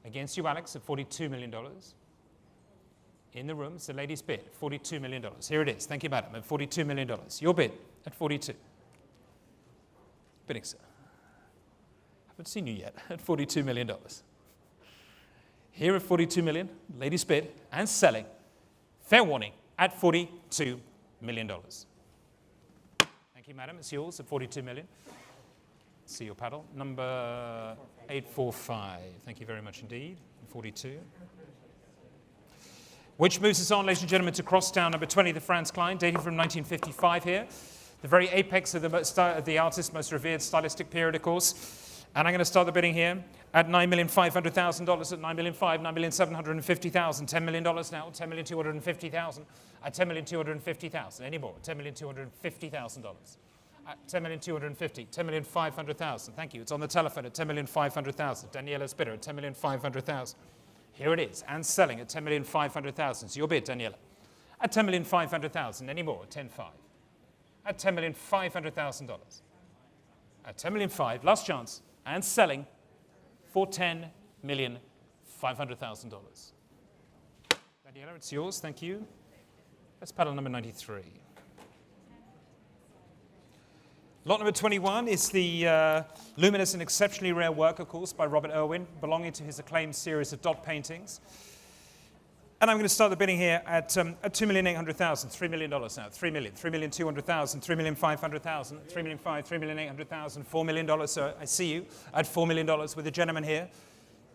Against you, Alex, at $42 million. In the room, it's the lady's bid, $42 million. Here it is. Thank you, madam, at $42 million. Your bid at 42. Bidding, sir. Haven't seen you yet at $42 million. Here at $42 million, lady's bid, and selling. Fair warning at $42 million. Thank you, madam. It's yours at $42 million. See your paddle. Number 845. Thank you very much indeed. 42. Which moves us on, ladies and gentlemen, to Crosstown number 20, the Franz Klein, dating from 1955 here. The very apex of the artist's most revered stylistic period, of course. And I'm going to start the bidding here at $9,500,000, at $9,500,000, $9,750,000, $10 million now, $10,250,000, at $10,250,000. Any more? $10,250,000. At $10,250,000, $10,500,000. Thank you. It's on the telephone at $10,500,000. Daniela's bidder at $10,500,000. Here it is, and selling at $10,500,000. So your bid, Daniela. At $10,500,000. Any more? $10,500,000. At $10,500,000. At $10,500,000, last chance, and selling for $10,500,000. Daniela, it's yours. Thank you. Let's paddle number 93. Lot number 21 is the luminous and exceptionally rare work, of course, by Robert Irwin, belonging to his acclaimed series of dot paintings. And I'm going to start the bidding here at $2,800,000, $3 million now, $3 million, $3,200,000, $3,500,000, $3,500,000, $3,800,000, $4 million, sir. I see you at $4 million with the gentleman here.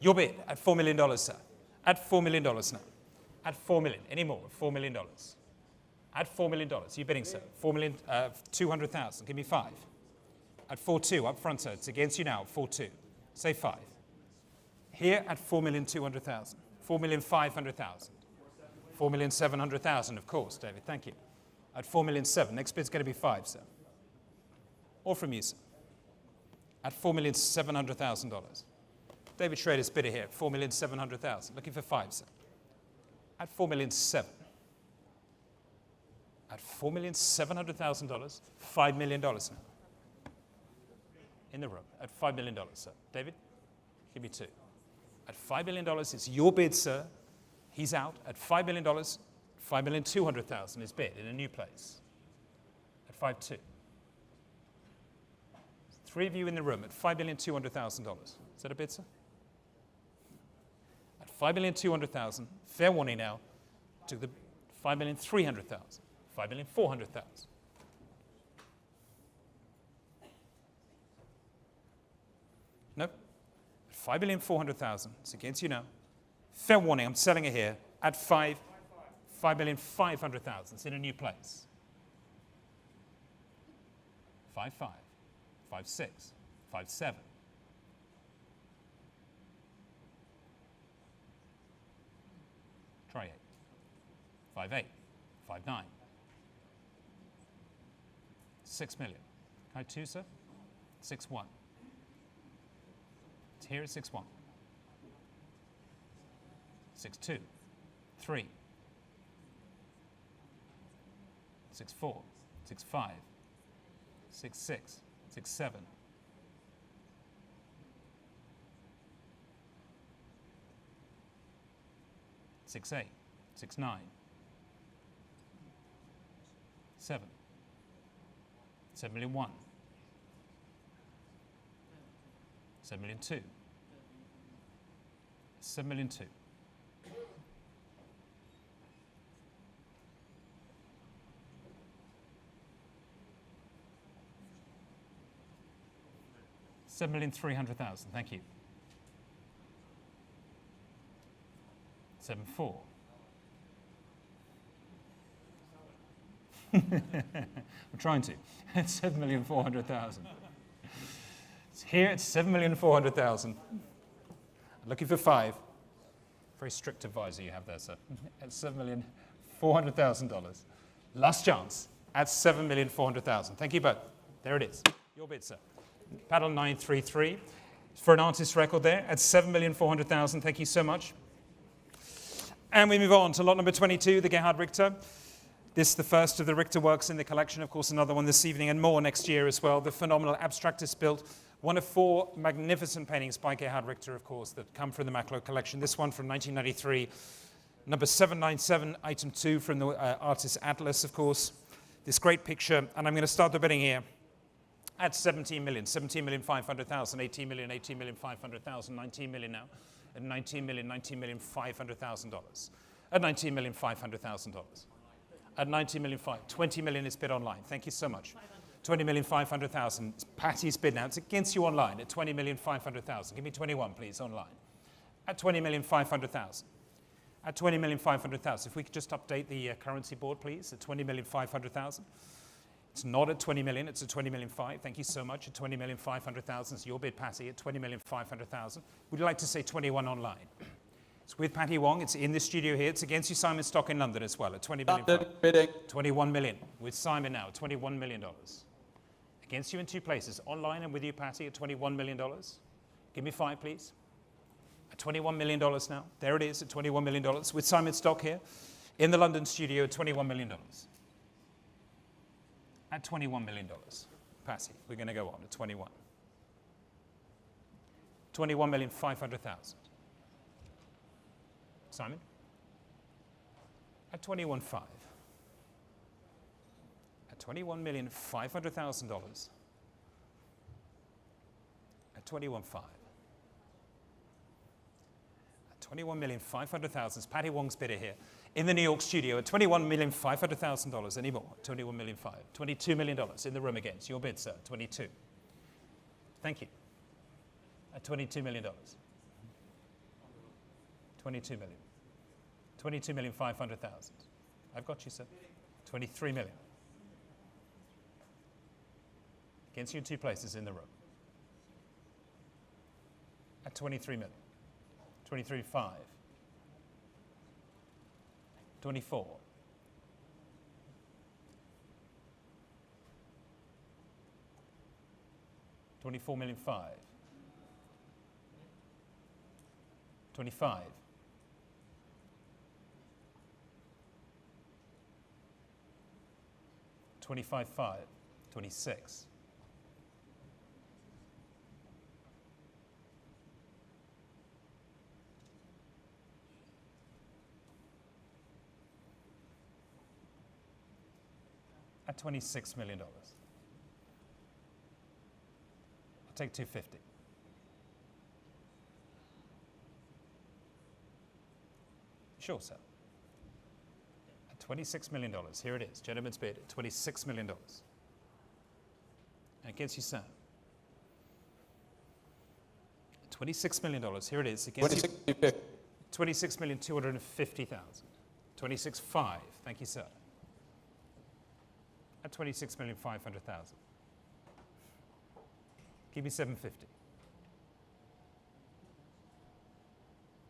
Your bid at $4 million, sir. At $4 million now. At $4 million. Any more? $4 million. At $4 million. You bidding, sir? $4,200,000. Give me 5. At 4.2 up front, sir. It's against you now. 4.2. Say 5. Here at $4,200,000. $4,500,000. $4,700,000, of course, David. Thank you. At $4,700,000. Next bid's going to be 5, sir. Or from you, sir. At $4,700,000. David Schrader's bidder here. $4,700,000. Looking for 5, sir. At $4,700,000. At $4,700,000, $5 million now. In the room, at $5 million, sir. David, give me 2. At $5 million, it's your bid, sir. He's out at $5 million, $5,200,000 is bid in a new place. At 5.2. 3 of you in the room at $5,200,000. Is that a bid, sir? At $5,200,000, fair warning now, to the $5,300,000. $5,400,000. No. $5,400,000. It's against you now. Fair warning, I'm selling it here at $5,500,000. It's in a new place. 5.5. 5.6. 5.7. Try 8. 5.8. 5.9. 6 million. Can I 2, sir? 6.1. It's here at 6.1. 6.2. 3. 6.4. 6.5. 6.6. 6.7. 6.8. 6.9. 7. 7,000,001. 7,000,002. 7,000,002. 7,300,000. Thank you. 7.4. We're trying to. It's 7,400,000. It's here at 7,400,000. Looking for 5. Very strict advisor you have there, sir. At $7,400,000. Last chance at $7,400,000. Thank you both. There it is. Your bid, sir. Paddle 933 for an artist's record there at $7,400,000. Thank you so much. And we move on to lot number 22, the Gerhard Richter. This is the first of the Richter works in the collection, of course, another one this evening and more next year as well. The phenomenal abstractist built, one of 4 magnificent paintings by Gerhard Richter, of course, that come from the Macklowe Collection. This one from 1993, number 797, item 2 from the artist's Atlas, of course. This great picture, and I'm going to start the bidding here at 17 million, 17,500,000, 18 million, 18,500,000, 19 million now, at 19 million, $19,500,000. At $19,500,000. At 19 million, 20 million is bid online. Thank you so much. 20,500,000. Patty's bid now. It's against you online at 20,500,000. Give me 21, please, online. At 20,500,000. At 20,500,000. If we could just update the currency board, please, at 20,500,000. It's not at 20 million, it's at 20,500,000. Thank you so much. At 20,500,000 is your bid, Patty, at 20,500,000. Would you like to say 21 online? It's with Patty Wong. It's in the studio here. It's against you, Simon Stock in London as well at 20 million. Bidding. 21 million with Simon now, $21 million. Against you in two places, online and with you, Patty, at $21 million. Give me 5, please. At $21 million now. There it is at $21 million with Simon Stock here in the London studio at $21 million. At $21 million. Patty, we're going to go on at 21. 21,500,000. Simon? At 21.5. At $21,500,000. At 21.5. At 21,500,000 is Patty Wong's bidder here in the New York studio at $21,500,000. Any more? 21,500,000. $22 million in the room again. It's your bid, sir. 22. Thank you. At $22 million. 22 million. 22,500,000. I've got you, sir. 23 million. Against you in two places in the room. At 23 million. 23.5. 24. 24,500,000. 25. 25.5. 26. 26 million. I'll take 250. Sure, sir. At $26 million. Here it is. Gentleman's bid at $26 million. And against you, Sam. $26 million. Here it is. Against you. 26,250,000. 26.5. Thank you, sir. At 26,500,000. Give me 750.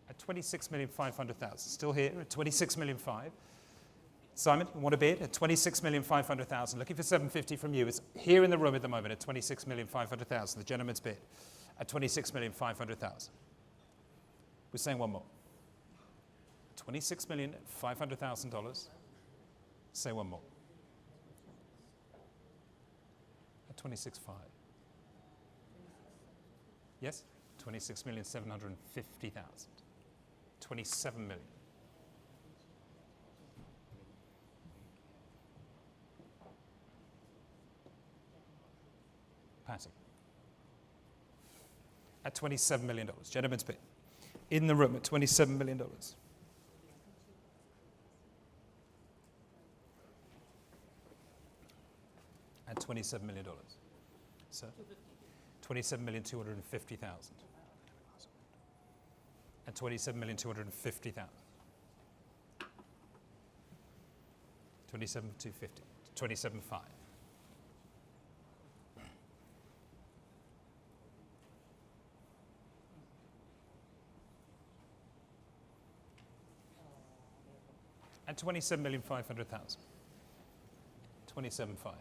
At 26,500,000. Still here at 26,500,000. Simon, you want to bid at 26,500,000. Looking for 750 from you. It's here in the room at the moment at 26,500,000. The gentleman's bid at 26,500,000. We're saying one more. $26,500,000. Say one more. At 26.5. Yes? 26,750,000. 27 million. Patty. At $27 million. Gentleman's bid. In the room at $27 million. At $27 million. Sir? 27,250,000. At 27,250,000. 27,250. 27.5. At 27,500,000. 27.5.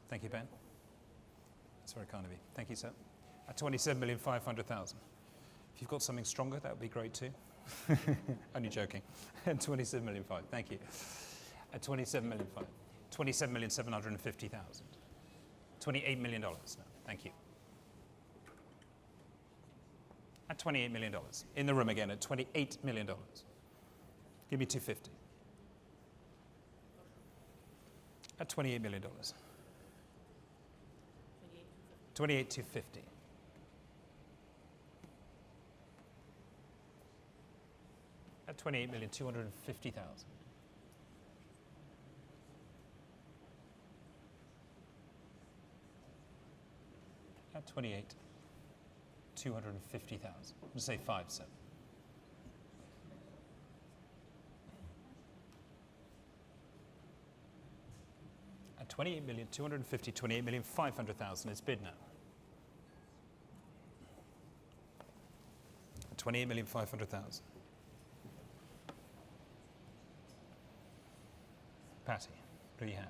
Thank you, Ben. That's very kind of you. Thank you, sir. At 27,500,000. If you've got something stronger, that would be great too. Only joking. At 27,500,000. Thank you. At 27,500,000. 27,750,000. $28 million now. Thank you. At $28 million. In the room again at $28 million. Give me 250. At $28 million. 28,250. At 28,250,000. At 28,250,000. I'm going to say 5, sir. 28,250,000, 28,500,000. It's bid now. 28,500,000. Patty, what do you have?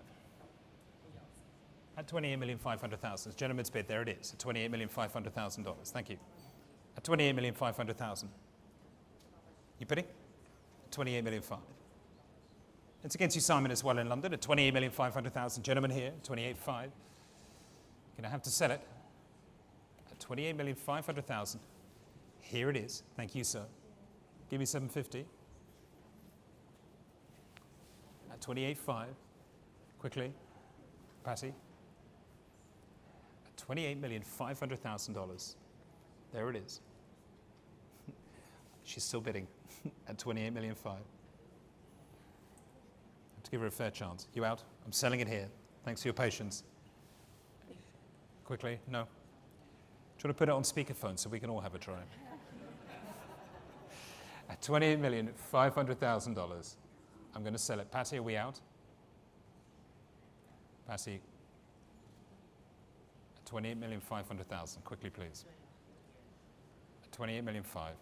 At 28,500,000, gentleman's bid, there it is, at $28,500,000. Thank you. At 28,500,000. You bidding? 28,500,000. It's against you, Simon, as well in London at 28,500,000. Gentlemen here, 28,500,000. Going to have to sell it at 28,500,000. Here it is. Thank you, sir. Give me 750. At 28,500,000. Quickly, Patty. At $28,500,000. There it is. She's still bidding at 28,500,000. To give her a fair chance. You out? I'm selling it here. Thanks for your patience. Quickly, no. Do you want to put it on speakerphone so we can all have a try? At $28,500,000, I'm going to sell it. Patty, are we out? Patty, at $28,500,000. Quickly, please. At $28,500,000.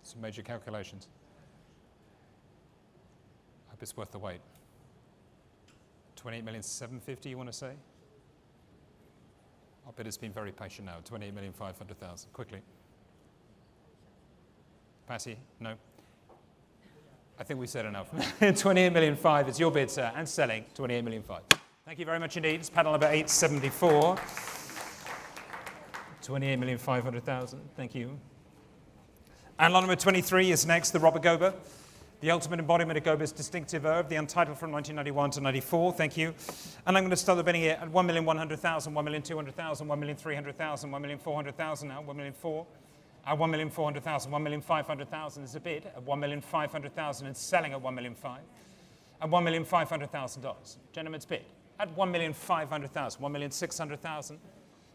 Some major calculations. I hope it's worth the wait. 28,750,000, you want to say? Our bidder's been very patient now. 28,500,000. Quickly. Patty, no. I think we said enough. 28,500,000 is your bid, sir, and selling 28,500,000. Thank you very much indeed. It's panel number 874. 28,500,000. Thank you. And lot number 23 is next, the Robert Gober. The ultimate embodiment of Gober's distinctive oeuvre, the Untitled from 1991 to 94. Thank you. And I'm going to start the bidding here at 1,100,000, 1,200,000, 1,300,000, 1,400,000 now, 1,400,000. At 1,400,000, 1,500,000 is a bid at 1,500,000 and selling at 1,500,000. At $1,500,000. Gentleman's bid at 1,500,000, 1,600,000.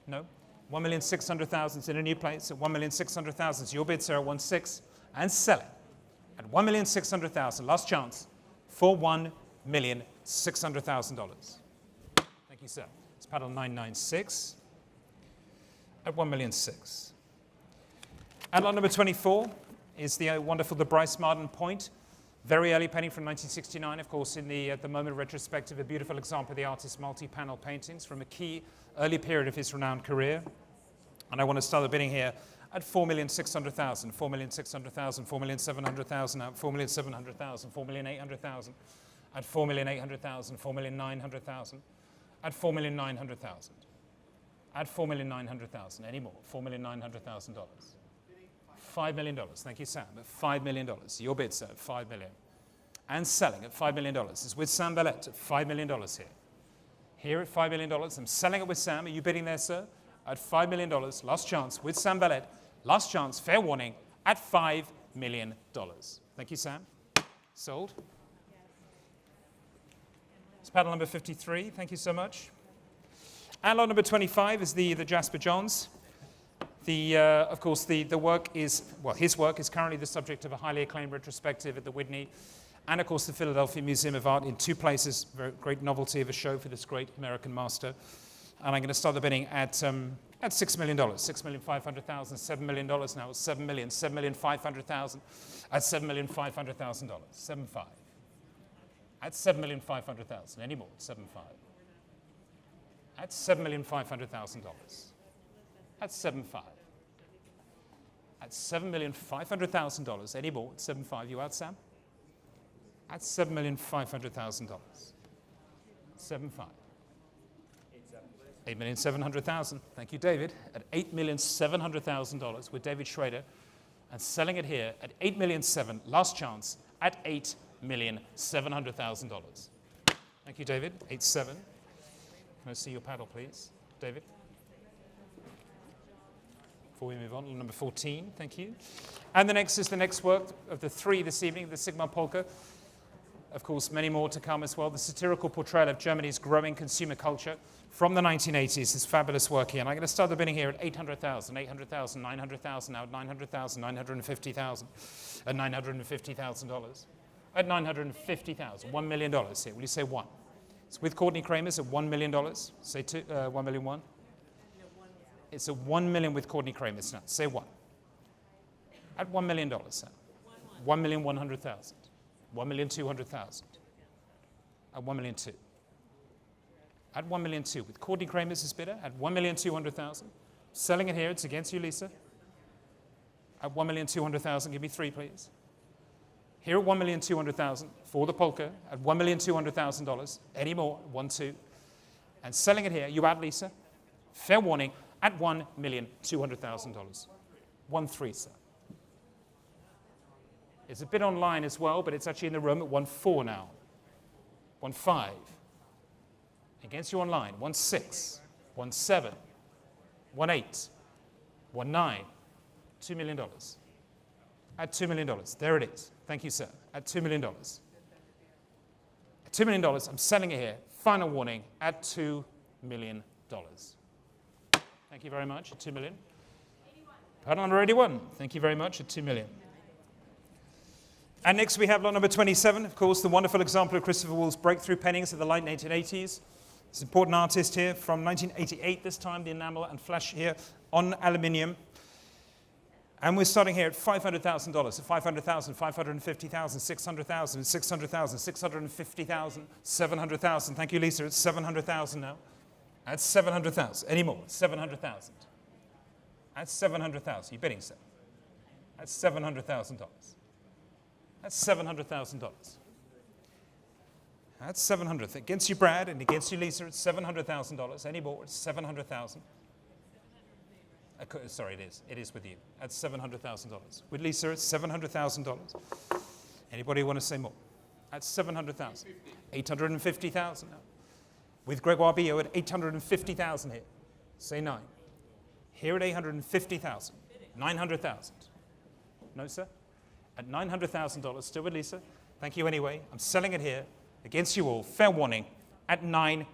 No. 1,600,000 is in a new place at 1,600,000. It's your bid, sir, at 1,600,000 and selling at 1,600,000. Last chance for $1,600,000. Thank you, sir. It's paddle 996 at 1,600,000. And lot number 24 is the wonderful Brice Marden point. Very early painting from 1969, of course, in the moment retrospective, a beautiful example of the artist's multi-panel paintings from a key early period of his renowned career. And I want to start the bidding here at 4,600,000, 4,600,000, 4,700,000, at 4,700,000, 4,800,000, at 4,800,000, 4,900,000, at 4,900,000, at 4,900,000. Any more? $4,900,000. $5 million. Thank you, Sam. At $5 million. Your bid, sir, at $5 million. And selling at $5 million. It's with Sam Bellette at $5 million here. Here at $5 million. I'm selling it with Sam. Are you bidding there, sir? At $5 million. Last chance with Sam Bellette. Last chance, fair warning, at $5 million. Thank you, Sam. Sold. It's paddle number 53. Thank you so much. And lot number 25 is the Jasper Johns. Of course, the work is, well, his work is currently the subject of a highly acclaimed retrospective at the Whitney and, of course, the Philadelphia Museum of Art in two places. Very great novelty of a show for this great American master. And I'm going to start the bidding at $6 million. $6,500,000, $7 million now. $7 million, $7,500,000 at $7,500,000. 7.5. At $7,500,000. Any more? 7.5. At $7,500,000. At 7.5. At $7,500,000. Any more? At 7.5. You out, Sam? At $7,500,000. 7.5. 8,700,000. Thank you, David. At $8,700,000 with David Schrader, and selling it here at $8,700,000. Last chance at $8,700,000. Thank you, David. 8.7. Can I see your paddle, please, David? Before we move on, number 14, thank you. And the next is the next work of the three this evening, the Sigmar Polke. Of course, many more to come as well. The satirical portrayal of Germany's growing consumer culture from the 1980s, this fabulous work here. And I'm going to start the bidding here at 800,000, 800,000, 900,000, now at 900,000, 950,000, at $950,000. At $950,000, $1 million here. Will you say one? It's with Courtney Kramer's at $1 million. Say 1 million one. It's a 1 million with Courtney Kramer's now. Say one. At $1 million, sir. 1,100,000. 1,200,000. At 1,200,000. At 1,200,000 with Courtney Kramer's as bidder at 1,200,000. Selling it here, it's against you, Lisa. At 1,200,000, give me three, please. Here at 1,200,000 for the Polke at $1,200,000. Any more? 1, 2. And selling it here, you add Lisa. Fair warning at $1,200,000. 1, 3, sir. It's a bit online as well, but it's actually in the room at 1, 4 now. 1, 5. Against you online. 1, 6. 1, 7. 1, 8. 1, 9. $2 million. At $2 million. There it is. Thank you, sir. At $2 million. At $2 million, I'm selling it here. Final warning at $2 million. Thank you very much at $2 million. Pattern number 81. Thank you very much at $2 million. And next we have lot number 27, of course, the wonderful example of Christopher Wool's breakthrough paintings of the late 1980s. It's an important artist here from 1988 this time, the enamel and flash here on aluminium. And we're starting here at $500,000, so 500,000, 550,000, 600,000, 600,000, 650,000, 700,000. Thank you, Lisa. It's 700,000 now. That's 700,000. Any more? 700,000. That's 700,000. You're bidding, sir. That's $700,000. That's $700,000. That's 700. Against you, Brad, and against you, Lisa, it's $700,000. Any more? It's 700,000. Sorry, it is. It is with you. That's $700,000. With Lisa, it's $700,000. Anybody want to say more? That's 700,000. 850,000 now. With Gregoire Billot at 850,000 here. Say 9. Here at 850,000. 900,000. No, sir? At $900,000, still with Lisa. Thank you anyway. I'm selling it here against you all. Fair warning at $900,000.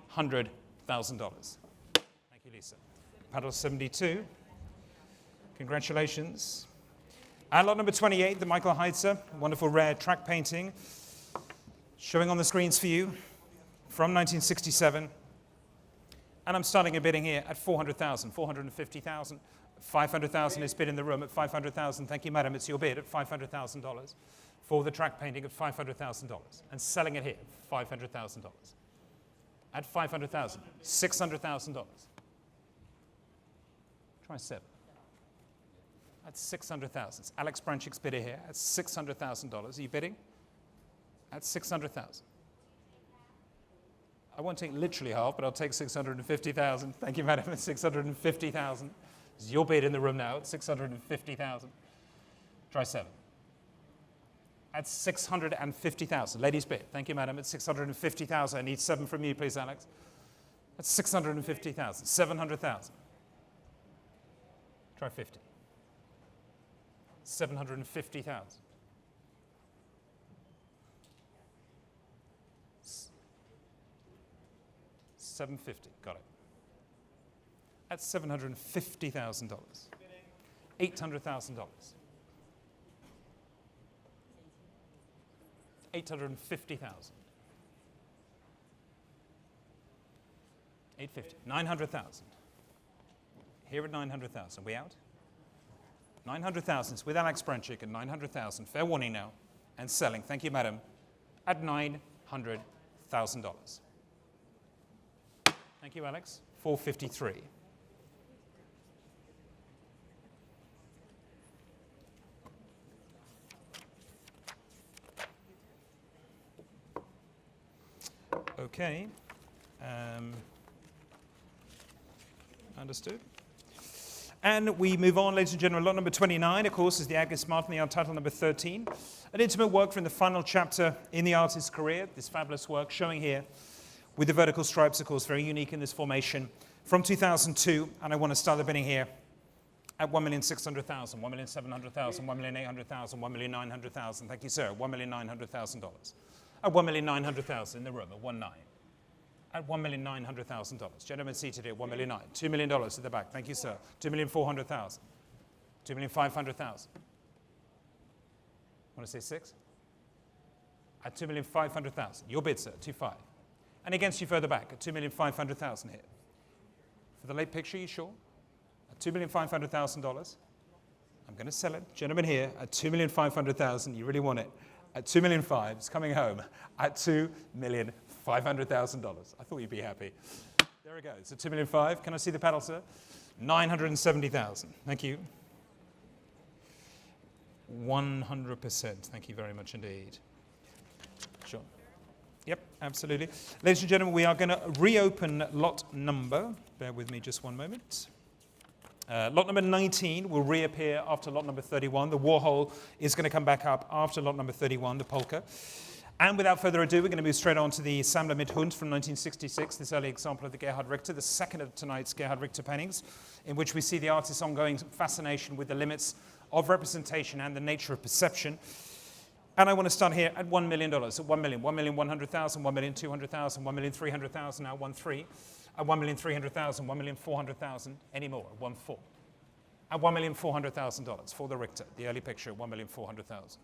Thank you, Lisa. Paddle 72. Congratulations. And lot number 28, the Michael Heitzer, wonderful rare track painting, showing on the screens for you from 1967. And I'm starting a bidding here at 400,000, 450,000. 500,000 is bid in the room at 500,000. Thank you, madam. It's your bid at $500,000 for the track painting at $500,000. And selling it here, $500,000. At 500,000, $600,000. Try 7. That's 600,000. Alex Branchik's bidder here at $600,000. Are you bidding? At 600,000. I won't take literally half, but I'll take 650,000. Thank you, madam. At 650,000. This is your bid in the room now at 650,000. Try 7. At 650,000. Ladies' bid. Thank you, madam. At 650,000. I need 7 from you, please, Alex. That's 650,000. 700,000. Try 50. 750,000. 750. Got it. That's $750,000. $800,000. 850,000. 850. 900,000. Here at 900,000. We out? 900,000 with Alex Branchik at 900,000. Fair warning now. And selling. Thank you, madam. At $900,000. Thank you, Alex. 453. Okay. Understood. And we move on, ladies and gentlemen. Lot number 29, of course, is the Agnes Martin, the Untitled number 13. An intimate work from the final chapter in the artist's career. This fabulous work showing here with the vertical stripes, of course, very unique in this formation. From 2002, and I want to start the bidding here at 1,600,000, 1,700,000, 1,800,000, 1,900,000. Thank you, sir. $1,900,000. At $1,900,000 in the room, at 1.9. At $1,900,000. Gentlemen seated here, $1,900,000. $2 million at the back. Thank you, sir. 2,400,000. 2,500,000. Want to say 6? At 2,500,000. Your bid, sir. 2.5. And against you further back at 2,500,000 here. For the late picture, you sure? At $2,500,000. I'm going to sell it. Gentleman here at 2,500,000. You really want it? At 2,500,000. It's coming home at $2,500,000. I thought you'd be happy. There it goes. At 2,500,000. Can I see the paddle, sir? 970,000. Thank you. 100%. Thank you very much indeed. Sure. Yep, absolutely. Ladies and gentlemen, we are going to reopen lot number. Bear with me just one moment. Lot number 19 will reappear after lot number 31. The Warhol is going to come back up after lot number 31, the Polke. And without further ado, we're going to move straight on to the Sammler mit Hund from 1966, this early example of the Gerhard Richter, the second of tonight's Gerhard Richter paintings, in which we see the artist's ongoing fascination with the limits of representation and the nature of perception. And I want to start here at $1 million, at $1 million, 1,100,000, 1,200,000, 1,300,000, now 1,300,000, at 1,300,000, 1,400,000, any more, at 1,400,000. At $1,400,000 for the Richter, the early picture at 1,400,000.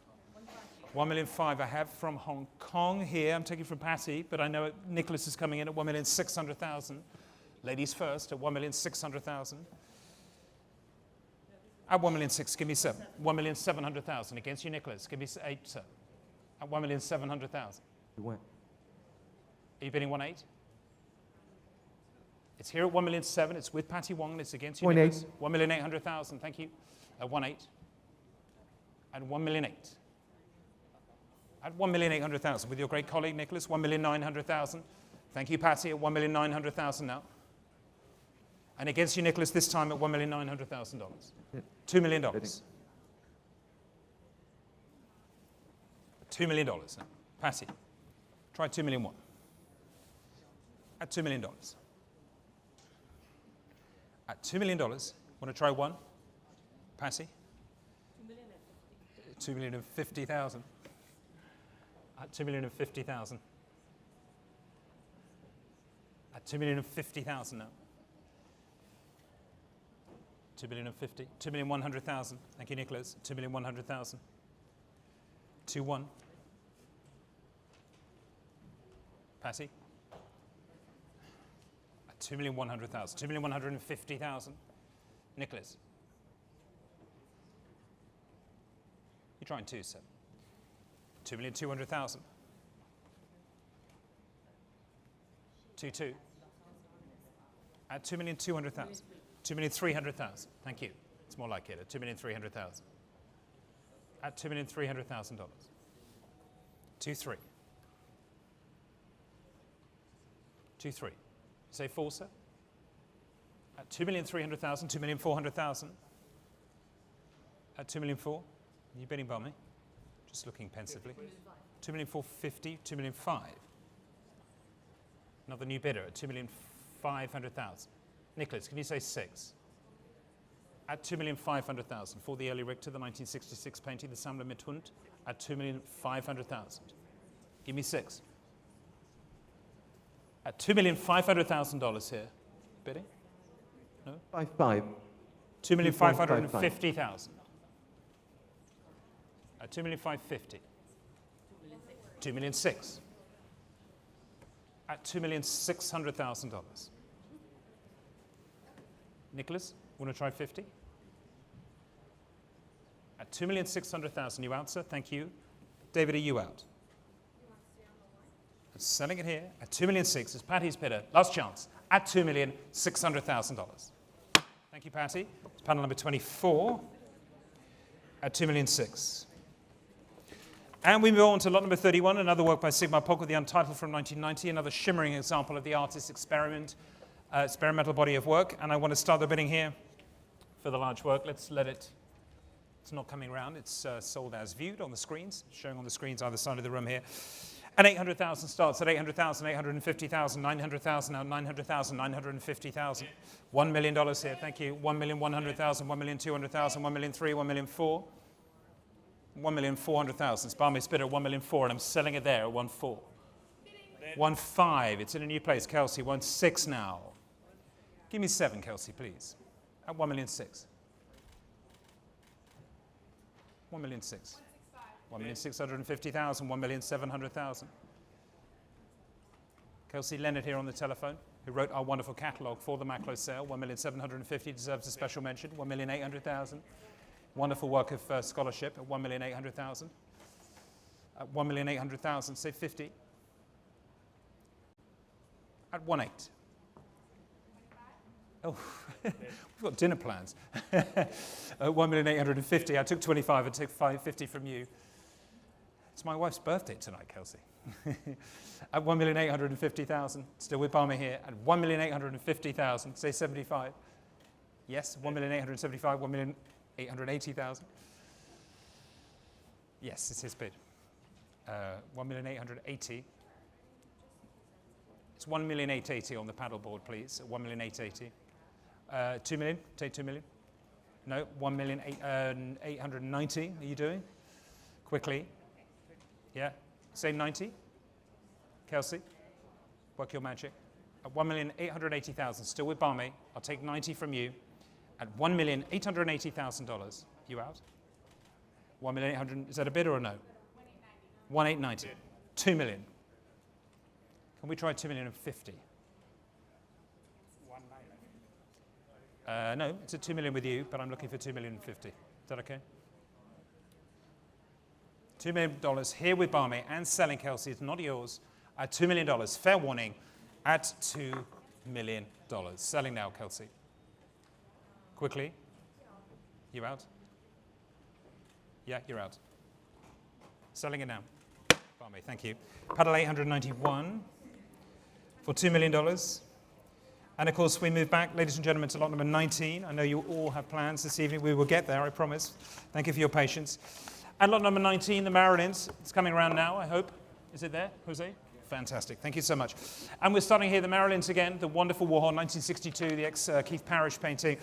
1,500,000 I have from Hong Kong here. I'm taking from Patty, but I know Nicholas is coming in at 1,600,000. Ladies first at 1,600,000. At 1,600,000, give me 7. 1,700,000 against you, Nicholas. Give me 8, sir. At 1,700,000. You win. Are you bidding 1,800,000? It's here at 1,700,000. It's with Patty Wong. And it's against you, Nicholas. 1,800,000. Thank you. At 1,800,000. At 1,800,000. At 1,800,000 with your great colleague, Nicholas. 1,900,000. Thank you, Patty. At 1,900,000 now. And against you, Nicholas, this time at $1,900,000. $2 million. $2 million now. Patty, try $2,000,001. At $2 million. At $2 million, want to try one? Patty? $2,050,000. At $2,050,000. At $2,050,000 now. 2,050,000, 2,100,000. Thank you, Nicholas. 2,100,000. 2-1. Patty. At 2,100,000. 2,150,000. Nicholas. You're trying 2, sir. 2,200,000. 2-2. At 2,200,000. 2,300,000. Thank you. It's more like it at 2,300,000. At $2,300,000. 2-3. 2-3. Say 4, sir. At 2,300,000. 2,400,000. At 2,400,000. Are you bidding by me? Just looking pensively. 2,450,000. 2,500,000. Another new bidder at 2,500,000. Nicholas, can you say 6? At 2,500,000 for the early Richter, the 1966 painting, the Sammler mit Hund, at 2,500,000. Give me 6. At $2,500,000 here. Bidding? No? 5-5. 2,550,000. At 2,550,000. 2,600,000. At $2,600,000. Nicholas, want to try 50? At 2,600,000, you out, sir? Thank you. David, are you out? Selling it here at 2,600,000 is Patty's bidder. Last chance at $2,600,000. Thank you, Patty. It's panel number 24 at 2,600,000. And we move on to lot number 31, another work by Sigmar Polke, the Untitled from 1990, another shimmering example of the artist's experimental body of work. And I want to start the bidding here for the large work. Let's let it. It's not coming round. It's sold as viewed on the screens, showing on the screens either side of the room here. And 800,000 starts at 800,000, 850,000, 900,000, now 900,000, 950,000. $1 million here, thank you. 1,100,000, 1,200,000, 1,300,000, 1,400,000. 1,400,000. It's Barmy's bidder at 1,400,000, and I'm selling it there at 1,400,000. 1,500,000. It's in a new place, Kelsey. 1,600,000 now. Give me 7, Kelsey, please. At 1,600,000. 1,600,000. 1,650,000, 1,700,000. Kelsey Leonard here on the telephone, who wrote our wonderful catalogue for the Macklowe sale. 1,750,000 deserves a special mention. 1,800,000. Wonderful work of scholarship at 1,800,000. At 1,800,000, say 50. At 1.8. Oh, we've got dinner plans. 1,850,000. I took 25 and took 550 from you. It's my wife's birthday tonight, Kelsey. At 1,850,000. Still with Barmer here. At 1,850,000. Say 75. Yes, 1,875,000. 1,880,000. Yes, it's his bid. 1,880,000. It's 1,880,000 on the paddleboard, please. 1,880,000. 2 million. Take 2 million. No. 1,890,000. Are you doing? Quickly. Yeah. Say 90. Kelsey. Work your magic. At 1,880,000. Still with Barmy. I'll take 90 from you. At $1,880,000. You out? 1,800,000. Is that a bid or a no? 1,890. 2 million. Can we try 2,050,000? No, it's at 2 million with you, but I'm looking for 2,050,000. Is that okay? $2 million here with Barmy and selling, Kelsey. It's not yours. At $2 million. Fair warning. At $2 million. Selling now, Kelsey. Quickly. You out? Yeah, you're out. Selling it now. Barmy, thank you. Paddle 891 for $2 million. And of course, we move back, ladies and gentlemen, to lot number 19. I know you all have plans this evening. We will get there, I promise. Thank you for your patience. And lot number 19, the Marilyns. It's coming around now, I hope. Is it there, Jose? Fantastic. Thank you so much. And we're starting here, the Marilyns again, the wonderful Warhol, 1962, the ex-Keith Parrish painting,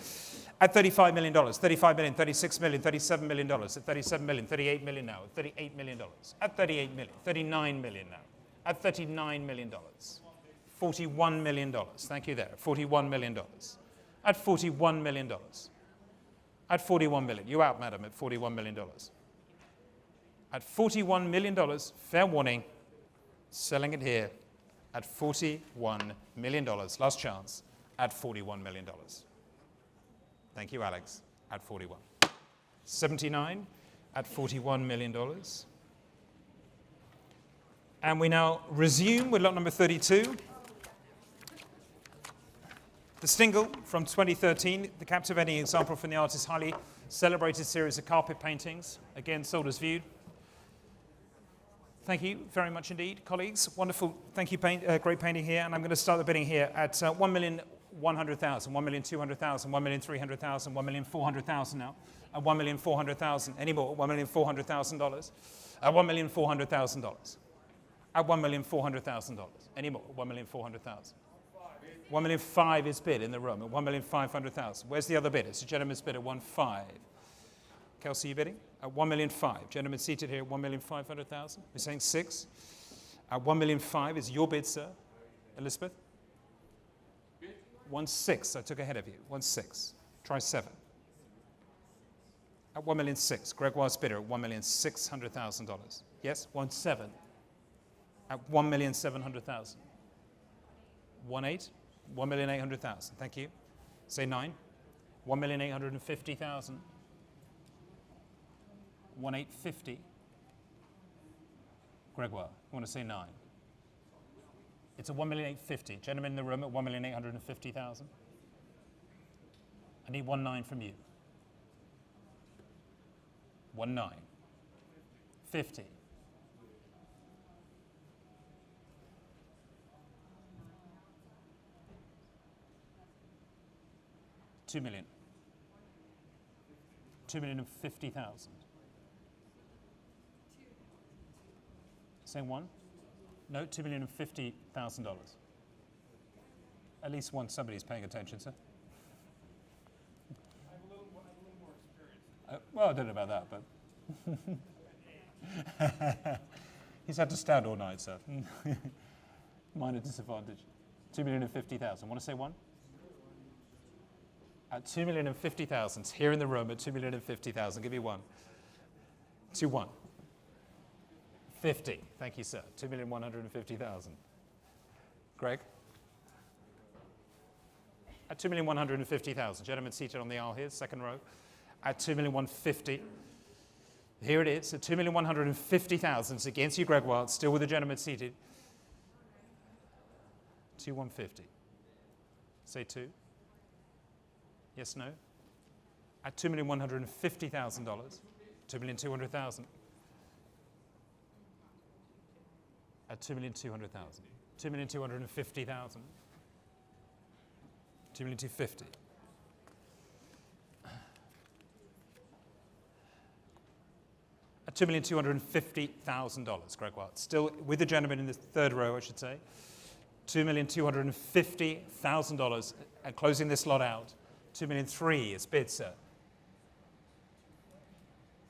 at $35 million, $35 million, $36 million, $37 million, at $37 million, $38 million now, at $38 million, at $38 million, $39 million now, at $39 million, $41 million. Thank you there. $41 million. At $41 million. At $41 million. You out, madam, at $41 million. At $41 million, fair warning, selling it here at $41 million. Last chance at $41 million. Thank you, Alex, at 41. 79 at $41 million. And we now resume with lot number 32. The Stingle from 2013, the captivating example from the artist's highly celebrated series of carpet paintings, again sold as viewed. Thank you very much indeed, colleagues. Wonderful, thank you, great painting here. And I'm going to start the bidding here at 1,100,000, 1,200,000, 1,300,000, 1,400,000 now. At 1,400,000, any more? $1,400,000. At $1,400,000. At $1,400,000. Any more? $1,400,000. 1,500,000 is bid in the room at 1,500,000. Where's the other bid? It's a gentleman's bid at 1,500,000. Kelsey, you bidding? At 1,500,000. Gentleman seated here at 1,500,000. We're saying 6. At 1,500,000 is your bid, sir. Elizabeth? 1,600,000. I took ahead of you. 1,600,000. Try 7. At 1,600,000. Gregoire's bidder at $1,600,000. Yes? 1,700,000. At 1,700,000. 1,800,000. 1,800,000. Thank you. Say 9. 1,850,000. 1,850,000. Gregoire, you want to say 9? It's a 1,850,000. Gentlemen in the room at 1,850,000. I need 1,900,000 from you. 1,900,000. 50. $2 million. 2,050,000. Saying 1? No, $2,050,000. At least one, somebody's paying attention, sir. I have a little more experience. Well, I don't know about that, but he's had to stand all night, sir. Minor disadvantage. 2,050,000. Want to say 1? At 2,050,000, here in the room at 2,050,000, give you 1. 2-1. 50. Thank you, sir. 2,150,000. Greg? At 2,150,000. Gentleman seated on the aisle here, second row. At 2,150,000. Here it is, at 2,150,000. It's against you, Greg Wild, still with the gentleman seated. 2,150. Say 2. Yes, no? At $2,150,000. 2,200,000. At 2,200,000. 2,250,000. 2,250,000. At $2,250,000, Greg Wild. Still with the gentleman in the third row, I should say. $2,250,000. And closing this lot out. 2,300,000 is bid, sir.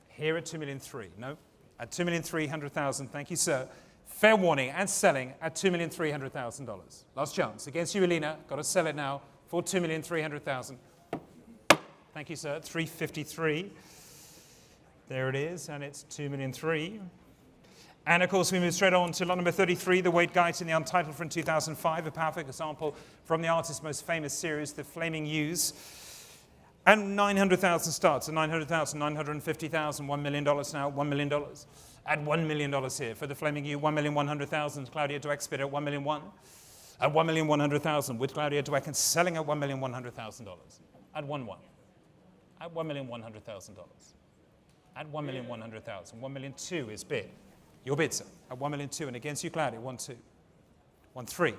Here at 2,300,000. No. At 2,300,000. Thank you, sir. Fair warning and selling at $2,300,000. Last chance. Against you, Elena. Got to sell it now for $2,300,000. Thank you, sir. 353. There it is, and it's 2,300,000. And of course, we move straight on to lot number 33, the weight guide in the Untitled from 2005, a powerful example from the artist's most famous series, The Flaming Yews. And 900,000 starts at 900,000, 950,000, $1 million now, $1 million. At $1 million here for the Flaming Yew, 1,100,000. Claudia Dweck bid at 1,100,000. At 1,100,000 with Claudia Dweck and selling at $1,100,000. At 1,100,000. At $1,100,000. At 1,100,000. 1,200,000 is bid. Your bid, sir. At 1,200,000 and against you, Claudia. 1,200,000. 1,300,000.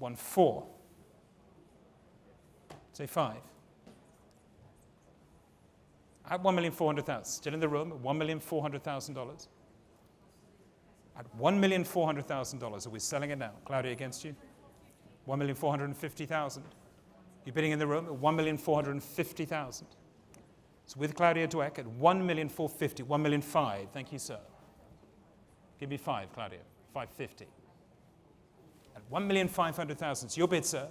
1,400,000. Say 5. At 1,400,000. Still in the room. At $1,400,000. At $1,400,000. Are we selling it now? Claudia against you. 1,450,000. You're bidding in the room at 1,450,000. So with Claudia Dweck at 1,450,000, 1,500,000. Thank you, sir. Give me 5, Claudia. 550. At 1,500,000. It's your bid, sir.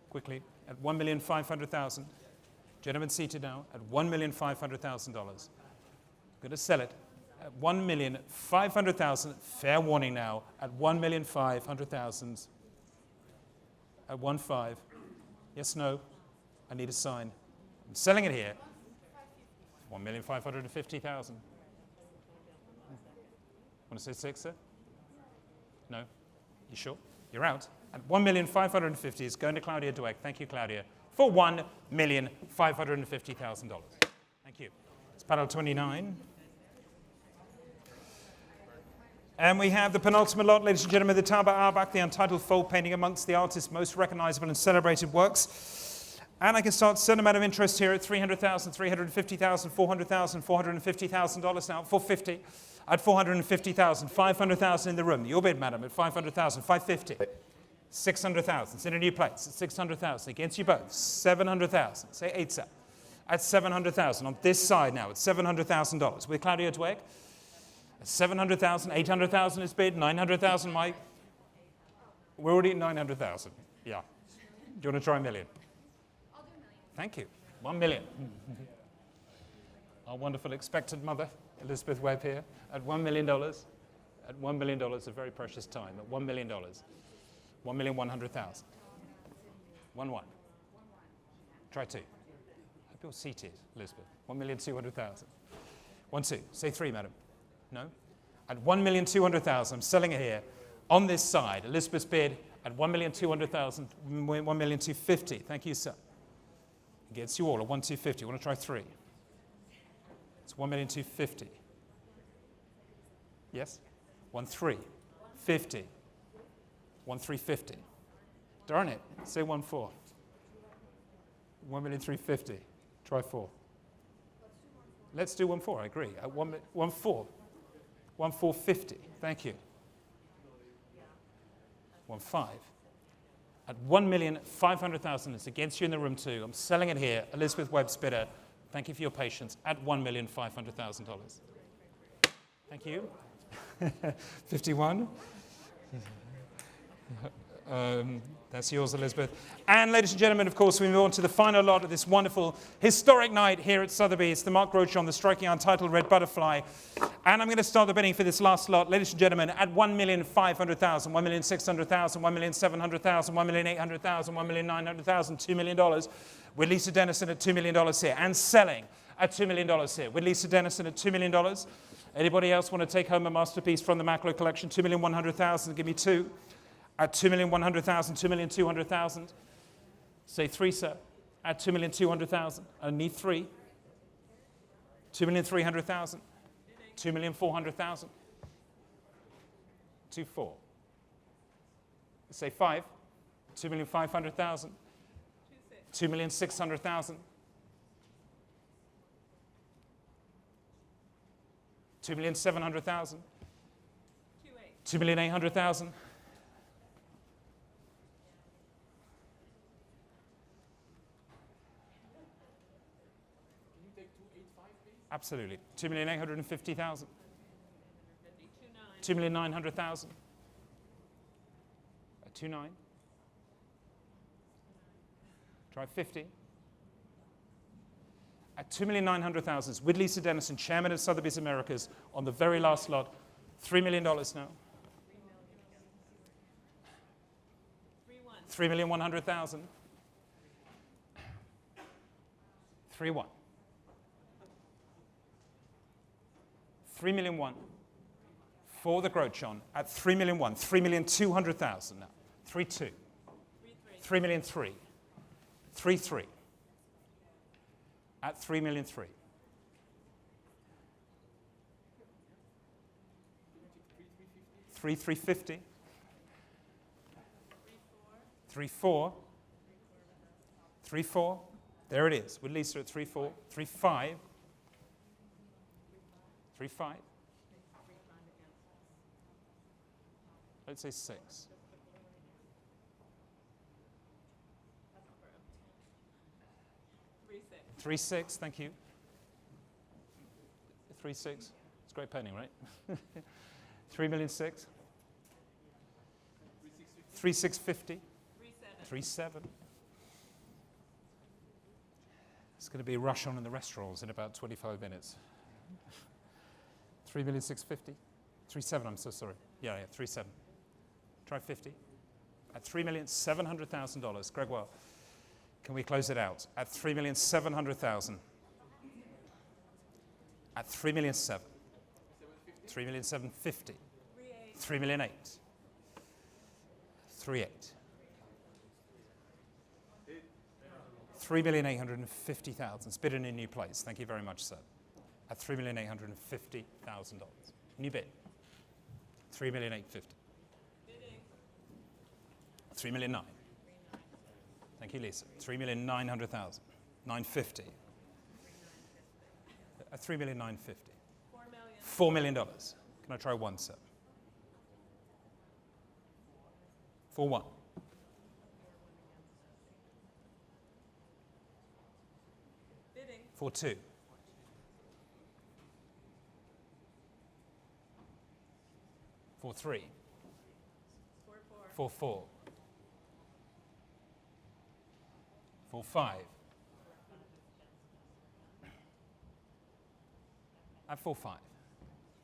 Quickly. At 1,500,000. Gentlemen seated now at $1,500,000. Going to sell it at 1,500,000. Fair warning now at 1,500,000. At 1,500,000. Yes, no. I need a sign. I'm selling it here. 1,550,000. Want to say 6, sir? No. You sure? You're out. At 1,550,000 is going to Claudia Dweck. Thank you, Claudia. For $1,550,000. Thank you. It's panel 29. And we have the penultimate lot, ladies and gentlemen, the Taube Auerbach, the Untitled Fold painting amongst the artist's most recognizable and celebrated works. And I can start a certain amount of interest here at $300,000, $350,000, $400,000, $450,000 now, $450,000. At $450,000, $500,000 in the room. Your bid, madam, at $500,000, $550,000. $600,000. It's in a new place. At $600,000. Against you both. $700,000. Say 8, sir. At $700,000. On this side now, at $700,000. With Claudia Dweck. At $700,000. $800,000 is bid. $900,000, Mike. We're already at $900,000. Yeah. Do you want to try $1 million? I'll do $1 million. Thank you. $1 million. Our wonderful expectant mother, Elizabeth Webb here, at $1 million. At $1 million, a very precious time. At $1 million. 1,100,000. 1,100,000. Try 2. I hope you're seated, Elizabeth. 1,200,000. 1,200,000. Say 3, madam. No? At 1,200,000, I'm selling it here. On this side, Elizabeth's bid at 1,200,000, 1,250,000. Thank you, sir. Against you all at 1,250,000. You want to try 3? It's 1,250,000. Yes? 1,350,000. 1,350,000. Darn it. Say 1,400,000. 1,350,000. Try 4. Let's do 1,400,000. I agree. At 1,400,000. 1,450,000. Thank you. 1,500,000. At 1,500,000. It's against you in the room too. I'm selling it here. Elizabeth Webb's bidder. Thank you for your patience. At $1,500,000. Thank you. 51. That's yours, Elizabeth. And ladies and gentlemen, of course, we move on to the final lot of this wonderful historic night here at Sotheby's, the Mark Rochon, the striking Untitled Red Butterfly. And I'm going to start the bidding for this last lot, ladies and gentlemen, at 1,500,000, 1,600,000, 1,700,000, 1,800,000, 1,900,000, $2 million, with Lisa Dennison at $2 million here, and selling at $2 million here, with Lisa Dennison at $2 million. Anybody else want to take home a masterpiece from the Macklowe Collection? 2,100,000, give me two. At 2,100,000, 2,200,000. Say three, sir. At 2,200,000. I need three. 2,300,000. 2,400,000. 2,400,000. Say five. 2,500,000. 2,600,000. 2,700,000. 2,800,000. Absolutely. 2,850,000. 2,900,000. 2,900,000. Try 50. At 2,900,000, with Lisa Dennison, chairman of Sotheby's Americas, on the very last lot, $3 million now. 3,100,000. 3,100,000. 3,100,000 for the Grochon at 3,100,000. 3,200,000 now. 3,200,000. 3,300,000. 3,300,000. At 3,300,000. 3,350. 3,400,000. 3,400,000. There it is, with Lisa at 3,400,000. 3,500,000. 3,500,000. Let's say 6. 3,600,000, thank you. 3,600,000. It's great penning, right? 3,600,000. 3,650,000. 3,700,000. It's going to be a rush on in the restaurants in about 25 minutes. 3,650,000. 3,700,000, I'm so sorry. Yeah, 3,700,000. Try 50. At $3,700,000. Gregoire, can we close it out? At 3,700,000. At 3,700,000. 3,750,000. 3,800,000. 3,800,000. 3,850,000. It's bid in a new place. Thank you very much, sir. At $3,850,000. New bid. 3,850,000. 3,900,000. Thank you, Lisa. 3,900,000. 950. At 3,950,000. $4 million. Can I try one, sir? 4,100,000. 4,200,000. 4,300,000. 4,400,000. 4,500,000. At 4,500,000.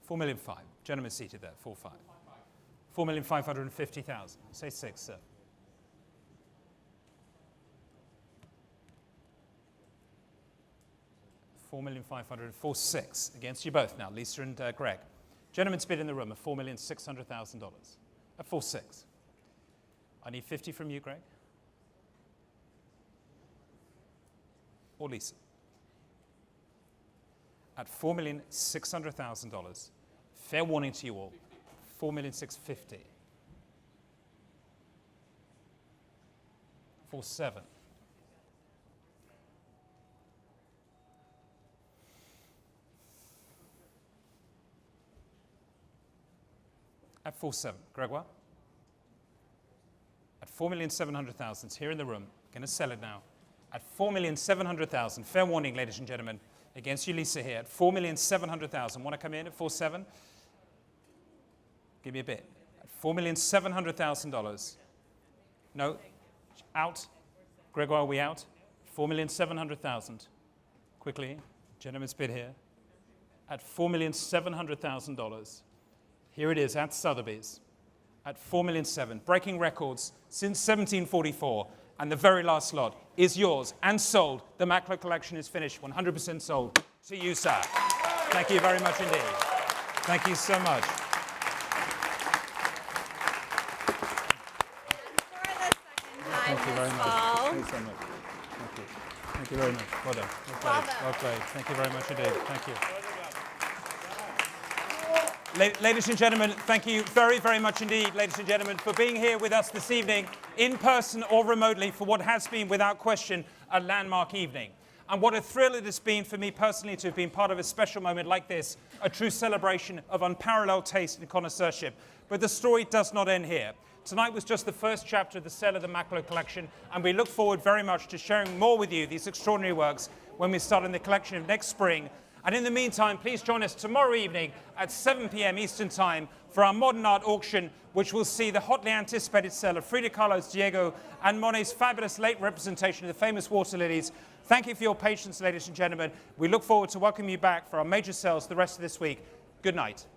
4,500,000. Gentleman seated there. 4,500,000. 4,550,000. Say 6, sir. 4,500,000. 4,600,000. Against you both now, Lisa and Greg. Gentleman's bid in the room of $4,600,000. At 4,600,000. I need 50 from you, Greg. Or Lisa. At $4,600,000. Fair warning to you all. 4,650,000. 4,700,000. At 4,700,000. Gregoire? At 4,700,000. It's here in the room. Going to sell it now. At 4,700,000. Fair warning, ladies and gentlemen. Against you, Lisa, here. At 4,700,000. Want to come in at 4,700,000? Give me a bit. At $4,700,000. No. Out. Gregoire, are we out? 4,700,000. Quickly, gentleman's bid here. At $4,700,000. Here it is at Sotheby's. At $4,700,000, breaking records since 1744. And the very last lot is yours and sold. The Macklowe Collection is finished, 100% sold to you, sir. Thank you very much indeed. Thank you so much. Thank you very much. Thank you so much. Thank you. Thank you very much. Well done. Well played. Well played. Thank you very much indeed. Thank you. Ladies and gentlemen, thank you very, very much indeed, ladies and gentlemen, for being here with us this evening, in person or remotely, for what has been, without question, a landmark evening. And what a thrill it has been for me personally to have been part of a special moment like this, a true celebration of unparalleled taste and connoisseurship. But the story does not end here. Tonight was just the first chapter of the sale of the Macklowe Collection, and we look forward very much to sharing more with you these extraordinary works when we start in the collection of next spring. And in the meantime, please join us tomorrow evening at 7 p.m. Eastern Time for our modern art auction, which will see the hotly anticipated sale of Frida Kahlo's Diego and Monet's fabulous late representation of the famous water lilies. Thank you for your patience, ladies and gentlemen. We look forward to welcoming you back for our major sales the rest of this week. Good night.